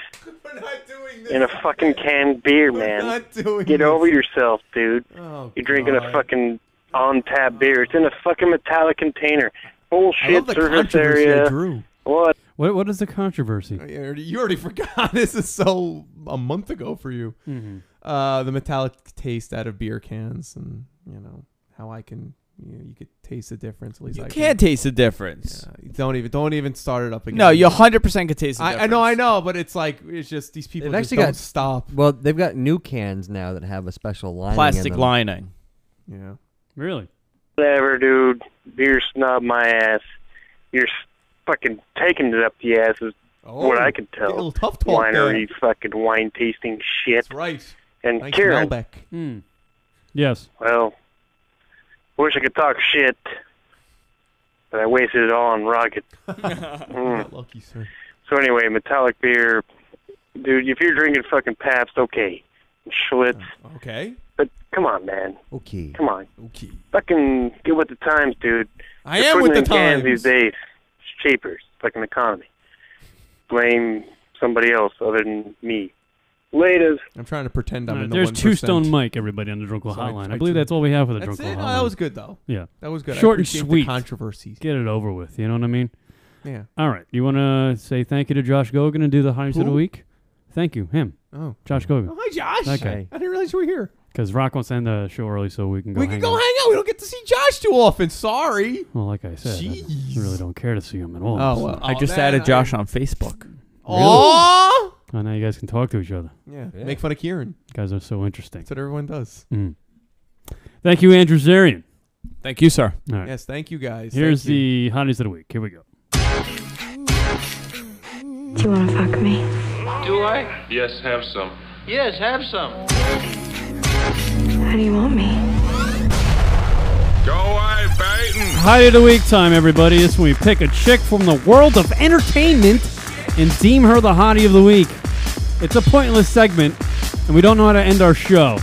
in a fucking canned beer, man. Get over yourself, dude. Oh, You're drinking a fucking on-tap beer. It's in a fucking metallic container. Bullshit surface area. Drew. What? What is the controversy? You already forgot. This is so a month ago for you. Mm-hmm. The metallic taste out of beer cans, and how I can. You could taste the difference. At least I can't taste the difference. Yeah, don't even start it up again. No, you 100% could taste the difference. I know, but it's just these people They've just actually don't stop. Well, they've got new cans now that have a special lining. Plastic in them. lining. Yeah. Really? Whatever, dude. Beer snob my ass. You're fucking taking it up the ass is what I can tell. A little tough talk Winery, fucking wine tasting shit. That's right. And Thanks, Kieran. Malbec. Yes. Well, wish I could talk shit, but I wasted it all on Rocket. Lucky, sir. So anyway, metallic beer, dude. If you're drinking fucking Pabst, okay, Schlitz, okay. But come on, man. Okay. Come on. Okay. Fucking get with the times, dude. I They're am with putting the in cans times. these days. It's cheaper. It's fucking economy. Blame somebody else other than me. Laters. I'm trying to pretend I'm in the There's 1%. Two Stone Mike, everybody on the Drunk Call So I Hotline. I tried believe to- that's all we have for the That's Drunk it? Call No, Hotline. that was good, though. Yeah. That was good. I Short and appreciate the sweet. controversies. Get it over with. You know what I mean? Yeah. All right. You want to say thank you to Josh Gogan and do the highlights of the Who? week? Thank you. Him. Oh. Josh Gogan. Oh, hi, Josh. That guy. I didn't realize you were here. Because Rock wants to end the show early so we can go We can go hang out. We don't get to see Josh too often. Sorry. Well, like I said, I really don't care to see him at all. Oh, well. I just added Josh on Facebook. Aww. Oh, now you guys can talk to each other. Yeah. Make fun of Kieran. You guys are so interesting. That's what everyone does. Thank you, Andrew Zarian. Thank you, sir. All right. Yes, thank you, guys. Here's Thank you. the hotties of the week. Here we go. Do you want to fuck me? Do I? Yes, have some. Yes, have some. How do you want me? Go away, Baton. Hottie of the week time, everybody. This is when we pick a chick from the world of entertainment and deem her the hottie of the week. It's a pointless segment, and we don't know how to end our show.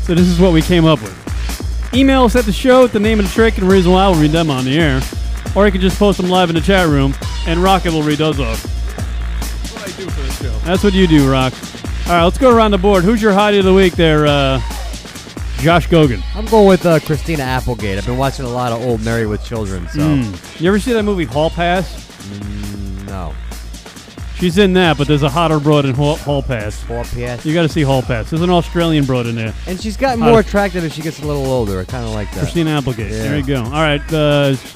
So this is what we came up with. Email us at the show with the name of the trick and reason why we'll read them on the air. Or you can just post them live in the chat room, and Rocket will read those off. That's what I do for the show. That's what you do, Rock. All right, let's go around the board. Who's your hottie of the week there, Josh Gogan? I'm going with Christina Applegate. I've been watching a lot of old Married with Children. So You ever see that movie Hall Pass? No. She's in that, but there's a hotter broad in Hall Pass. Hall Pass. You got to see Hall Pass. There's an Australian broad in there. And she's gotten more attractive as she gets a little older. I kind of like that. Christina Applegate. Yeah. There you go. All right.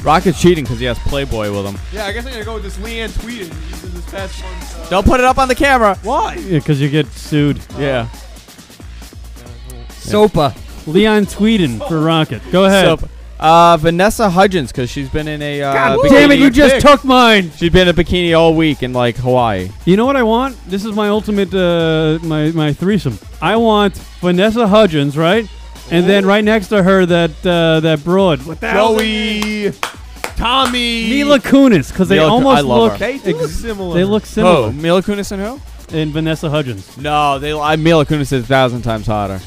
Rocket's cheating because he has Playboy with him. Yeah, I guess I'm going to go with this Leanne Tweeden. She's in this past month. Don't put it up on the camera. Why? Because you get sued. Yeah. Sopa. Leon Tweeden for Rocket. Go ahead. Vanessa Hudgens, because she's been in a God bikini. damn it, you just took mine. She's been in a bikini all week in, like, Hawaii. You know what I want? This is my ultimate, my threesome. I want Vanessa Hudgens, right? And then right next to her, that broad. What the hell? Joey. Tommy. Mila Kunis, because they almost I love look. her. They do look similar. They look similar. Who? Mila Kunis and who? And Vanessa Hudgens. No, Mila Kunis is 1,000 times hotter.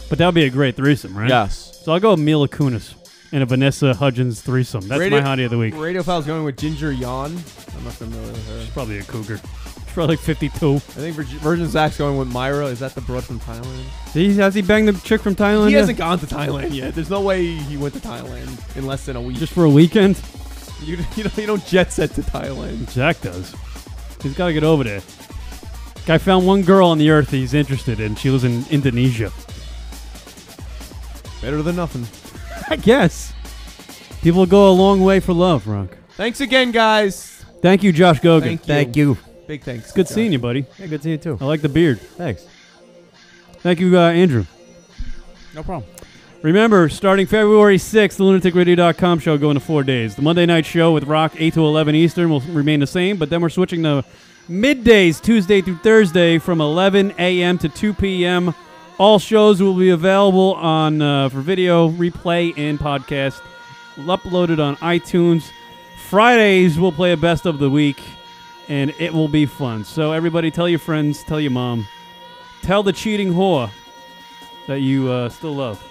But that would be a great threesome, right? Yes. So I'll go with Mila Kunis and a Vanessa Hudgens threesome. That's my hottie of the week. Radiophile's going with Ginger Yon. I'm not familiar with her. She's probably a cougar. She's probably like 52. I think Virgin Zach's going with Myra. Is that the broad from Thailand? Has he banged the chick from Thailand? He yet? hasn't gone to Thailand yet. There's no way he went to Thailand in less than a week. Just for a weekend? You don't jet set to Thailand. Zach does. He's got to get over there. Guy found one girl on the earth he's interested in. She lives in Indonesia. Better than nothing. I guess. People go a long way for love, Rock. Thanks again, guys. Thank you, Josh Gogan. Thank you. Big thanks. It's good seeing you, buddy. Yeah, good seeing you too. I like the beard. Thanks. Thank you, Andrew. No problem. Remember, starting February 6th, the LunaticRadio.com show going to 4 days. The Monday night show with Rock, 8 to 11 Eastern, will remain the same, but then we're switching to Middays, Tuesday through Thursday from 11 a.m. to 2 p.m. All shows will be available on for video, replay, and podcast. Uploaded on iTunes. Fridays, we'll play a best of the week, and it will be fun. So everybody, tell your friends, tell your mom. Tell the cheating whore that you still love.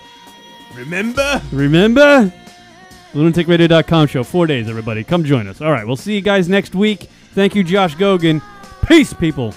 Remember? LunaticRadio.com show. 4 days, everybody. Come join us. All right, we'll see you guys next week. Thank you, Josh Gogan. Peace, people.